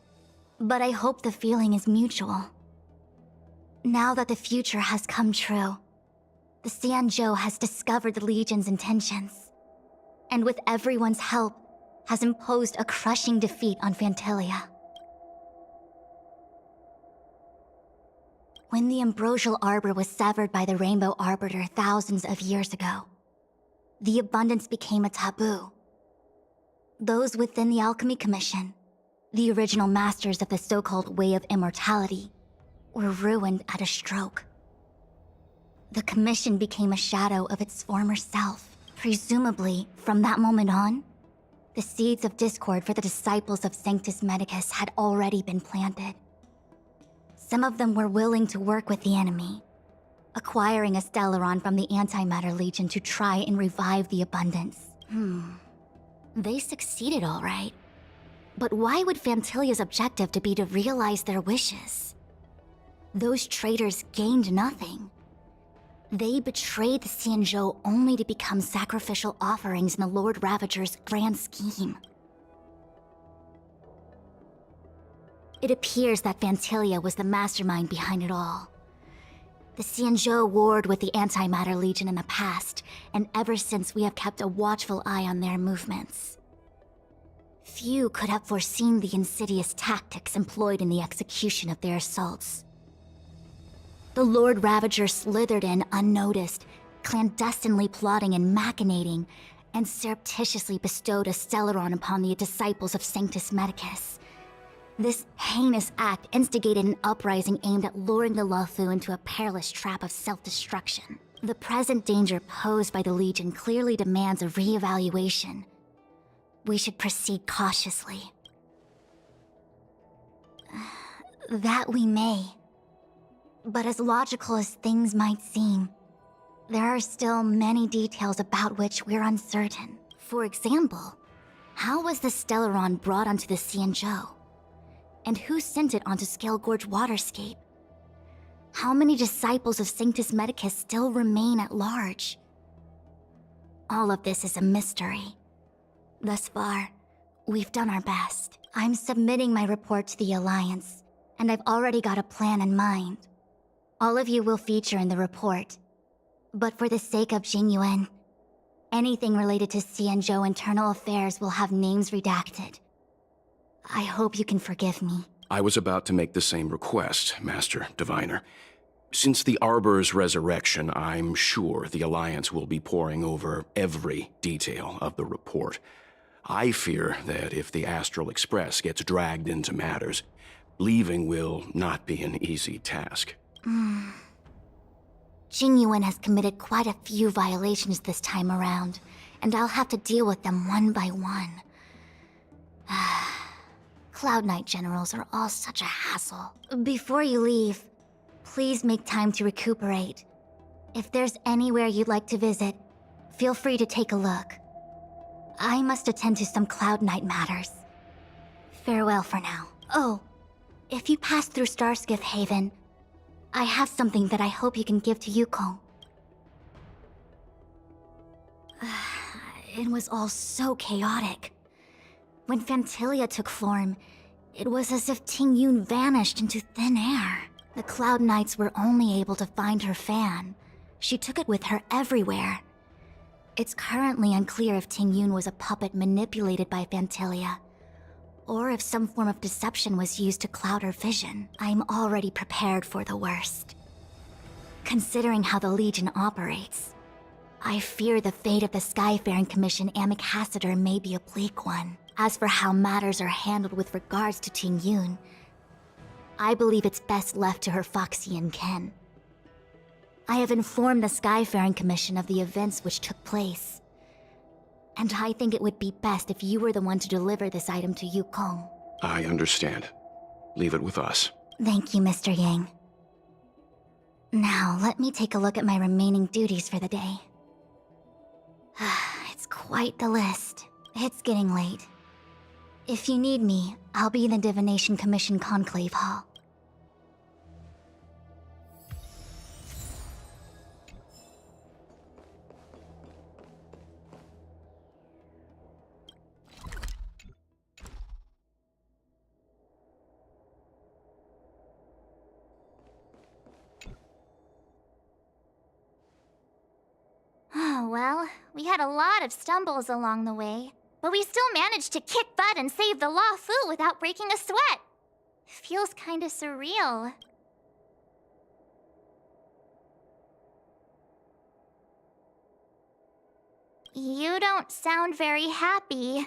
but I hope the feeling is mutual. Now that the future has come true, the Xianzhou has discovered the Legion's intentions, and with everyone's help, has imposed a crushing defeat on Phantilia. When the Ambrosial Arbor was severed by the Rainbow Arbiter thousands of years ago, the abundance became a taboo. Those within the Alchemy Commission, the original masters of the so-called Way of Immortality, were ruined at a stroke. The Commission became a shadow of its former self. Presumably, from that moment on, the seeds of discord for the disciples of Sanctus Medicus had already been planted. Some of them were willing to work with the enemy, acquiring a Stellaron from the Antimatter Legion to try and revive the abundance. They succeeded all right. But why would Phantilia's objective to be to realize their wishes? Those traitors gained nothing. They betrayed the Xianzhou only to become sacrificial offerings in the Lord Ravager's grand scheme. It appears that Phantilia was the mastermind behind it all. The Xianzhou warred with the Antimatter Legion in the past, and ever since we have kept a watchful eye on their movements. Few could have foreseen the insidious tactics employed in the execution of their assaults. The Lord Ravager slithered in unnoticed, clandestinely plotting and machinating, and surreptitiously bestowed a Stellaron upon the disciples of Sanctus Medicus. This heinous act instigated an uprising aimed at luring the Luofu into a perilous trap of self-destruction. The present danger posed by the Legion clearly demands a re-evaluation. We should proceed cautiously. That we may. But as logical as things might seem, there are still many details about which we're uncertain. For example, how was the Stellaron brought onto the Xianzhou? And who sent it onto Scale Gorge Waterscape? How many disciples of Sanctus Medicus still remain at large? All of this is a mystery. Thus far, we've done our best. I'm submitting my report to the Alliance, and I've already got a plan in mind. All of you will feature in the report. But for the sake of Jingyuan, anything related to Xianzhou internal affairs will have names redacted. I hope you can forgive me. I was about to make the same request, Master Diviner. Since the Arbor's resurrection, I'm sure the Alliance will be poring over every detail of the report. I fear that if the Astral Express gets dragged into matters, leaving will not be an easy task. Jingyuan has committed quite a few violations this time around, and I'll have to deal with them one by one. Cloud Knight generals are all such a hassle. Before you leave, please make time to recuperate. If there's anywhere you'd like to visit, feel free to take a look. I must attend to some Cloud Knight matters. Farewell for now. Oh, if you pass through Starskiff Haven, I have something that I hope you can give to Yukong. It was all so chaotic. When Phantilia took form, it was as if Tingyun vanished into thin air. The Cloud Knights were only able to find her fan. She took it with her everywhere. It's currently unclear if Tingyun was a puppet manipulated by Phantilia, or if some form of deception was used to cloud her vision. I'm already prepared for the worst. Considering how the Legion operates, I fear the fate of the Skyfaring Commission ambassador may be a bleak one. As for how matters are handled with regards to Ting Yun, I believe it's best left to her Foxian ken. I have informed the Skyfaring Commission of the events which took place, and I think it would be best if you were the one to deliver this item to Yukong. I understand. Leave it with us. Thank you, Mr. Yang. Now, let me take a look at my remaining duties for the day. It's quite the list. It's getting late. If you need me, I'll be in the Divination Commission Conclave Hall. Well, we had a lot of stumbles along the way, but we still managed to kick butt and save the Law Fu without breaking a sweat. Feels kinda surreal. You don't sound very happy.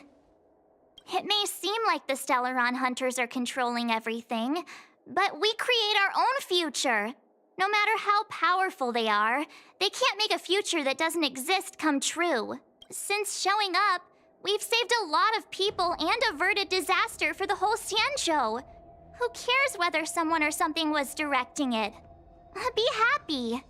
It may seem like the Stellaron hunters are controlling everything, but we create our own future. No matter how powerful they are, they can't make a future that doesn't exist come true. Since showing up, we've saved a lot of people and averted disaster for the whole Xianzhou. Who cares whether someone or something was directing it? Be happy.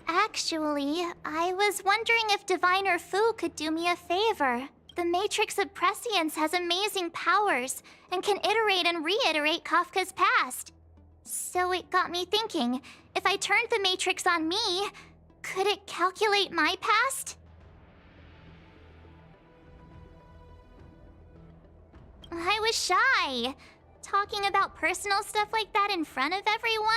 Actually, I was wondering if Diviner Fu could do me a favor. The Matrix of Prescience has amazing powers and can iterate and reiterate Kafka's past. So it got me thinking, if I turned the Matrix on me, could it calculate my past? I was shy. Talking about personal stuff like that in front of everyone?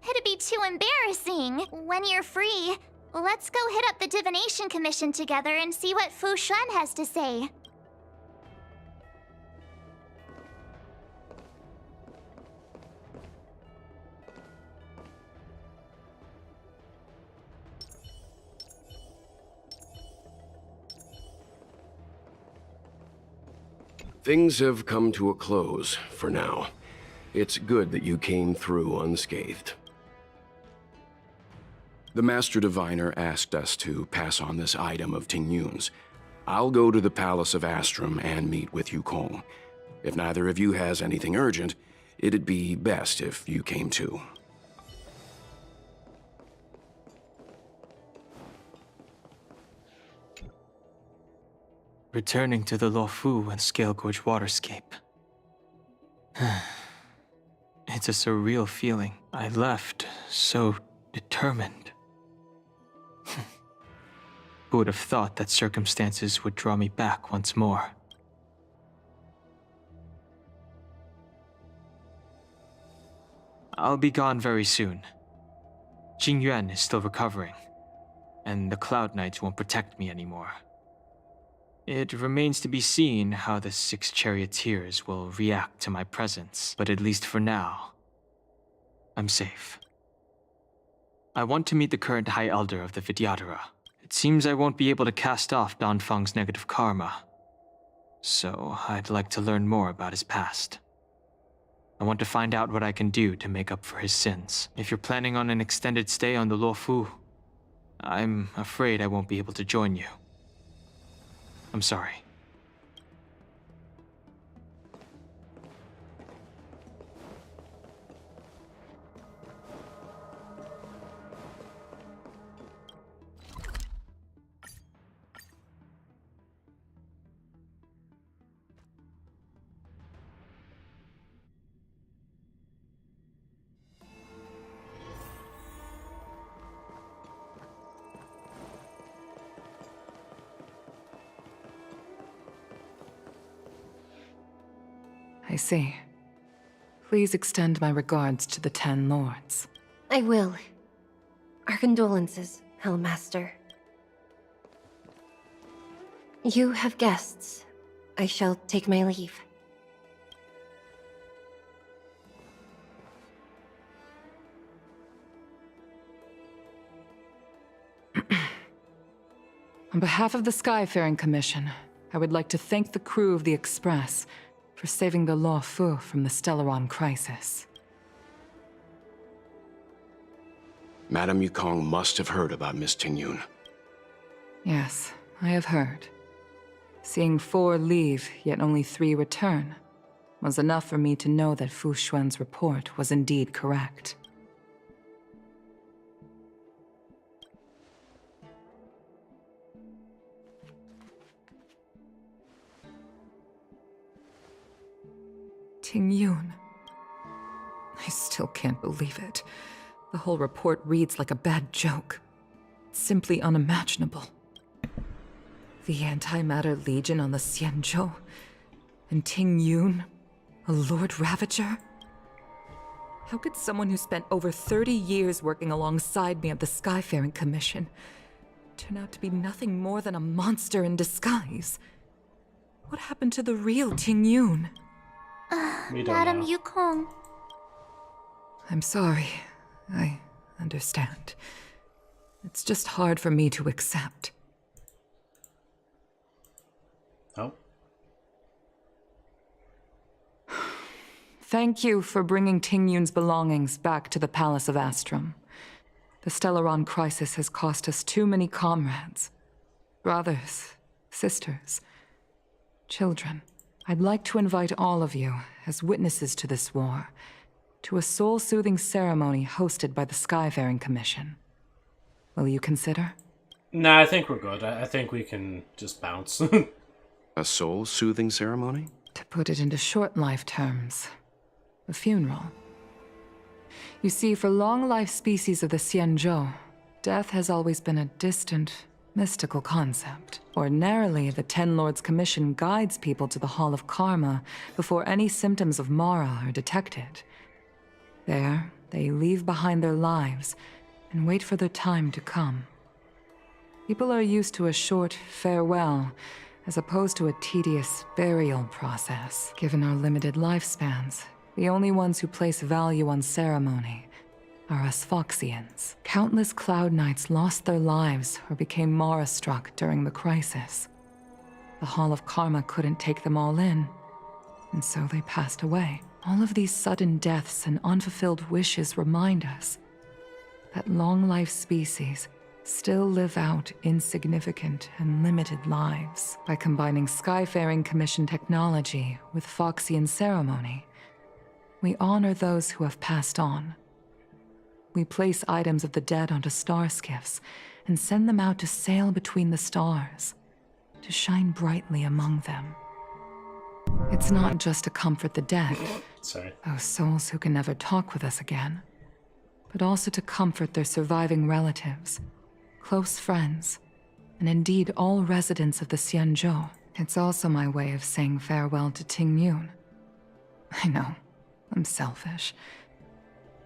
It'd be too embarrassing. When you're free, let's go hit up the Divination Commission together and see what Fu Xuan has to say. Things have come to a close, for now. It's good that you came through unscathed. The Master Diviner asked us to pass on this item of Ting Yun's. I'll go to the Palace of Astrum and meet with Yukong. If neither of you has anything urgent, it'd be best if you came too. Returning to the Luofu and Scale Gorge waterscape. It's a surreal feeling. I left so determined. Who would have thought that circumstances would draw me back once more? I'll be gone very soon. Jing Yuan is still recovering, and the Cloud Knights won't protect me anymore. It remains to be seen how the 6 charioteers will react to my presence, but at least for now, I'm safe. I want to meet the current High Elder of the Vidyadhara. It seems I won't be able to cast off Danfeng's negative karma, so I'd like to learn more about his past. I want to find out what I can do to make up for his sins. If you're planning on an extended stay on the Luofu, I'm afraid I won't be able to join you. I'm sorry. I see. Please extend my regards to the 10 lords. I will. Our condolences, Hellmaster. You have guests. I shall take my leave. On behalf of the Skyfaring Commission, I would like to thank the crew of the Express for saving the Law Fu from the Stellaron crisis. Madame Yukong must have heard about Miss Tingyun. Yes, I have heard. Seeing 4 leave, yet only 3 return, was enough for me to know that Fu Xuan's report was indeed correct. Tingyun. I still can't believe it. The whole report reads like a bad joke. It's simply unimaginable. The Antimatter Legion on the Xianzhou, and Tingyun, a Lord Ravager? How could someone who spent over 30 years working alongside me at the Skyfaring Commission turn out to be nothing more than a monster in disguise? What happened to the real Tingyun? Madame Yukong. I'm sorry. I understand. It's just hard for me to accept. Oh. Thank you for bringing Tingyun's belongings back to the Palace of Astrum. The Stellaron crisis has cost us too many comrades. Brothers, sisters, children. I'd like to invite all of you, as witnesses to this war, to a soul-soothing ceremony hosted by the Skyfaring Commission. Will you consider? Nah, I think we're good. I think we can just bounce. A soul-soothing ceremony? To put it into short life terms, a funeral. You see, for long-life species of the Xianzhou, death has always been a distant, mystical concept. Ordinarily, the Ten Lords Commission guides people to the Hall of Karma before any symptoms of Mara are detected. There, they leave behind their lives and wait for their time to come. People are used to a short farewell as opposed to a tedious burial process. Given our limited lifespans, the only ones who place value on ceremony are us Foxians. Countless Cloud Knights lost their lives or became Mara-struck during the crisis. The Hall of Karma couldn't take them all in, and so they passed away. All of these sudden deaths and unfulfilled wishes remind us that long-life species still live out insignificant and limited lives. By combining Skyfaring Commission technology with Foxian ceremony, we honor those who have passed on. We place items of the dead onto star skiffs and send them out to sail between the stars, to shine brightly among them. It's not just to comfort the dead, those souls who can never talk with us again, but also to comfort their surviving relatives, close friends, and indeed all residents of the Xianzhou. It's also my way of saying farewell to Tingyun. I know, I'm selfish.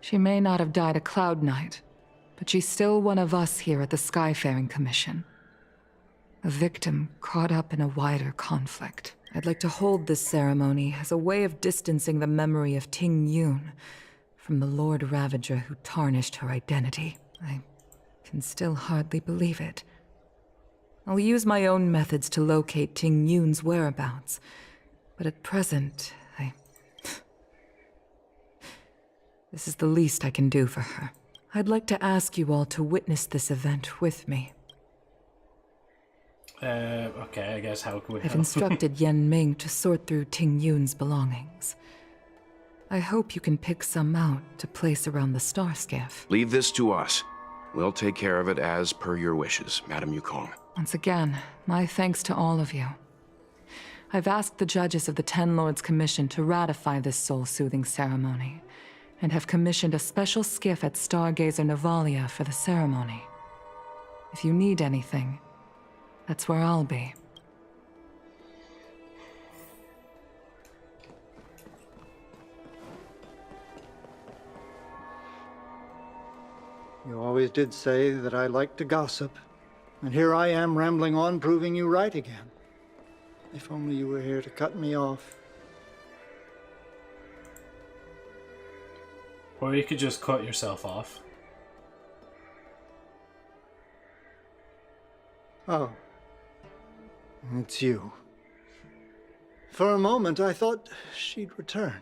She may not have died a Cloud Knight, but she's still one of us here at the Skyfaring Commission. A victim caught up in a wider conflict. I'd like to hold this ceremony as a way of distancing the memory of Tingyun from the Lord Ravager who tarnished her identity. I can still hardly believe it. I'll use my own methods to locate Tingyun's whereabouts, but at present, this is the least I can do for her. I'd like to ask you all to witness this event with me. Okay, I guess how can we I've help? instructed Yen Ming to sort through Tingyun's belongings. I hope you can pick some out to place around the star skiff. Leave this to us. We'll take care of it as per your wishes, Madame Yukong. Once again, my thanks to all of you. I've asked the judges of the Ten Lords Commission to ratify this soul-soothing ceremony, and have commissioned a special skiff at Stargazer Navalia for the ceremony. If you need anything, that's where I'll be. You always did say that I like to gossip, and here I am rambling on, proving you right again. If only you were here to cut me off. Or you could just cut yourself off. Oh, It's you. For a moment, I thought she'd returned.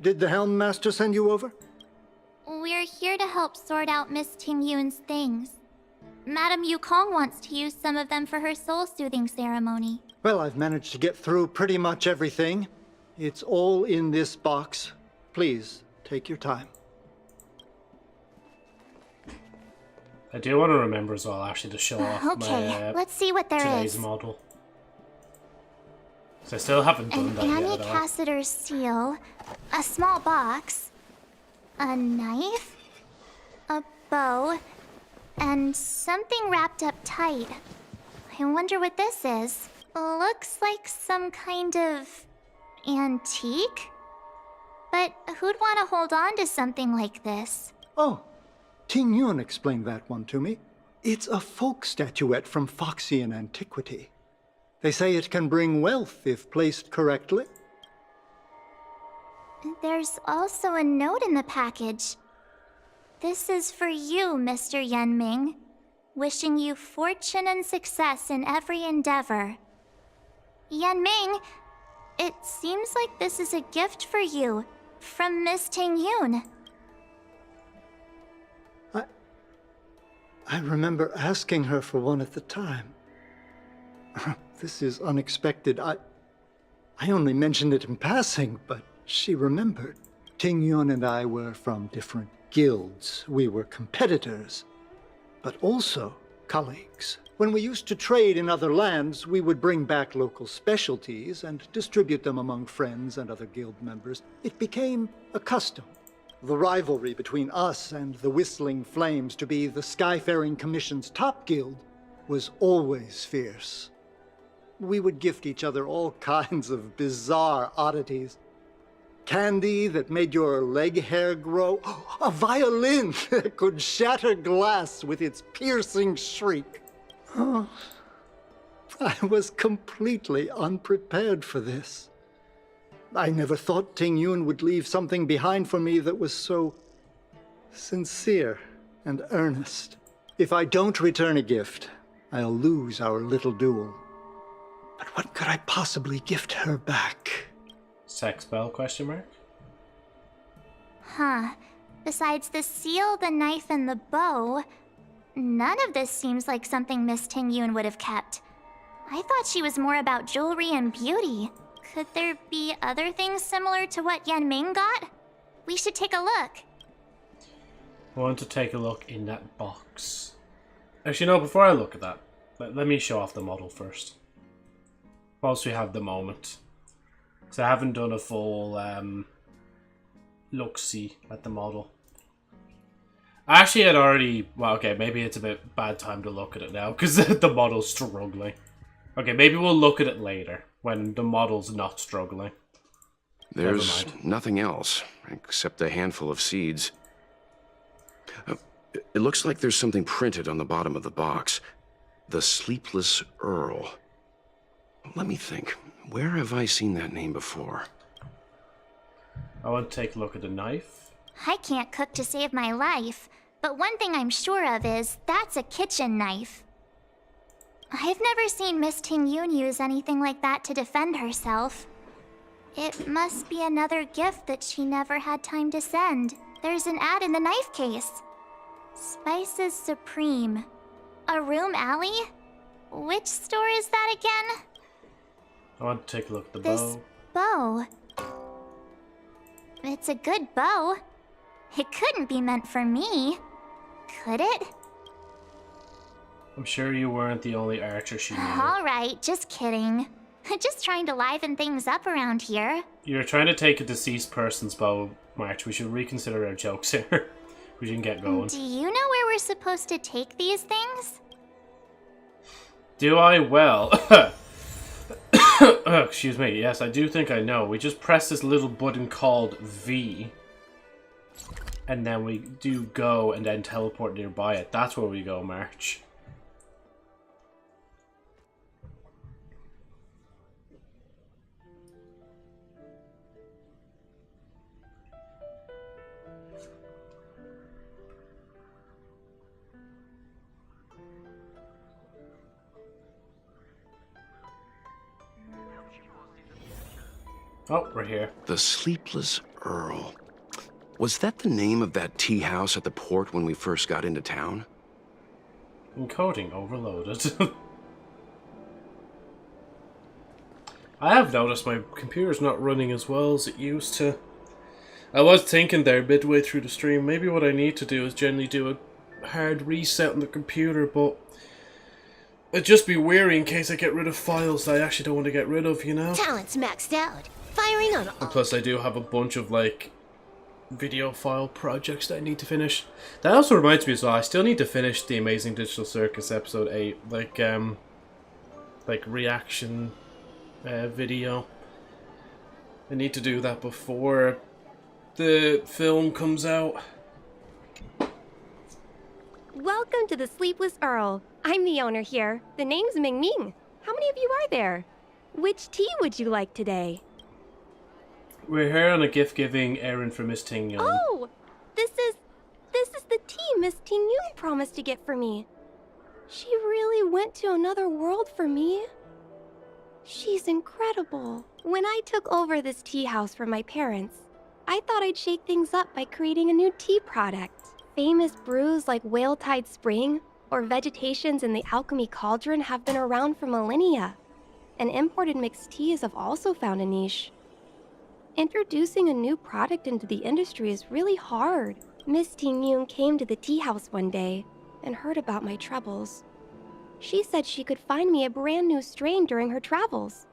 Did the Helm Master send you over? We're here to help sort out Miss Tingyun's things. Madame Yukong wants to use some of them for her soul-soothing ceremony. Well, I've managed to get through pretty much everything. It's all in this box. Please, take your time. I do want to remember as well, actually, to show off Okay, my let's see what there today's is. model. So I still haven't done that An yet at all. Cassiter's seal, a small box, a knife, a bow, and something wrapped up tight. I wonder what this is. Looks like some kind of antique? But who'd want to hold on to something like this? Oh, Tingyun explained that one to me. It's a folk statuette from Foxian antiquity. They say it can bring wealth if placed correctly. There's also a note in the package. This is for you, Mr. Yenming. Wishing you fortune and success in every endeavor. Yenming, it seems like this is a gift for you from Miss Tingyun. I remember asking her for one at the time. This is unexpected. I only mentioned it in passing, but she remembered. Tingyun and I were from different guilds. We were competitors, but also colleagues. When we used to trade in other lands, we would bring back local specialties and distribute them among friends and other guild members. It became a custom. The rivalry between us and the Whistling Flames to be the Skyfaring Commission's top guild was always fierce. We would gift each other all kinds of bizarre oddities. Candy that made your leg hair grow. A violin that could shatter glass with its piercing shriek. Oh, I was completely unprepared for this. I never thought Tingyun would leave something behind for me that was so sincere and earnest. If I don't return a gift, I'll lose our little duel. But what could I possibly gift her back? Sex spell, question mark? Huh. Besides the seal, the knife, and the bow, none of this seems like something Miss Tingyun would have kept. I thought she was more about jewelry and beauty. Could there be other things similar to what Yenming got? We should take a look. I want to take a look in that box. Actually, no, before I look at that, let me show off the model first. Whilst we have the moment. Because I haven't done a full look-see at the model. I actually had already... Well, okay, maybe it's a bit bad time to look at it now, because the model's struggling. Okay, maybe we'll look at it later, when the model's not struggling. There's nothing else, except a handful of seeds. It looks like there's something printed on the bottom of the box. The Sleepless Earl. Let me think. Where have I seen that name before? I want to take a look at the knife. I can't cook to save my life, but one thing I'm sure of is that's a kitchen knife. I've never seen Miss Tingyun use anything like that to defend herself. It must be another gift that she never had time to send. There's an ad in the knife case. Spices Supreme. A room alley? Which store is that again? I want to take a look at the This bow. bow. It's a good bow. It couldn't be meant for me, could it? I'm sure you weren't the only archer she knew. Alright, just kidding. Just trying to liven things up around here. You're trying to take a deceased person's bow, March. We should reconsider our jokes here. We can get going. Do you know where we're supposed to take these things? Do I? Well... Excuse me. Yes, I do think I know. We just press this little button called V. And then we do go and then teleport nearby it. That's where we go, March. Oh, we're here. The Sleepless Earl. Was that the name of that tea house at the port when we first got into town? Encoding overloaded. I have noticed my computer's not running as well as it used to. I was thinking there midway through the stream, maybe what I need to do is generally do a hard reset on the computer, but it'd just be weary in case I get rid of files that I actually don't want to get rid of, you know? Talent's maxed out. Firing on all. And plus I do have a bunch of, like, video file projects that I need to finish. That also reminds me as well, I still need to finish the Amazing Digital Circus episode 8, like reaction video. I need to do that before the film comes out. Welcome to the Sleepless Earl. I'm the owner here. The name's Ming Ming. How many of you are there? Which tea would you like today? We're here on a gift-giving errand for Miss Ting Yun. Oh, this is the tea Miss Ting Yun promised to get for me. She really went to another world for me. She's incredible. When I took over this tea house from my parents, I thought I'd shake things up by creating a new tea product. Famous brews like Whale Tide Spring or Vegetations in the Alchemy Cauldron have been around for millennia, and imported mixed teas have also found a niche. Introducing a new product into the industry is really hard. Miss Ting Yun came to the tea house one day and heard about my troubles. She said she could find me a brand new strain during her travels.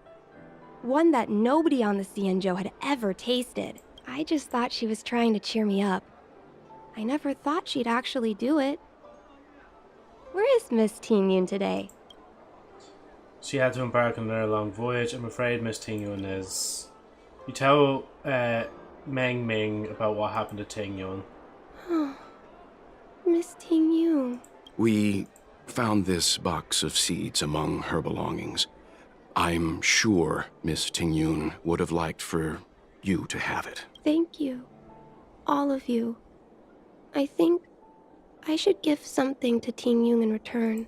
One that nobody on the Xianzhou had ever tasted. I just thought she was trying to cheer me up. I never thought she'd actually do it. Where is Miss Ting Yun today? She had to embark on another long voyage. I'm afraid Miss Ting Yun is... You tell Meng Ming about what happened to Ting Yun. Miss Ting Yun. We found this box of seeds among her belongings. I'm sure Miss Ting Yun would have liked for you to have it. Thank you. All of you. I think I should give something to Ting Yun in return.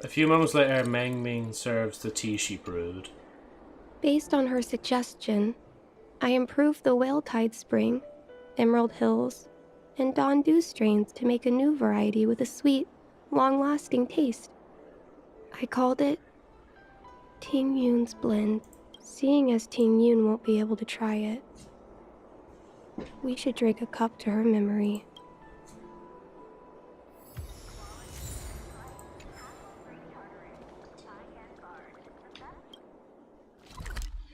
A few moments later, Meng Ming serves the tea she brewed. Based on her suggestion, I improved the Whale Tide Spring, Emerald Hills, and Dawn Dew strains to make a new variety with a sweet, long-lasting taste. I called it Ting Yun's Blend, seeing as Ting Yun won't be able to try it. We should drink a cup to her memory.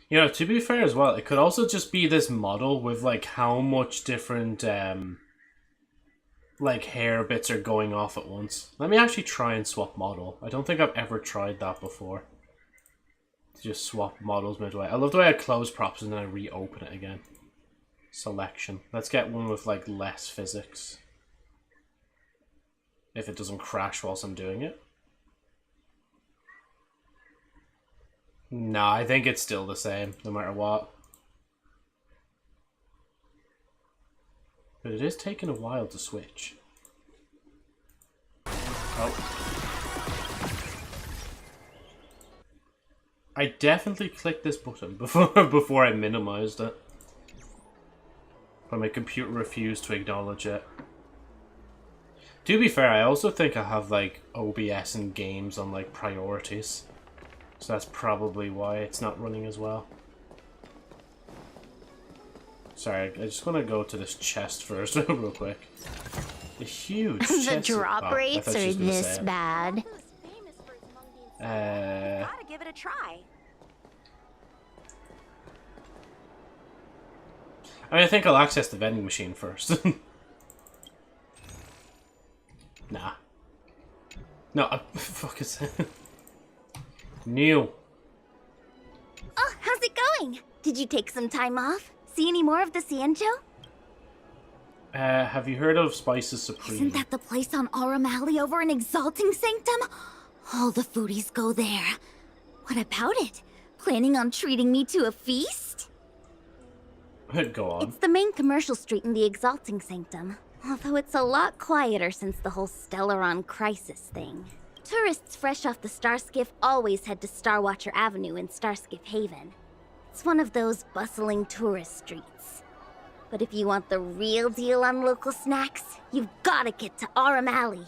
You know, to be fair as well, it could also just be this model with, like, how much different, like, hair bits are going off at once. Let me actually try and swap model. I don't think I've ever tried that before. Just swap models midway. I love the way I close props and then I reopen it again. Selection. Let's get one with, like, less physics. If it doesn't crash whilst I'm doing it. Nah, I think it's still the same, no matter what. But it is taking a while to switch. Oh. I definitely clicked this button before I minimized it. But my computer refused to acknowledge it. To be fair, I also think I have, like, OBS and games on, like, priorities. So that's probably why it's not running as well. Sorry, I just want to go to this chest first real quick. The huge chest. The drop rates are this bad. Gotta give it a try. I mean, I think I'll access the vending machine first. Nah. No, fuck it. New. Oh, how's it going? Did you take some time off? See any more of the Xianzhou? Have you heard of Spices Supreme? Isn't that the place on Aurum Alley over in Exalting Sanctum? All the foodies go there. What about it? Planning on treating me to a feast? Go on. It's the main commercial street in the Exalting Sanctum. Although it's a lot quieter since the whole Stellaron crisis thing. Tourists fresh off the Starskiff always head to Starwatcher Avenue in Starskiff Haven. It's one of those bustling tourist streets. But if you want the real deal on local snacks, you've gotta get to Aram Alley.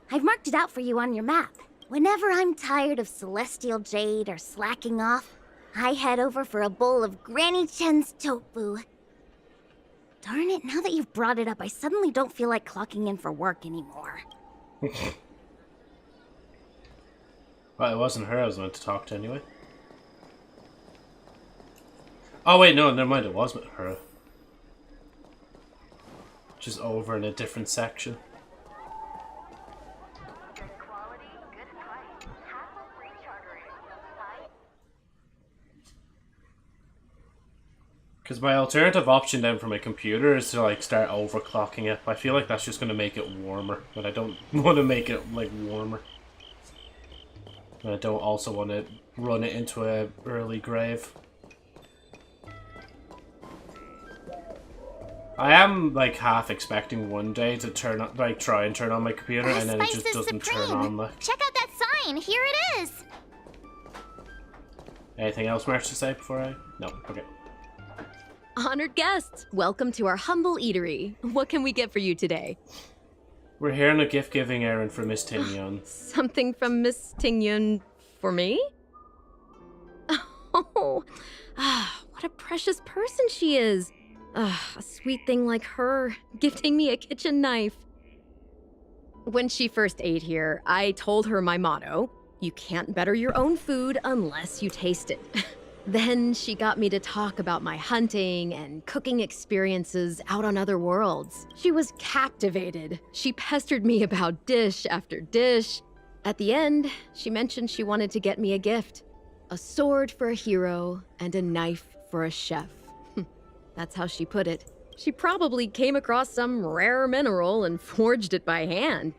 I've marked it out for you on your map. Whenever I'm tired of Celestial Jade or slacking off, I head over for a bowl of Granny Chen's tofu. Darn it, now that you've brought it up, I suddenly don't feel like clocking in for work anymore. Well, it wasn't her I was meant to talk to anyway. Oh wait, no, never mind, it was her. Just over in a different section. Because my alternative option then for my computer is to like start overclocking it. I feel like that's just going to make it warmer, but I don't want to make it like warmer. And I don't also want to run it into a early grave. I am like half expecting one day to turn on, like try and turn on my computer, and then it just doesn't turn on. Like, check out that sign. Here it is. Anything else, March, to say before I? No. Okay. Honored guests, welcome to our humble eatery. What can we get for you today? We're here on a gift-giving errand for Miss Tingyun. Something from Miss Tingyun for me? Oh, what a precious person she is. A sweet thing like her, gifting me a kitchen knife. When she first ate here, I told her my motto, you can't better your own food unless you taste it. Then she got me to talk about my hunting and cooking experiences out on other worlds. She was captivated. She pestered me about dish after dish. At the end, she mentioned she wanted to get me a gift. A sword for a hero and a knife for a chef. That's how she put it. She probably came across some rare mineral and forged it by hand.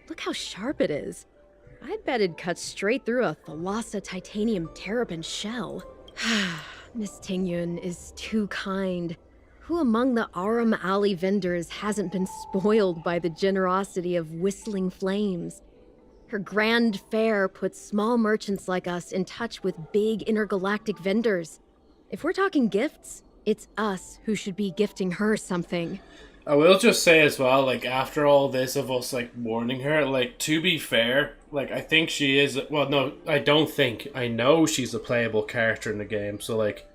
Look how sharp it is. I bet it cuts straight through a Thalassa titanium terrapin shell. Miss Tingyun is too kind. Who among the Aram Alley vendors hasn't been spoiled by the generosity of whistling flames? Her grand fare puts small merchants like us in touch with big intergalactic vendors. If we're talking gifts, it's us who should be gifting her something. I will just say as well, like, after all this of us, like, warning her, like, to be fair, like, I think she is, well, no, I don't think, I know she's a playable character in the game, so, like,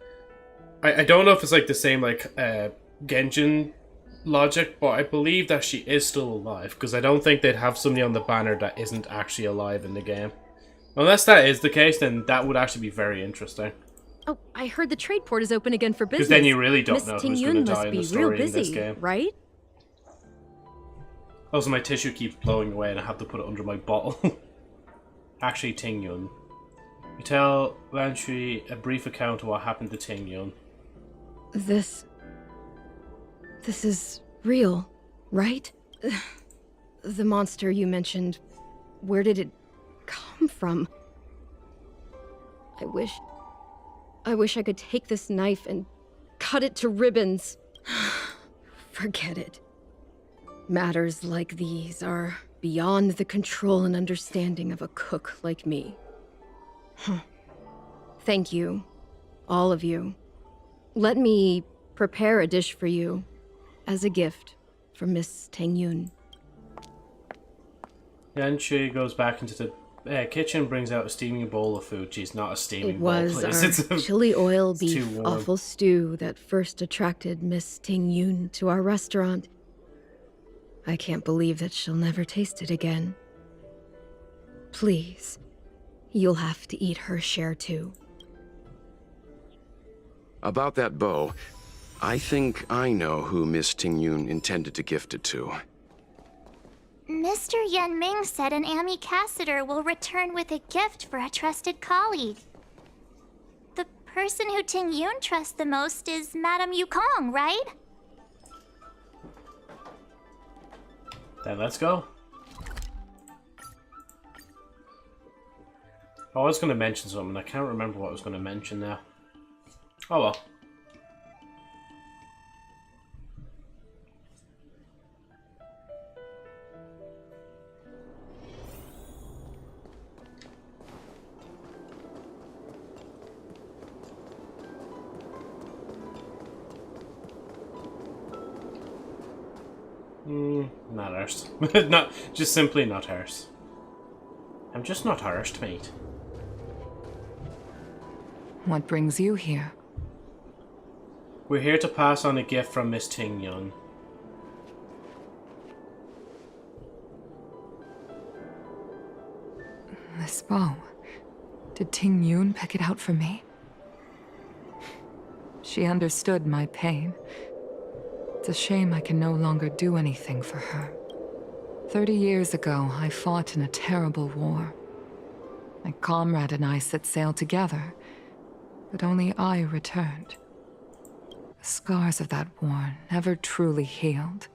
I don't know if it's, like, the same, like, Genshin logic, but I believe that she is still alive, because I don't think they'd have somebody on the banner that isn't actually alive in the game. Unless that is the case, then that would actually be very interesting. Oh, I heard the trade port is open again for business. Because then you really don't Miss know who's going to die in the story busy, in this game. Right? Also, my tissue keeps blowing away and I have to put it under my bottle. Actually, Tingyun. You tell Lan-Shui a brief account of what happened to Tingyun. This is real, right? The monster you mentioned, where did it come from? I wish I could take this knife and cut it to ribbons. Forget it. Matters like these are beyond the control and understanding of a cook like me. Thank you, all of you. Let me prepare a dish for you as a gift from Miss Tingyun. Yan-Shui goes back into the kitchen, brings out a steaming bowl of food. She's not a steaming bowl, It was please. our chili oil too beef warm. offal stew that first attracted Miss Tingyun to our restaurant. I can't believe that she'll never taste it again. Please, you'll have to eat her share too. About that bow, I think I know who Miss Tingyun intended to gift it to. Mr. Yan Ming said an ambassador will return with a gift for a trusted colleague. The person who Tingyun trusts the most is Madame Yukong, right? Then let's go. I was going to mention something. I can't remember what I was going to mention now. Oh well. Not hers. Not just simply not hers. I'm just not hers, mate. What brings you here? We're here to pass on a gift from Miss Ting Yun. This bow. Did Ting Yun pick it out for me? She understood my pain. It's a shame I can no longer do anything for her. 30 years ago, I fought in a terrible war. My comrade and I set sail together, but only I returned. The scars of that war never truly healed.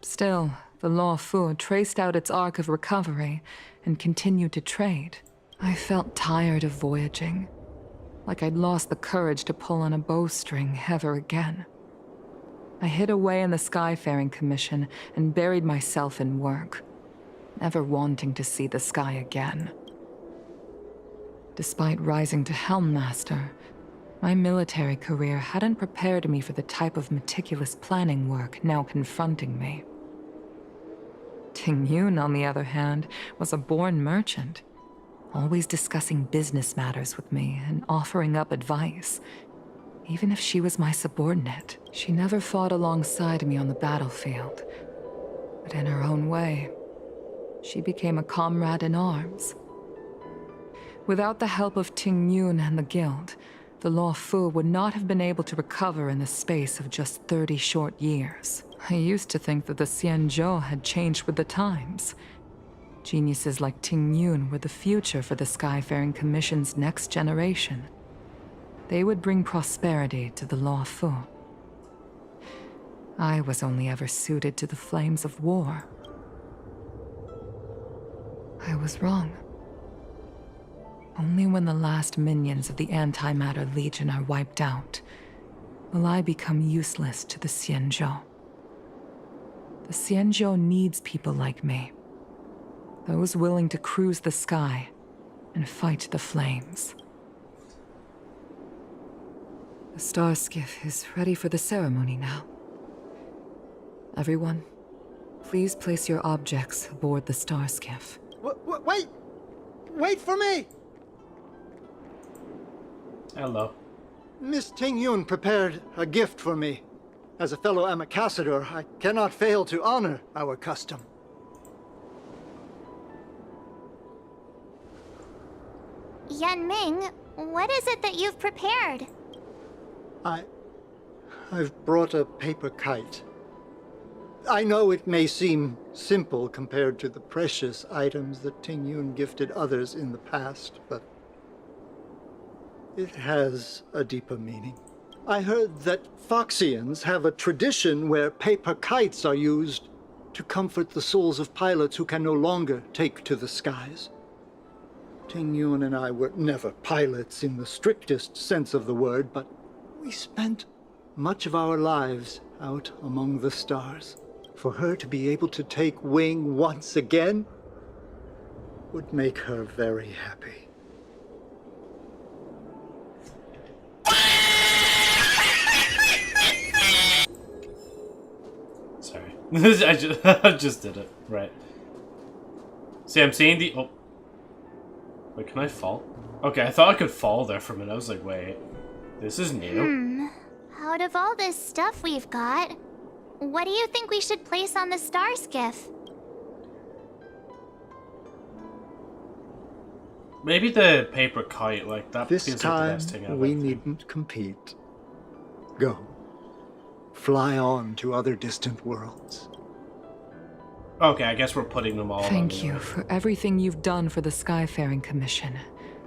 Still, the Law Fu traced out its arc of recovery and continued to trade. I felt tired of voyaging, like I'd lost the courage to pull on a bowstring ever again. I hid away in the Skyfaring Commission and buried myself in work, never wanting to see the sky again. Despite rising to Helm Master, my military career hadn't prepared me for the type of meticulous planning work now confronting me. Ting Yun, on the other hand, was a born merchant, always discussing business matters with me and offering up advice. Even if she was my subordinate, she never fought alongside me on the battlefield. But in her own way, she became a comrade in arms. Without the help of Ting Yun and the Guild, the Law Fu would not have been able to recover in the space of just 30 short years. I used to think that the Xianzhou had changed with the times. Geniuses like Ting Yun were the future for the Skyfaring Commission's next generation. They would bring prosperity to the Law Fu. I was only ever suited to the flames of war. I was wrong. Only when the last minions of the Antimatter Legion are wiped out will I become useless to the Xianzhou. The Xianzhou needs people like me. Those willing to cruise the sky and fight the flames. The star skiff is ready for the ceremony now. Everyone, please place your objects aboard the star skiff. Wait! Wait for me! Hello. Miss Ting Yun prepared a gift for me. As a fellow ambassador, I cannot fail to honor our custom. Yan Ming, what is it that you've prepared? I've brought a paper kite. I know it may seem simple compared to the precious items that Ting Yun gifted others in the past, but it has a deeper meaning. I heard that Foxians have a tradition where paper kites are used to comfort the souls of pilots who can no longer take to the skies. Ting Yun and I were never pilots in the strictest sense of the word, but we spent much of our lives out among the stars. For her to be able to take wing once again would make her very happy. Sorry. I just did it. Right. See, I'm seeing the... Oh. Wait, can I fall? Okay, I thought I could fall there for a minute. I was like, wait. This is new. Out of all this stuff we've got, what do you think we should place on the star skiff? Maybe the paper kite, like that. This feels time, like the best thing ever. we needn't compete. Go. Fly on to other distant worlds. Okay, I guess we're putting them all on. Thank you for everything you've done for the Skyfaring Commission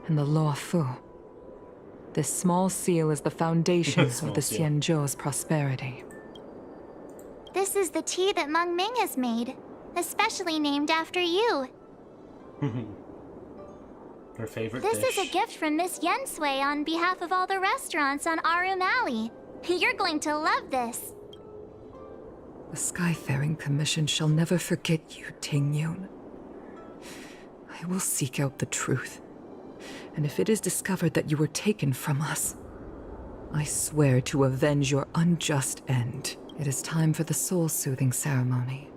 and the Law Fu. This small seal is the foundation of the Xianzhou's prosperity. This is the tea that Meng Ming has made, especially named after you. Her favorite This dish. is a gift from Miss Yen Sui on behalf of all the restaurants on Arum Alley. You're going to love this. The Skyfaring Commission shall never forget you, Ting Yun. I will seek out the truth. And if it is discovered that you were taken from us, I swear to avenge your unjust end. It is time for the soul-soothing ceremony.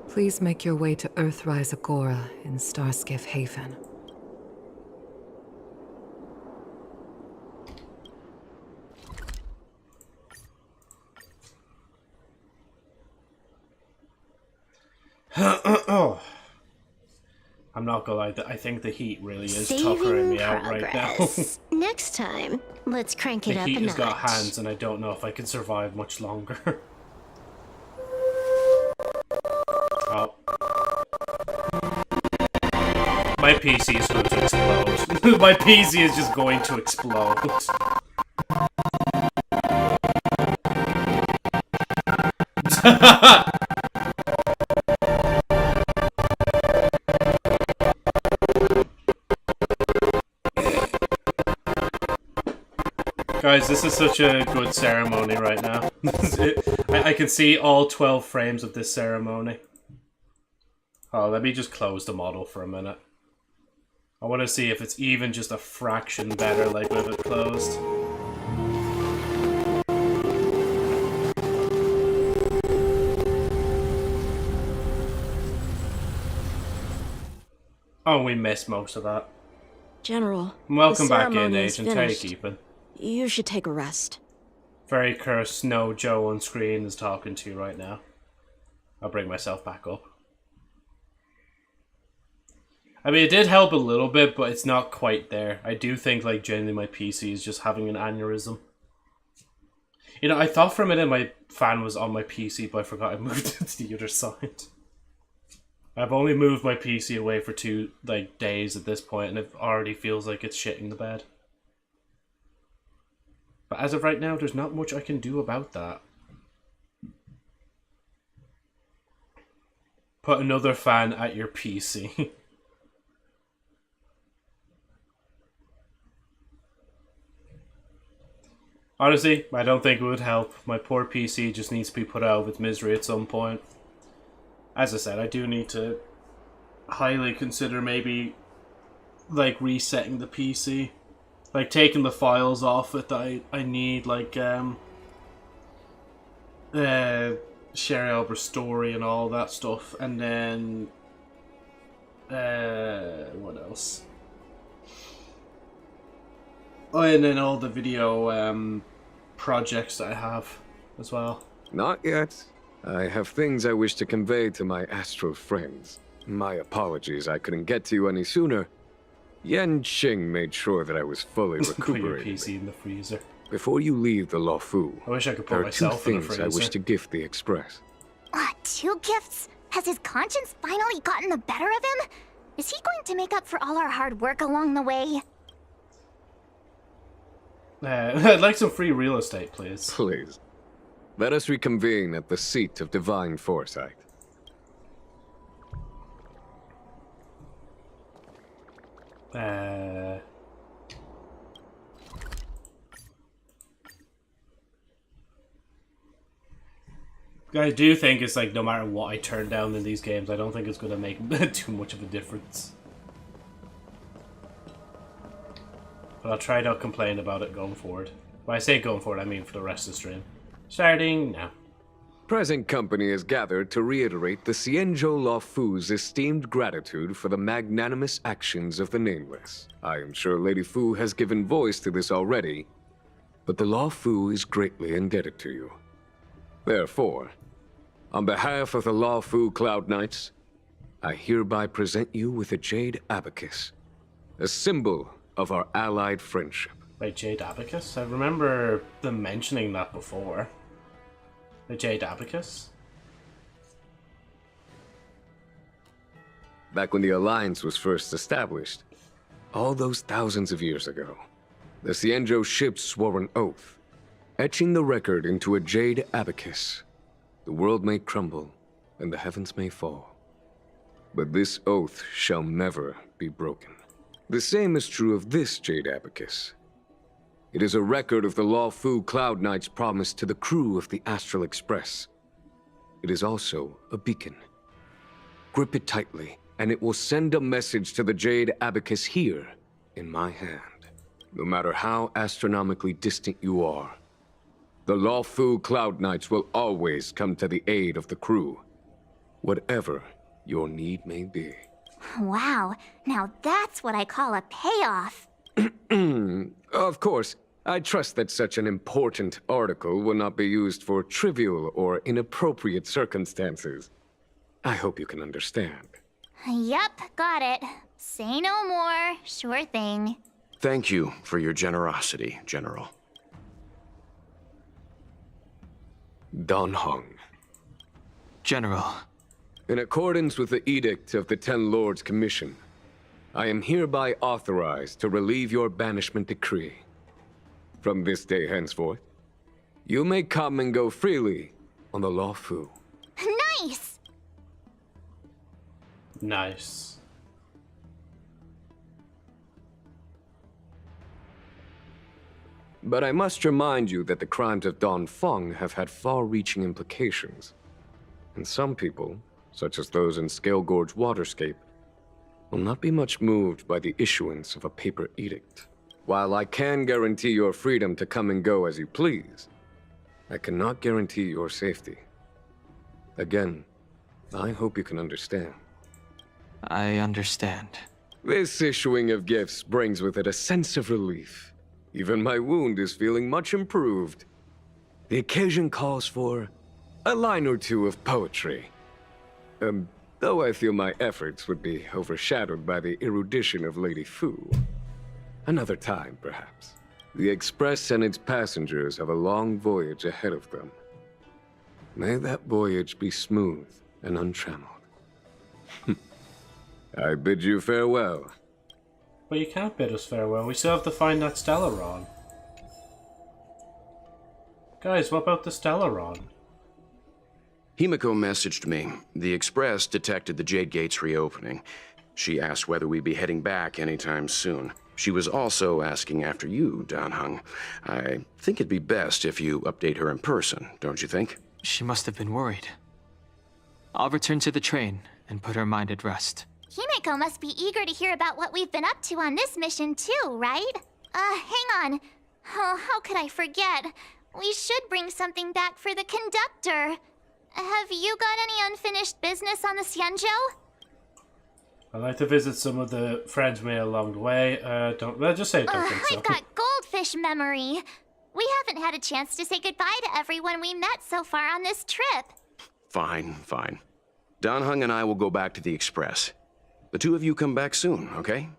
Please make your way to Earthrise Agora in Starskiff Haven. Oh. I'm not gonna lie, I think the heat really is tuckering me out right now. Next time, let's crank it The up heat a has got notch. hands and I don't know if I can survive much longer. Oh. My PC is going to explode. My PC is just going to explode. Guys, this is such a good ceremony right now. I can see all 12 frames of this ceremony. Oh, let me just close the model for a minute. I want to see if it's even just a fraction better, like with it closed. Oh, we missed most of that. General, Welcome the back in, ceremony is Agent. How you finished. keeping? You should take a rest. Very cursed Snow Joe on screen is talking to you right now. I'll bring myself back up. I mean, it did help a little bit, but it's not quite there. I do think, like, generally my PC is just having an aneurysm. You know, I thought for a minute my fan was on my PC, but I forgot I moved it to the other side. I've only moved my PC away for 2, like, days at this point, and it already feels like it's shitting the bed. But as of right now, there's not much I can do about that. Put another fan at your PC. Honestly, I don't think it would help. My poor PC just needs to be put out of its misery at some point. As I said, I do need to highly consider maybe, like, resetting the PC. Like, taking the files off it that I need, like, Sherry Albert's story and all that stuff. And then, what else? Oh, and then all the video, projects that I have as well. Not yet. I have things I wish to convey to my astral friends. My apologies I couldn't get to you any sooner. Yan Qing made sure that I was fully Put your recuperated. PC in the freezer. Before you leave the Luofu, I wish I could put there are two myself in the things freezer. I wish to gift the Express. 2 gifts? Has his conscience finally gotten the better of him? Is he going to make up for all our hard work along the way? I'd like some free real estate, please. Please. Let us reconvene at the seat of divine foresight. I do think it's like no matter what I turn down in these games, I don't think it's going to make too much of a difference. But I'll try not complain about it going forward. When I say going forward, I mean for the rest of the stream. Starting now. Present company is gathered to reiterate the Xianzhou Luofu's esteemed gratitude for the magnanimous actions of the Nameless. I am sure Lady Fu has given voice to this already, but the Luofu is greatly indebted to you. Therefore, on behalf of the Luofu Cloud Knights, I hereby present you with a Jade Abacus, a symbol of our allied friendship. Wait, Jade Abacus? I remember them mentioning that before. The Jade Abacus? Back when the Alliance was first established, all those thousands of years ago, the Xianzhou ships swore an oath, etching the record into a Jade Abacus. The world may crumble, and the heavens may fall, but this oath shall never be broken. The same is true of this Jade Abacus. It is a record of the Luofu Cloud Knight's promise to the crew of the Astral Express. It is also a beacon. Grip it tightly, and it will send a message to the Jade Abacus here, in my hand. No matter how astronomically distant you are, the Luofu Cloud Knights will always come to the aid of the crew. whatever your need may be. Wow, now that's what I call a payoff. Of course, I trust that such an important article will not be used for trivial or inappropriate circumstances. I hope you can understand. Yup, got it. Say no more. Sure thing. Thank you for your generosity, General. Dan Heng. General. In accordance with the Edict of the Ten Lords Commission, I am hereby authorized to relieve your banishment decree. From this day henceforth, you may come and go freely on the Lawfu. Nice! Nice. But I must remind you that the crimes of Don Feng have had far-reaching implications. And some people, such as those in Scale Gorge Waterscape, will not be much moved by the issuance of a paper edict. While I can guarantee your freedom to come and go as you please, I cannot guarantee your safety. Again, I hope you can understand. I understand. This issuing of gifts brings with it a sense of relief. Even my wound is feeling much improved. The occasion calls for a line or two of poetry. Though I feel my efforts would be overshadowed by the erudition of Lady Fu. Another time, perhaps. The Express and its passengers have a long voyage ahead of them. May that voyage be smooth and untrammeled. I bid you farewell. But you can't bid us farewell. We still have to find that Stellaron. Guys, what about the Stellaron? Himiko messaged me. The Express detected the Jade Gates reopening. She asked whether we'd be heading back anytime soon. She was also asking after you, Dan Heng. I think it'd be best if you update her in person, don't you think? She must have been worried. I'll return to the train and put her mind at rest. Himiko must be eager to hear about what we've been up to on this mission too, right? Hang on. Oh, how could I forget? We should bring something back for the conductor. Have you got any unfinished business on the Xianzhou? I'd like to visit some of the friends we made along the way. Just say don't think so. I've got goldfish memory. We haven't had a chance to say goodbye to everyone we met so far on this trip. Fine, fine. Dan Heng and I will go back to the Express. The two of you come back soon, okay?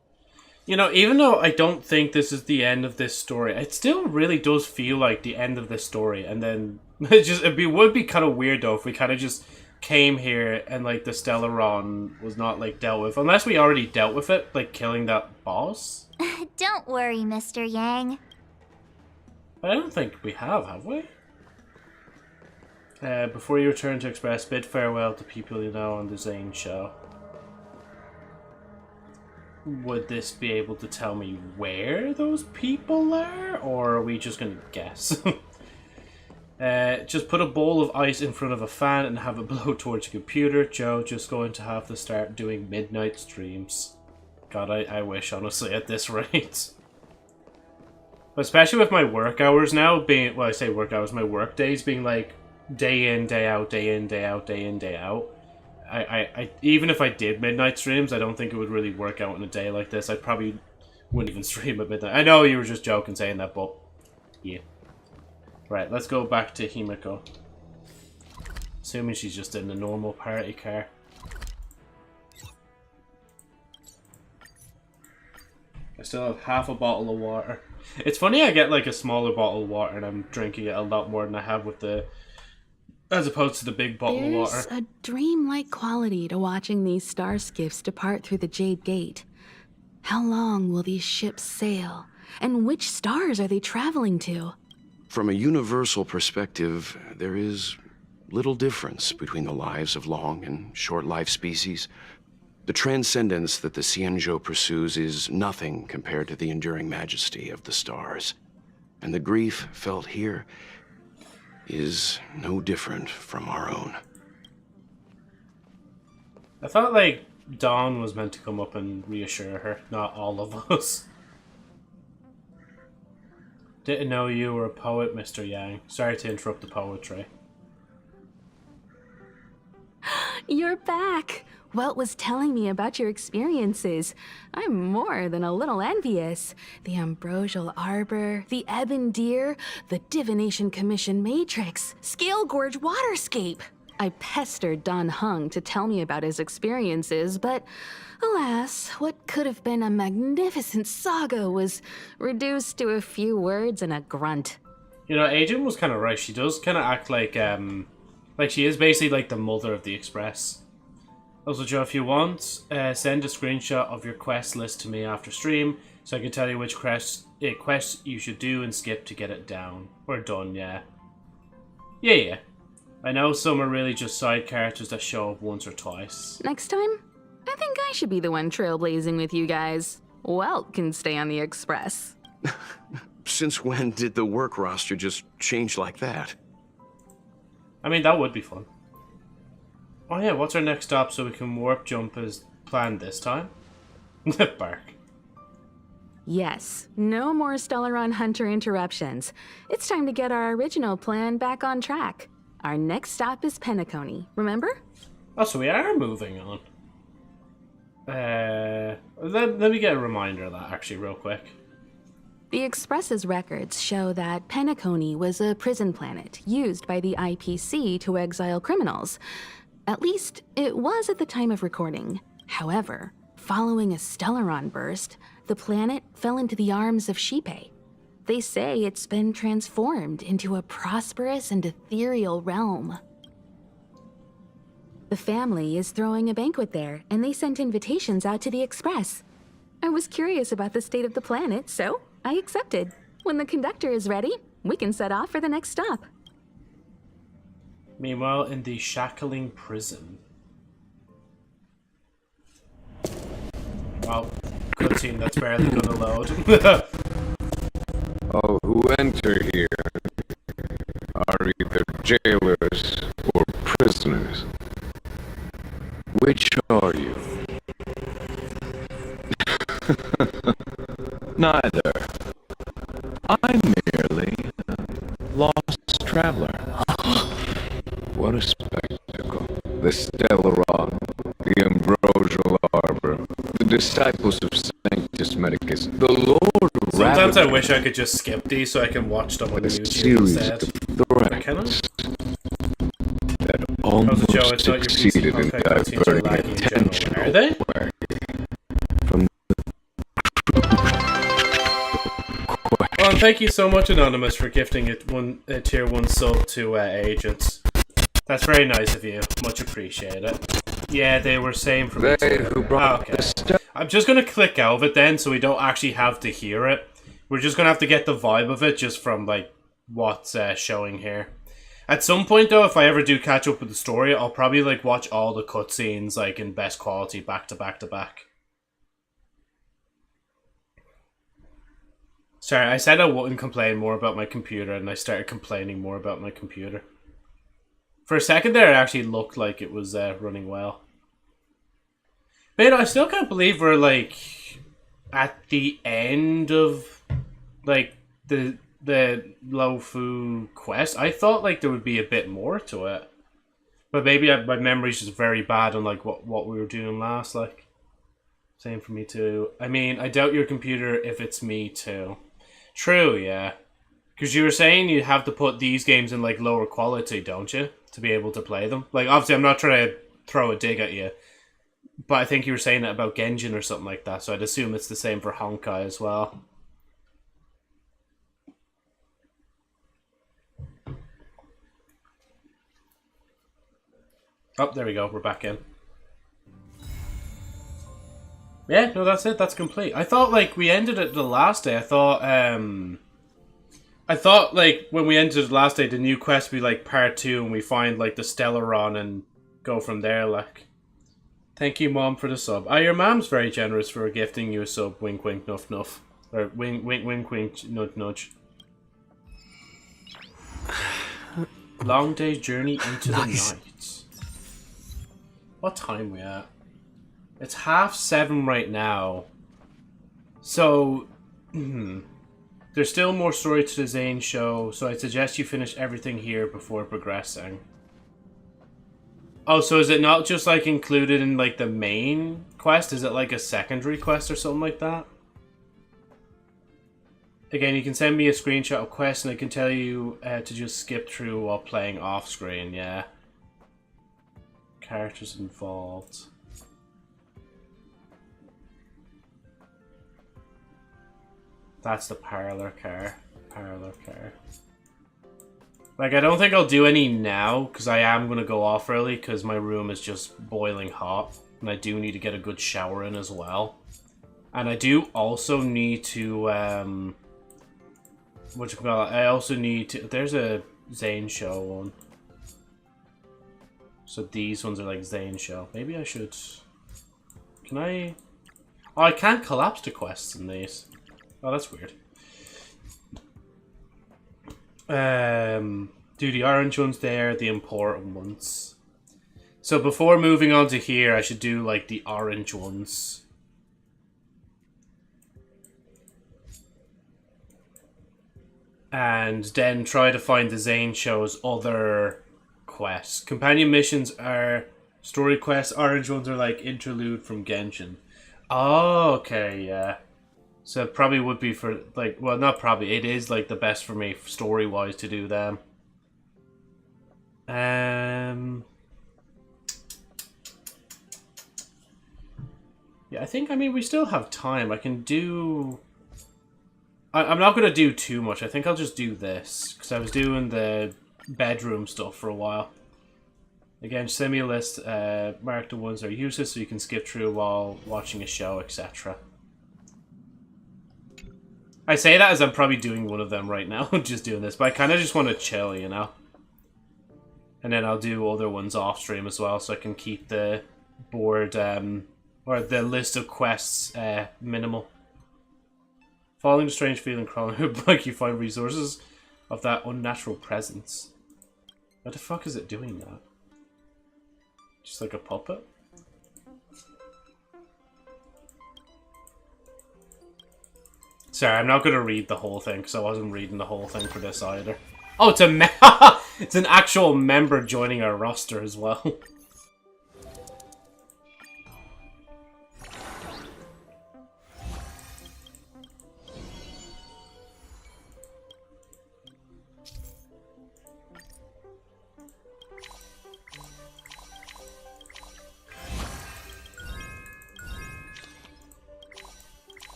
You know, even though I don't think this is the end of this story, it still really does feel like the end of this story. And then it would be kind of weird though if we kind of just came here and like the Stellaron was not like dealt with, unless we already dealt with it, like killing that boss. Don't worry, Mr. Yang. But I don't think we have we? Before you return to Express, bid farewell to people you know on the Zane show. Would this be able to tell me where those people are, or are we just gonna guess? Just put a bowl of ice in front of a fan and have it blow towards your computer. Joe, just going to have to start doing midnight streams. God, I wish, honestly, at this rate. Especially with my work hours now being, well, I say work hours, my work days being like day in, day out, day in, day out, day in, day out. I even if I did midnight streams, I don't think it would really work out in a day like this. I probably wouldn't even stream at midnight. I know you were just joking saying that, but yeah. Right, let's go back to Himiko. Assuming she's just in the normal party car. I still have half a bottle of water. It's funny I get like a smaller bottle of water and I'm drinking it a lot more than I have with the... as opposed to the big bottle of water. There's a dreamlike quality to watching these star skiffs depart through the Jade Gate. How long will these ships sail? And which stars are they traveling to? From a universal perspective, there is little difference between the lives of long and short-lived species. The transcendence that the Xianzhou pursues is nothing compared to the enduring majesty of the stars. And the grief felt here is no different from our own. I thought, like, Dawn was meant to come up and reassure her, not all of us. Didn't know you were a poet, Mr. Yang. Sorry to interrupt the poetry. You're back. Welt was telling me about your experiences. I'm more than a little envious. The Ambrosial Arbor, the Ebon Deer, the Divination Commission Matrix, Scale Gorge Waterscape. I pestered Don Hung to tell me about his experiences, but alas, what could have been a magnificent saga was reduced to a few words and a grunt. You know, Agent was kind of right. She does kind of act like she is basically like the mother of the Express. Also, Joe, if you want, send a screenshot of your quest list to me after stream, so I can tell you which quests you should do and skip to get it down. Or done, yeah. Yeah. I know some are really just side characters that show up once or twice. Next time, I think I should be the one trailblazing with you guys. Welt can stay on the Express. Since when did the work roster just change like that? I mean, that would be fun. Oh yeah, what's our next stop so we can warp jump as planned this time? Bark. Yes, no more Stellaron Hunter interruptions. It's time to get our original plan back on track. Our next stop is Penacony, remember? Oh, so we are moving on. Let me get a reminder of that actually real quick. The Express's records show that Penacony was a prison planet used by the IPC to exile criminals. At least, it was at the time of recording. However, following a Stellaron burst, the planet fell into the arms of Shipe. They say it's been transformed into a prosperous and ethereal realm. The family is throwing a banquet there, and they sent invitations out to the Express. I was curious about the state of the planet, so I accepted. When the conductor is ready, we can set off for the next stop. Meanwhile, in the shackling prison. Wow, cutscene that's barely gonna load. All who enter here are either jailers or prisoners. Which are you? Neither. I'm merely a lost traveler. What a spectacle. The Stellaron, the Ambrosial Arbor, the disciples of Sanctus Medicus, the Lord of Sometimes I wish I could just skip these so I can watch them on YouTube instead. Threats that almost succeeded in diverting attention Are they? from Well, and thank you so much, Anonymous, for gifting it a tier 1 sub to Agents. That's very nice of you. Much appreciated. Yeah, they were saying from me too. Okay. I'm just going to click out of it then so we don't actually have to hear it. We're just going to have to get the vibe of it just from like what's showing here. At some point though, if I ever do catch up with the story, I'll probably like watch all the cutscenes like in best quality back to back to back. Sorry, I said I wouldn't complain more about my computer and I started complaining more about my computer. For a second there, it actually looked like it was running well. But you know, I still can't believe we're like at the end of like the Lofu quest. I thought like there would be a bit more to it, but maybe my memory's just very bad on like what we were doing last. Like, same for me too. I mean, I doubt your computer if it's me too. True, yeah. Because you were saying you have to put these games in like lower quality, don't you, to be able to play them? Like, obviously, I'm not trying to throw a dig at you, but I think you were saying that about Genjin or something like that, so I'd assume it's the same for Honkai as well. Oh, there we go. We're back in. Yeah, no, that's it. That's complete. I thought, like, we ended it the last day. I thought, like, when we ended the last day, the new quest would be, like, part 2, and we find, like, the Stellaron and go from there, like. Thank you, Mom, for the sub. Ah, your mom's very generous for gifting you a sub. Wink, wink, nuff, nuff. Or wink, wink, wink, wink, nudge, nudge. Long day's journey into the night. What time we at? It's 7:30 right now. So, there's still more story to the Zane show, so I suggest you finish everything here before progressing. Oh, so is it not just like included in like the main quest? Is it like a secondary quest or something like that? Again, you can send me a screenshot of quest and I can tell you to just skip through while playing off screen, yeah. Characters involved. That's the parlor car. Parlor car. Like, I don't think I'll do any now, because I am going to go off early, because my room is just boiling hot. And I do need to get a good shower in as well. And I do also need to, I also need to, there's a Zane Show one. So these ones are like Zane Show. Maybe I should, can I, oh, I can't collapse the quests in these. Oh, that's weird. Do the orange ones there, the important ones. So before moving on to here, I should do like the orange ones. And then try to find the Zane Show's other quests. Companion missions are story quests. Orange ones are like interlude from Genshin. Oh, okay, yeah. So it probably would be for, like, well, not probably, it is, like, the best for me, story-wise, to do them. Yeah, I think, I mean, we still have time. I can do... I'm not going to do too much. I think I'll just do this, because I was doing the bedroom stuff for a while. Again, send me a list, mark the ones that are useless so you can skip through while watching a show, etc. I say that as I'm probably doing one of them right now, just doing this, but I kind of just want to chill, you know? And then I'll do other ones off stream as well, so I can keep the board, or the list of quests, minimal. Following the strange feeling crawling like you find resources of that unnatural presence. What the fuck is it doing that? Just like a puppet? Sorry, I'm not going to read the whole thing, because I wasn't reading the whole thing for this either. Oh, it's a it's an actual member joining our roster as well.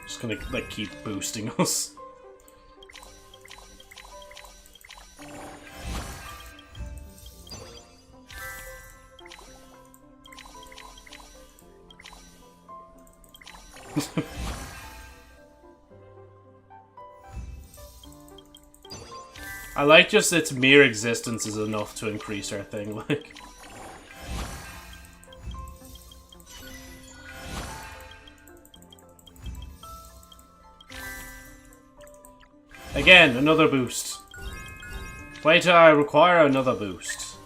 Just gonna, like, keep boosting us. I like just its mere existence is enough to increase our thing, like. Again, another boost. Wait till I require another boost.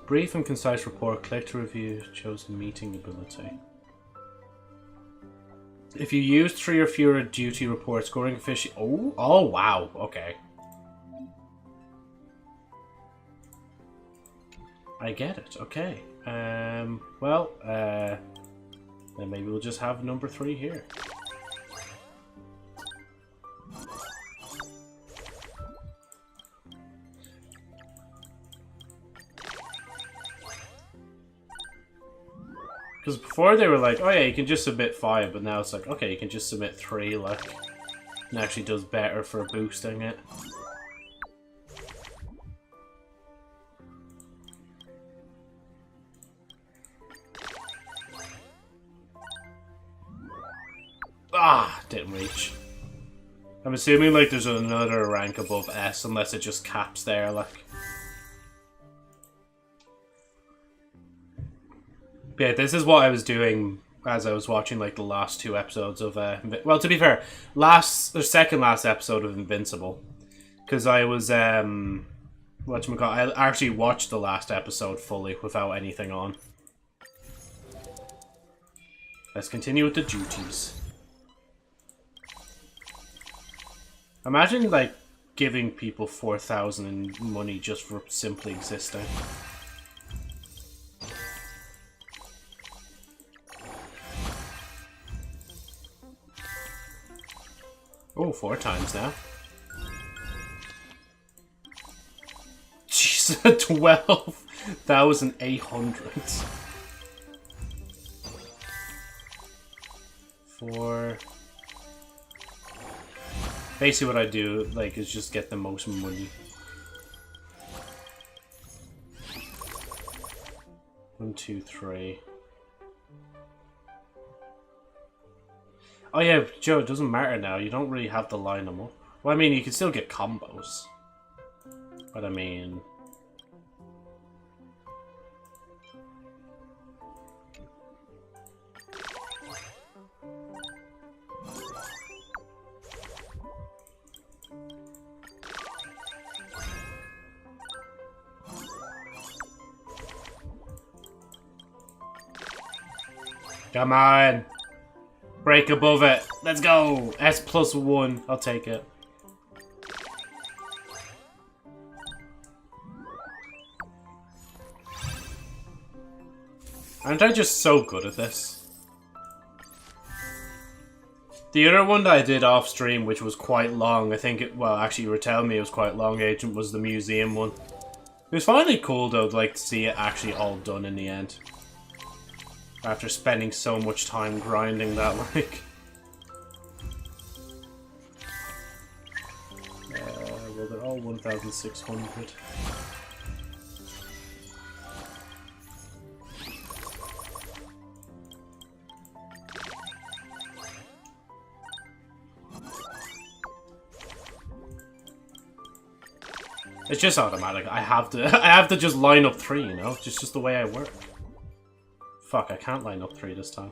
Brief and concise report. Click to review chosen meeting ability. If you use 3 or fewer duty reports, scoring officially. Oh wow. Okay. I get it. Okay. Well, then maybe we'll just have number 3 here. Because before they were like, oh yeah, you can just submit 5, but now it's like, okay, you can just submit 3, like, it actually does better for boosting it. Ah, didn't reach. I'm assuming, like, there's another rank above S, unless it just caps there, like. But yeah, this is what I was doing as I was watching, like, the last 2 episodes of, well, to be fair, second last episode of Invincible. Because I was, whatchamacallit, I actually watched the last episode fully without anything on. Let's continue with the duties. Imagine, like, giving people 4,000 in money just for simply existing. Oh, 4 times now. Jeez, 12,800. 4. Basically what I do, like, is just get the most money. 1, 2, 3. Oh yeah, Joe, it doesn't matter now. You don't really have to line them up. Well, I mean, you can still get combos. But I mean... Come on! Break above it. Let's go! S+1. I'll take it. Aren't I just so good at this? The other one that I did off stream, which was quite long, I think it, well, actually you were telling me it was quite long, Agent, was the museum one. It was finally cool though, like, to see it actually all done in the end. After spending so much time grinding that, like... well, they're all 1,600. It's just automatic. I have to just line up 3, you know? Just the way I work. Fuck, I can't line up 3 this time.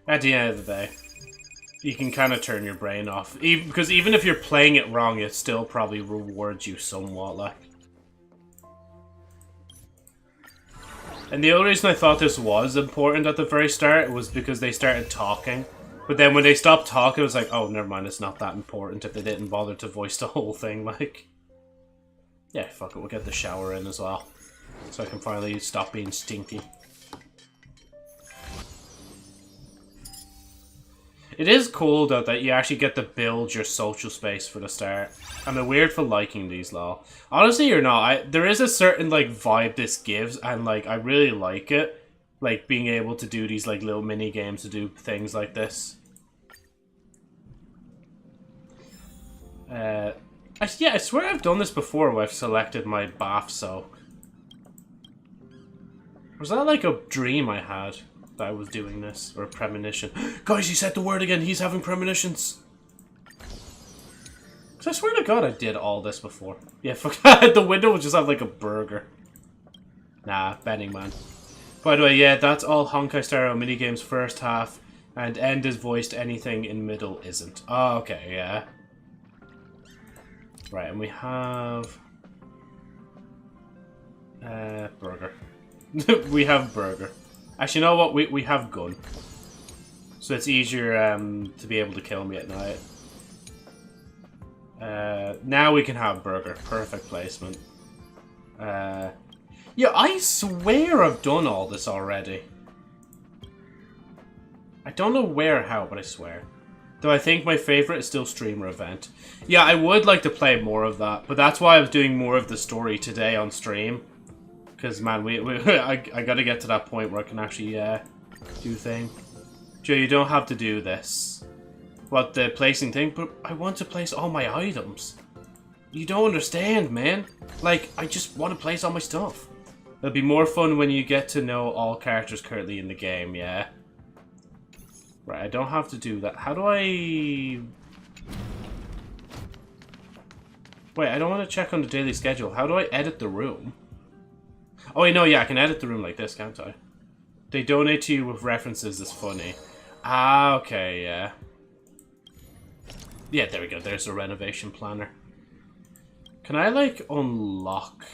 At the end of the day, you can kind of turn your brain off. Because even if you're playing it wrong, it still probably rewards you somewhat, like. And the only reason I thought this was important at the very start was because they started talking. But then when they stopped talking, it was like, oh, never mind, it's not that important if they didn't bother to voice the whole thing, like. Yeah, fuck it, we'll get the shower in as well. So I can finally stop being stinky. It is cool, though, that you actually get to build your social space for the start. I'm weird for liking these, lol. Honestly, you're not. There is a certain, like, vibe this gives, and, like, I really like it. Like, being able to do these, like, little mini-games to do things like this. Yeah, I swear I've done this before where I've selected my bath soak. Was that, like, a dream I had? That I was doing this, or a premonition. Guys, he said the word again, he's having premonitions. Cause I swear to God I did all this before. Yeah, fuck that, the window would just have like a burger. Nah, betting man. By the way, yeah, that's all Honkai Star Rail minigames first half, and end is voiced, anything in middle isn't. Oh, okay, yeah. Right, and we have... burger. We have burger. Actually, you know what? We have gun. So it's easier to be able to kill me at night. Now we can have burger. Perfect placement. Yeah, I swear I've done all this already. I don't know where or how, but I swear. Though I think my favorite is still streamer event. Yeah, I would like to play more of that, but that's why I was doing more of the story today on stream. Because, man, I gotta get to that point where I can actually, do thing. Joe, you don't have to do this. What, the placing thing? But I want to place all my items. You don't understand, man. Like, I just want to place all my stuff. It'll be more fun when you get to know all characters currently in the game, yeah? Right, I don't have to do that. How do I... Wait, I don't want to check on the daily schedule. How do I edit the room? Oh, wait, no, yeah, I can edit the room like this, can't I? They donate to you with references is funny. Ah, okay, yeah. Yeah, there we go. There's a renovation planner. Can I, like, unlock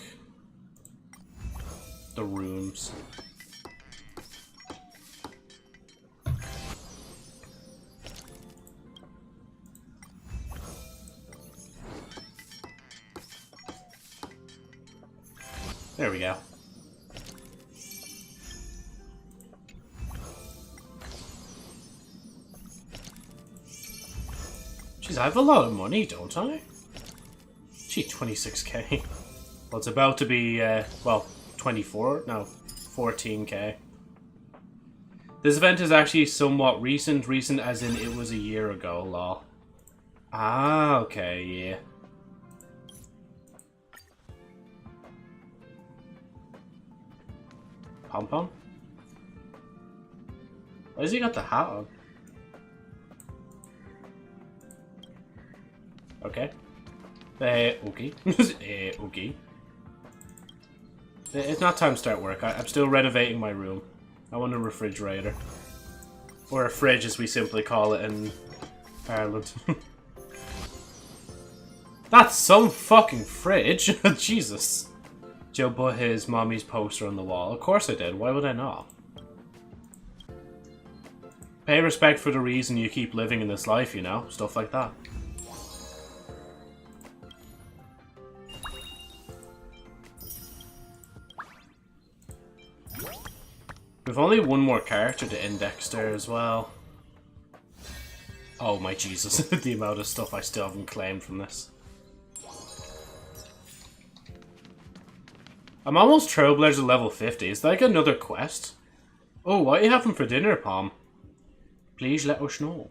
the rooms? There we go. Jeez, I have a lot of money, don't I? Gee, 26k. Well, it's about to be, well, 24? No, 14k. This event is actually somewhat recent. Recent as in it was a year ago, lol. Ah, okay, yeah. Pom-pom? Why has he got the hat on? Okay. Okay. Okay. It's not time to start work. I'm still renovating my room. I want a refrigerator. Or a fridge, as we simply call it in Ireland. That's some fucking fridge! Jesus. Joe put his mommy's poster on the wall. Of course I did. Why would I not? Pay respect for the reason you keep living in this life, you know? Stuff like that. We've only one more character to index there as well. Oh my Jesus, the amount of stuff I still haven't claimed from this. I'm almost Trailblazer level 50. Is that like another quest? Oh, what are you having for dinner, Pom? Please let us know.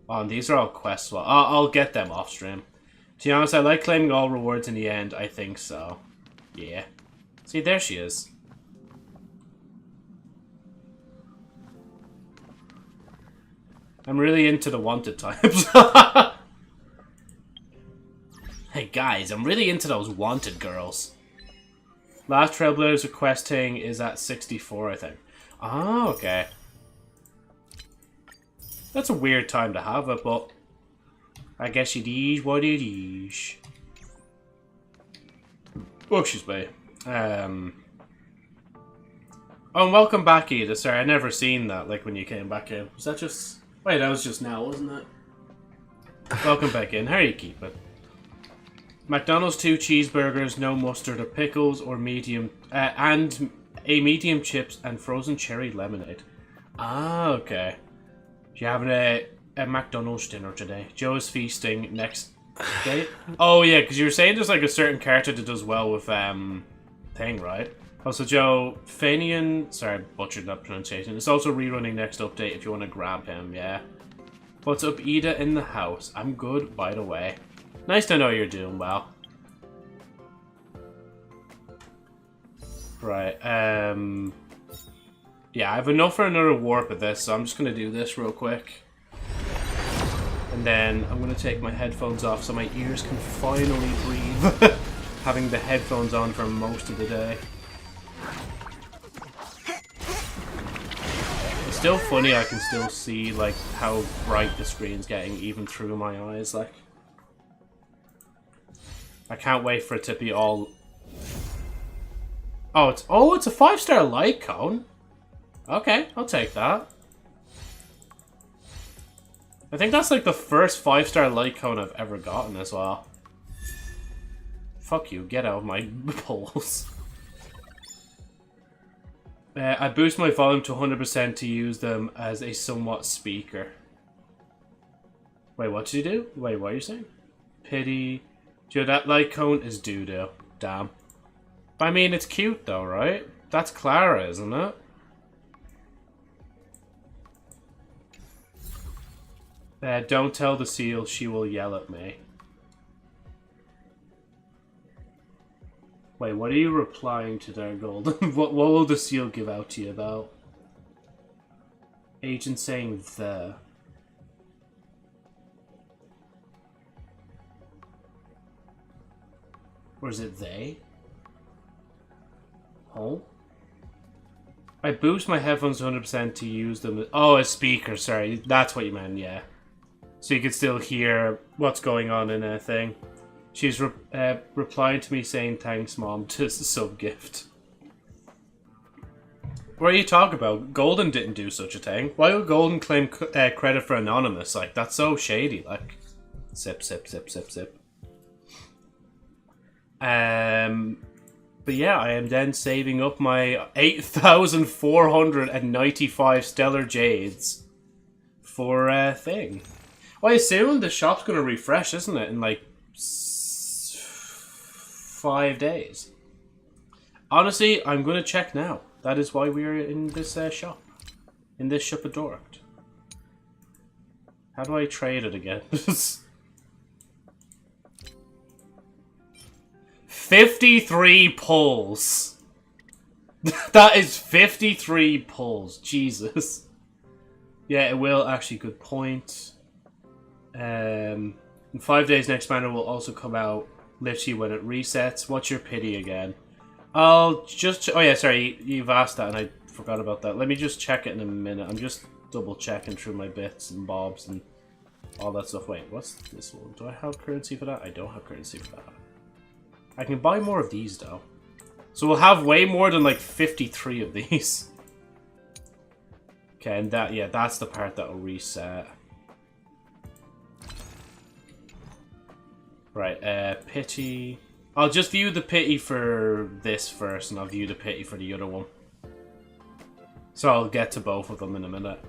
Oh, and these are all quests. Well, I'll get them off stream. To be honest, I like claiming all rewards in the end. I think so. Yeah. See, there she is. I'm really into the wanted types. Hey guys, I'm really into those wanted girls. Last Trailblazer questing is at 64, I think. Oh, okay. That's a weird time to have it, but I guess it is what it is. Oh, excuse me. Oh, and welcome back, Edith. Sorry, I never seen that, like, when you came back in. Was that just... Wait, that was just now, wasn't it? Welcome back in. How are you keeping? McDonald's 2 cheeseburgers, no mustard or pickles, or medium... and a medium chips and frozen cherry lemonade. Ah, okay. You having a McDonald's dinner today? Joe is feasting next day. Oh yeah, because you were saying there's like a certain character that does well with thing, right? Also, Joe Fanian, sorry, I butchered that pronunciation. It's also rerunning next update if you want to grab him. Yeah. What's up, Ida in the house? I'm good, by the way. Nice to know you're doing well. Right. Yeah, I have enough for another warp of this, so I'm just going to do this real quick. And then I'm going to take my headphones off so my ears can finally breathe. Having the headphones on for most of the day. It's still funny I can still see like how bright the screen's getting even through my eyes. Like, I can't wait for it to be all... Oh, it's a 5-star light cone. Okay, I'll take that. I think that's like the first 5-star light cone I've ever gotten as well. Fuck you, get out of my poles. I boost my volume to 100% to use them as a somewhat speaker. Wait, what did you do? Wait, what are you saying? Pity. Dude, that light cone is doo-doo. Damn. I mean, it's cute though, right? That's Clara, isn't it? Don't tell the seal, she will yell at me. Wait, what are you replying to there, Golden? what will the seal give out to you about? Agent saying the... Or is it they? Oh? I boost my headphones to 100% to use them. Oh, a speaker, sorry. That's what you meant, yeah. So you can still hear what's going on in a thing. She's replied to me saying thanks, Mom, to sub-gift. What are you talking about? Golden didn't do such a thing. Why would Golden claim credit for Anonymous? Like, that's so shady, like. Sip, sip, sip, sip, sip. But yeah, I am then saving up my 8,495 Stellar Jades for a thing. Well, I assume the shop's going to refresh, isn't it? In like 5 days. Honestly, I'm going to check now. That is why we are in this shop. In this Shoppadorkt. How do I trade it again? 53 pulls. That is 53 pulls. Jesus. Yeah, it will actually. Good point. In 5 days, next banner will also come out literally when it resets. What's your pity again? I'll just... Oh yeah, sorry. You've asked that and I forgot about that. Let me just check it in a minute. I'm just double checking through my bits and bobs and all that stuff. Wait, what's this one? Do I have currency for that? I don't have currency for that. I can buy more of these, though. So we'll have way more than, like, 53 of these. Okay, and that, yeah, that's the part that will reset. Right, pity. I'll just view the pity for this first, and I'll view the pity for the other one. So I'll get to both of them in a minute.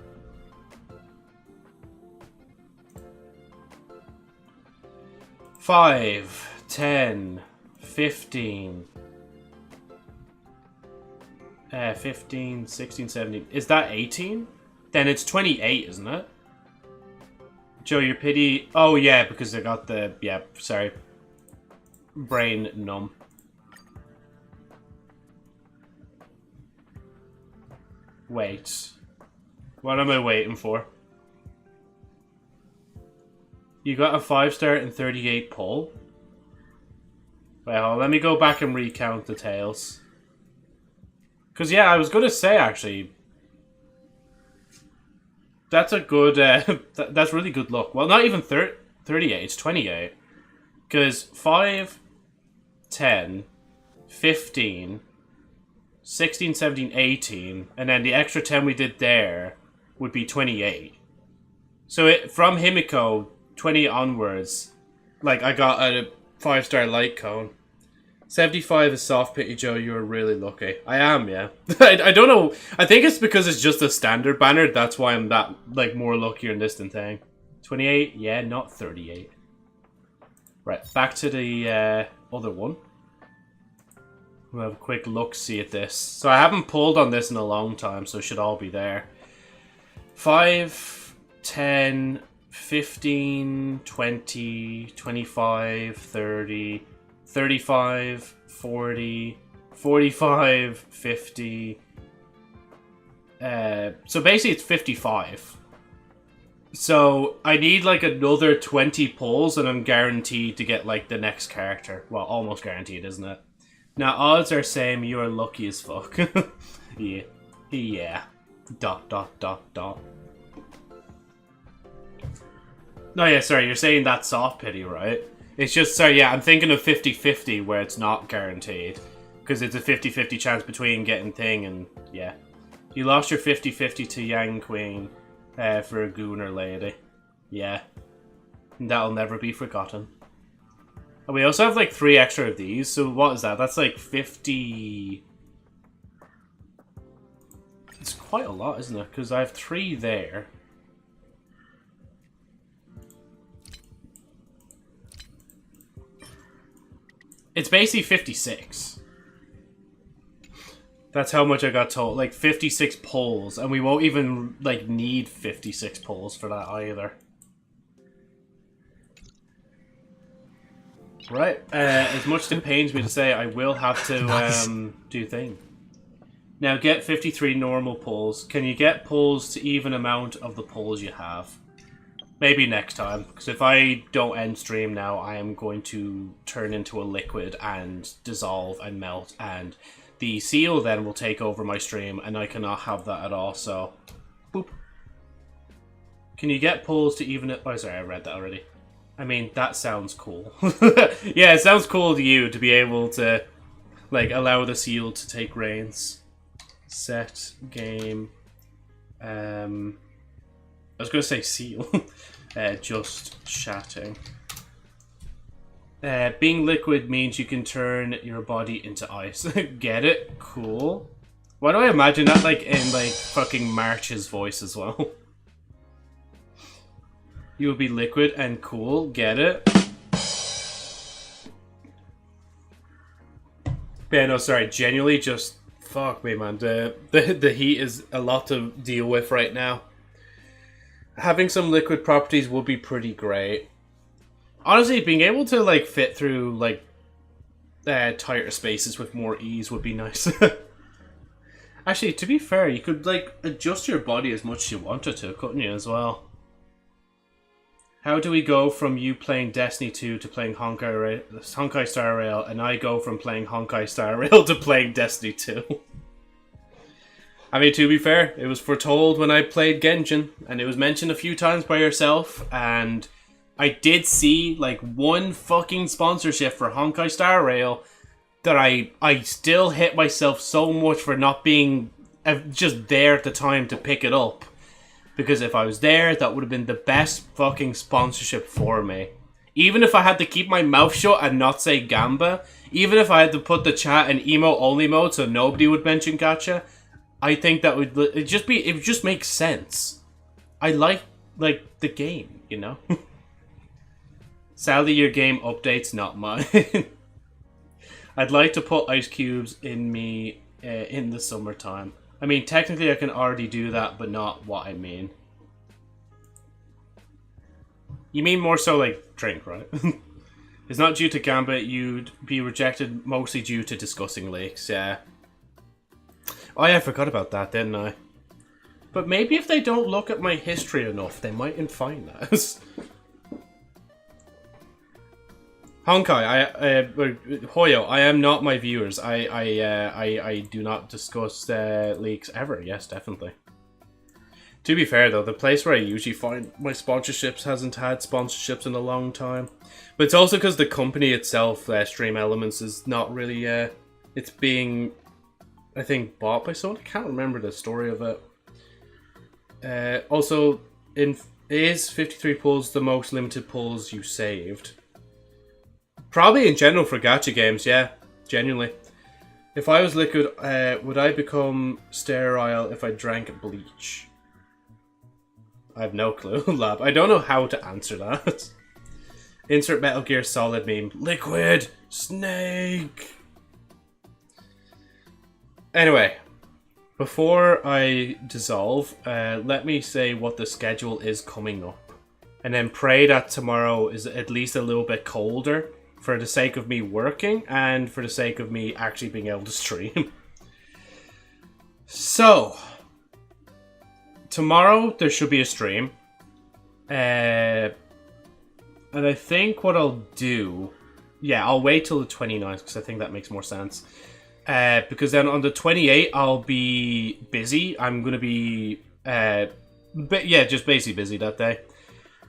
Five, 10... 15, 15, 16, 17. Is that 18? Then it's 28, isn't it? Joe, your pity... Oh, yeah, because I got the... Yeah, sorry. Brain numb. Wait. What am I waiting for? You got a 5-star and 38 pull? Well, let me go back and recount the tails. Because, yeah, I was going to say, actually, that's a good, that's really good luck. Well, not even 38, it's 28. Because 5, 10, 15, 16, 17, 18, and then the extra 10 we did there would be 28. So from Himiko, 20 onwards, like, I got a 5-star light cone. 75 is soft pity, Joe. You're really lucky. I am, yeah. I don't know. I think it's because it's just a standard banner. That's why I'm that, like, more luckier in this than thing. 28? Yeah, not 38. Right, back to the other one. We'll have a quick look-see at this. So I haven't pulled on this in a long time, so it should all be there. 5, 10... 15, 20, 25, 30, 35, 40, 45, 50. So basically it's 55. So I need like another 20 pulls and I'm guaranteed to get like the next character. Well, almost guaranteed, isn't it? Now odds are same, you are lucky as fuck. Yeah. Yeah. ... No, yeah, sorry, you're saying that's soft pity, right? It's just, sorry, yeah, I'm thinking of 50-50 where it's not guaranteed. Because it's a 50-50 chance between getting thing and, yeah. You lost your 50-50 to Yang Queen for a Gooner lady. Yeah. And that'll never be forgotten. And we also have like 3 extra of these, so what is that? That's like 50... It's quite a lot, isn't it? Because I have 3 there. It's basically 56. That's how much I got told. Like 56 pulls, and we won't even like need 56 pulls for that either. Right. As much as it pains me to say, I will have to do thing. Now get 53 normal pulls. Can you get pulls to even amount of the pulls you have? Maybe next time, because if I don't end stream now, I am going to turn into a liquid and dissolve and melt, and the seal then will take over my stream, and I cannot have that at all, so... Boop. Can you get pulls to even it? Oh, sorry, I read that already. I mean, that sounds cool. Yeah, it sounds cool to you to be able to, like, allow the seal to take reins. Set game. I was going to say seal. Just chatting. Being liquid means you can turn your body into ice. Get it? Cool. Why do I imagine that, like, in, like, fucking March's voice as well? You will be liquid and cool. Get it? Yeah, no, sorry. Genuinely just... Fuck me, man. The heat is a lot to deal with right now. Having some liquid properties would be pretty great. Honestly, being able to, like, fit through, like, tighter spaces with more ease would be nice. Actually, to be fair, you could, like, adjust your body as much as you wanted to, couldn't you, as well? How do we go from you playing Destiny 2 to playing Honkai Star Rail, and I go from playing Honkai Star Rail to playing Destiny 2? I mean, to be fair, it was foretold when I played Genshin, and it was mentioned a few times by yourself, and I did see, like, one fucking sponsorship for Honkai Star Rail that I still hit myself so much for not being just there at the time to pick it up. Because if I was there, that would have been the best fucking sponsorship for me. Even if I had to keep my mouth shut and not say Gamba, even if I had to put the chat in emote-only mode so nobody would mention Gacha, I think that would it would just make sense. I like the game, you know? Sadly, your game updates, not mine. I'd like to put ice cubes in me in the summertime. I mean, technically I can already do that, but not what I mean. You mean more so like drink, right? It's not due to Gambit, you'd be rejected mostly due to discussing leaks, yeah. Oh yeah, I forgot about that, didn't I? But maybe if they don't look at my history enough, they mightn't find that. Honkai, Hoyo, I am not my viewers. I do not discuss leaks ever. Yes, definitely. To be fair though, the place where I usually find my sponsorships hasn't had sponsorships in a long time. But it's also because the company itself, Stream Elements, is not really, it's being, I think, bought by someone. I can't remember the story of it. Also, is 53 pulls the most limited pulls you saved? Probably in general for gacha games, yeah. Genuinely. If I was liquid, would I become sterile if I drank bleach? I have no clue, lab. I don't know how to answer that. Insert Metal Gear Solid meme. Liquid! Snake! Anyway. Before I dissolve, let me say what the schedule is coming up. And then pray that tomorrow is at least a little bit colder. For the sake of me working, and for the sake of me actually being able to stream. So, tomorrow there should be a stream. And I think what I'll do... Yeah, I'll wait till the 29th, because I think that makes more sense. Because then on the 28th, I'll be busy. I'm going to be... just basically busy that day.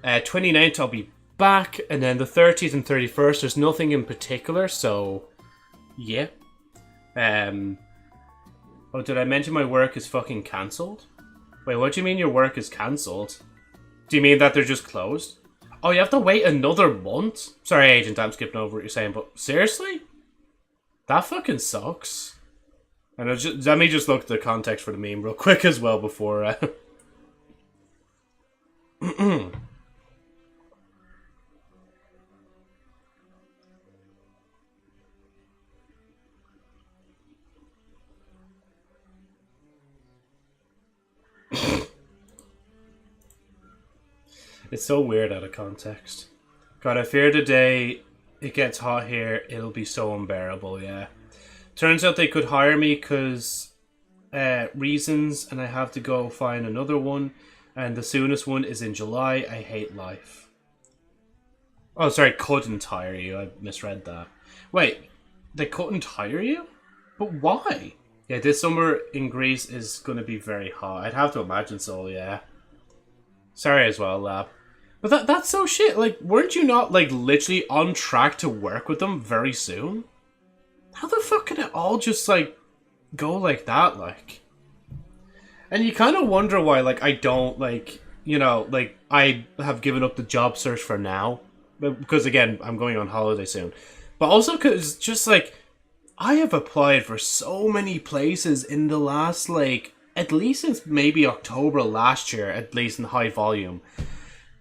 29th, I'll be back, and then the 30th and 31st, there's nothing in particular, so yeah. Oh, did I mention my work is fucking cancelled? Wait, what do you mean your work is cancelled? Do you mean that they're just closed? Oh, you have to wait another month? Sorry, Agent, I'm skipping over what you're saying, but seriously? That fucking sucks. And let me just look at the context for the meme real quick as well before... It's so weird out of context. God, I fear the day it gets hot here, it'll be so unbearable, yeah. Turns out they could hire me because reasons, and I have to go find another one. And the soonest one is in July. I hate life. Oh, sorry, couldn't hire you. I misread that. Wait, they couldn't hire you? But why? Yeah, this summer in Greece is going to be very hot. I'd have to imagine so, yeah. Sorry as well, Lab. But that's so shit. Like, weren't you not, like, literally on track to work with them very soon? How the fuck can it all just, like, go like that, like? And you kind of wonder why, like, I don't, like, you know, like, I have given up the job search for now. Because, again, I'm going on holiday soon. But also because, just, like, I have applied for so many places in the last, like, at least since maybe October last year, at least in high volume.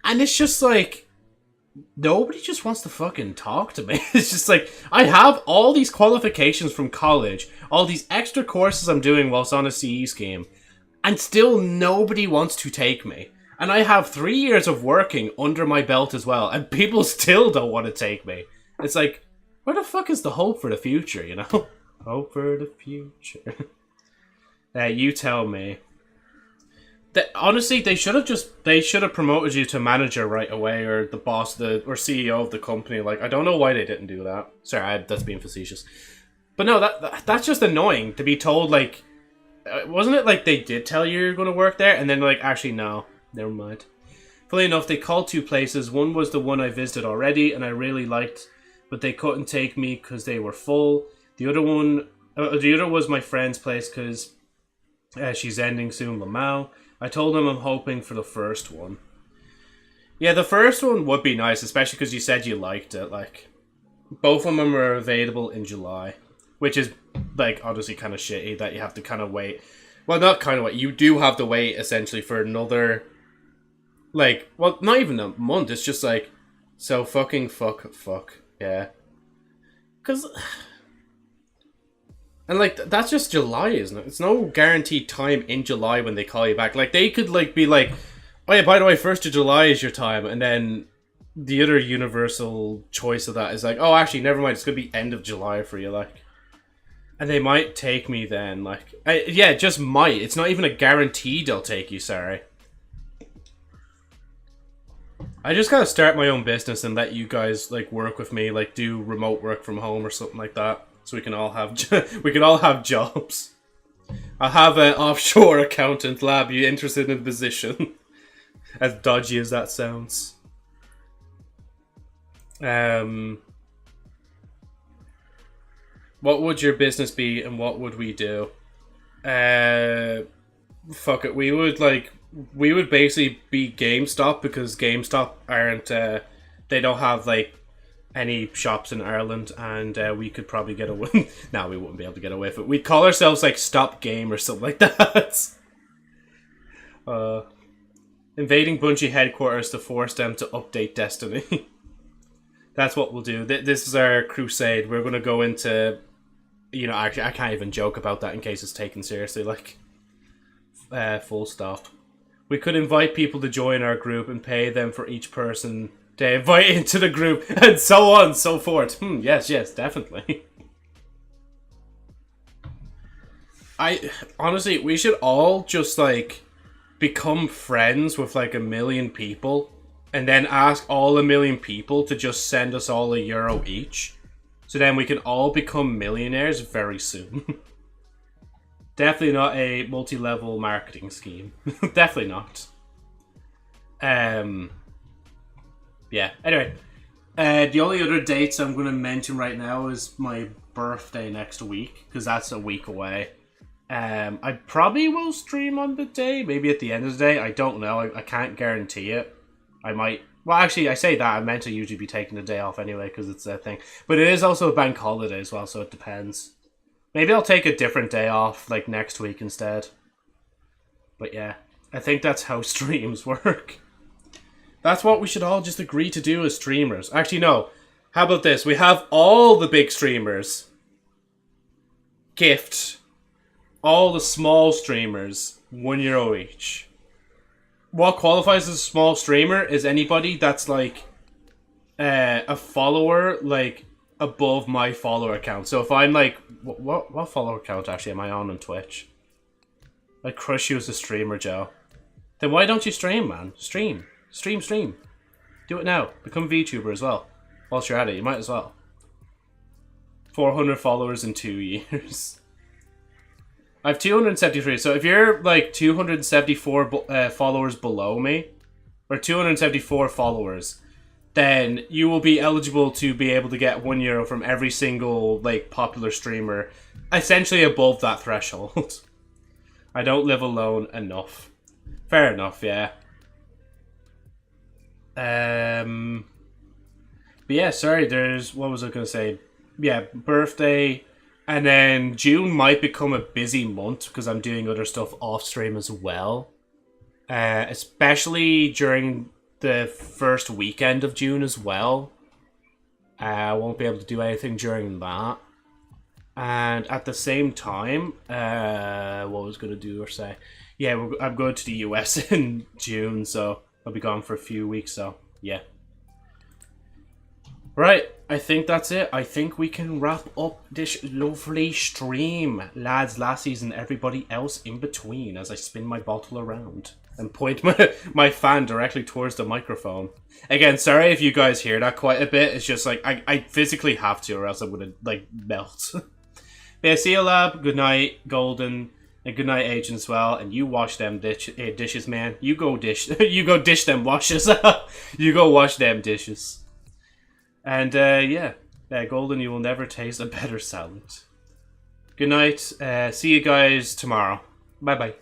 And it's just, like, nobody just wants to fucking talk to me. It's just, like, I have all these qualifications from college, all these extra courses I'm doing whilst on a CE scheme, and still nobody wants to take me. And I have 3 years of working under my belt as well, and people still don't want to take me. It's like, where the fuck is the hope for the future, you know? Hope for the future. You tell me. Honestly, they should have promoted you to manager right away, or the boss, or CEO of the company. Like, I don't know why they didn't do that. Sorry, that's being facetious. But no, that's just annoying to be told, like, wasn't it like they did tell you you're going to work there, and then, like, actually, no, never mind. Funnily enough, they called 2 places. One was the one I visited already, and I really liked, but they couldn't take me because they were full. The other was my friend's place because she's ending soon, Lamau. I told them I'm hoping for the first one. Yeah, the first one would be nice, especially because you said you liked it. Like, both of them are available in July, which is, like, honestly kind of shitty that you have to kind of wait. Well, not kind of wait. You do have to wait, essentially, for another, like, well, not even a month. It's just like, so fuck. Yeah. Because... And, like, that's just July, isn't it? It's no guaranteed time in July when they call you back. Like, they could, like, be like, oh yeah, by the way, 1st of July is your time. And then the other universal choice of that is like, oh, actually, never mind. It's going to be end of July for you, like. And they might take me then, like. Yeah, just might. It's not even a guarantee they'll take you, sorry. I just gotta start my own business and let you guys, like, work with me. Like, do remote work from home or something like that. So we can all have jobs. I'll have an offshore accountant lab. You interested in the position? As dodgy as that sounds. What would your business be, and what would we do? Fuck it. We would basically be GameStop, because GameStop aren't. They don't have, like, any shops in Ireland, and we could probably get away. No, we wouldn't be able to get away with it. We'd call ourselves, like, Stop Game or something like that. Invading Bungie headquarters to force them to update Destiny. That's what we'll do. This is our crusade. We're going to go into... You know, actually, I can't even joke about that in case it's taken seriously. Like, full stop. We could invite people to join our group and pay them for each person to invite into the group, and so on and so forth. Yes, definitely. Honestly, we should all just, like, become friends with, like, 1 million people, and then ask all 1 million people to just send us all €1 each. So then we can all become millionaires very soon. Definitely not a multi-level marketing scheme. Definitely not. Yeah, anyway. The only other dates I'm going to mention right now is my birthday next week, because that's a week away. I probably will stream on the day, maybe at the end of the day. I don't know. I can't guarantee it. I might. Well, actually, I say that. I meant to usually be taking the day off anyway, because it's a thing. But it is also a bank holiday as well, so it depends. Maybe I'll take a different day off, like, next week instead. But yeah, I think that's how streams work. That's what we should all just agree to do as streamers. Actually, no. How about this? We have all the big streamers gift all the small streamers €1 each. What qualifies as a small streamer is anybody that's, like, a follower, like, above my follower count. So if I'm, like... What follower count, actually, am I on Twitch? I'd crush you as a streamer, Joe. Then why don't you stream, man? Stream. Stream. Do it now. Become a VTuber as well. Whilst you're at it, you might as well. 400 followers in 2 years. I have 273, so if you're like 274 followers below me, or 274 followers, then you will be eligible to be able to get €1 from every single like popular streamer, essentially above that threshold. I don't live alone enough. Fair enough, yeah. But yeah, sorry, there's, what was I going to say? Yeah, birthday, and then June might become a busy month because I'm doing other stuff off stream as well. Especially during the first weekend of June as well. I won't be able to do anything during that. And at the same time, what was I going to do or say? Yeah, I'm going to the US in June, so I'll be gone for a few weeks, so yeah. Right, I think that's it. I think we can wrap up this lovely stream, lads, lassies, and everybody else in between as I spin my bottle around and point my fan directly towards the microphone. Again, sorry if you guys hear that quite a bit. It's just like, I physically have to or else I would like melt. But yeah, see you, lab. Good night, Golden. And good night, Agent, as well. And you wash them dishes, man. You go dish them washes. You go wash them dishes. And yeah, Golden, you will never taste a better salad. Good night. See you guys tomorrow. Bye bye.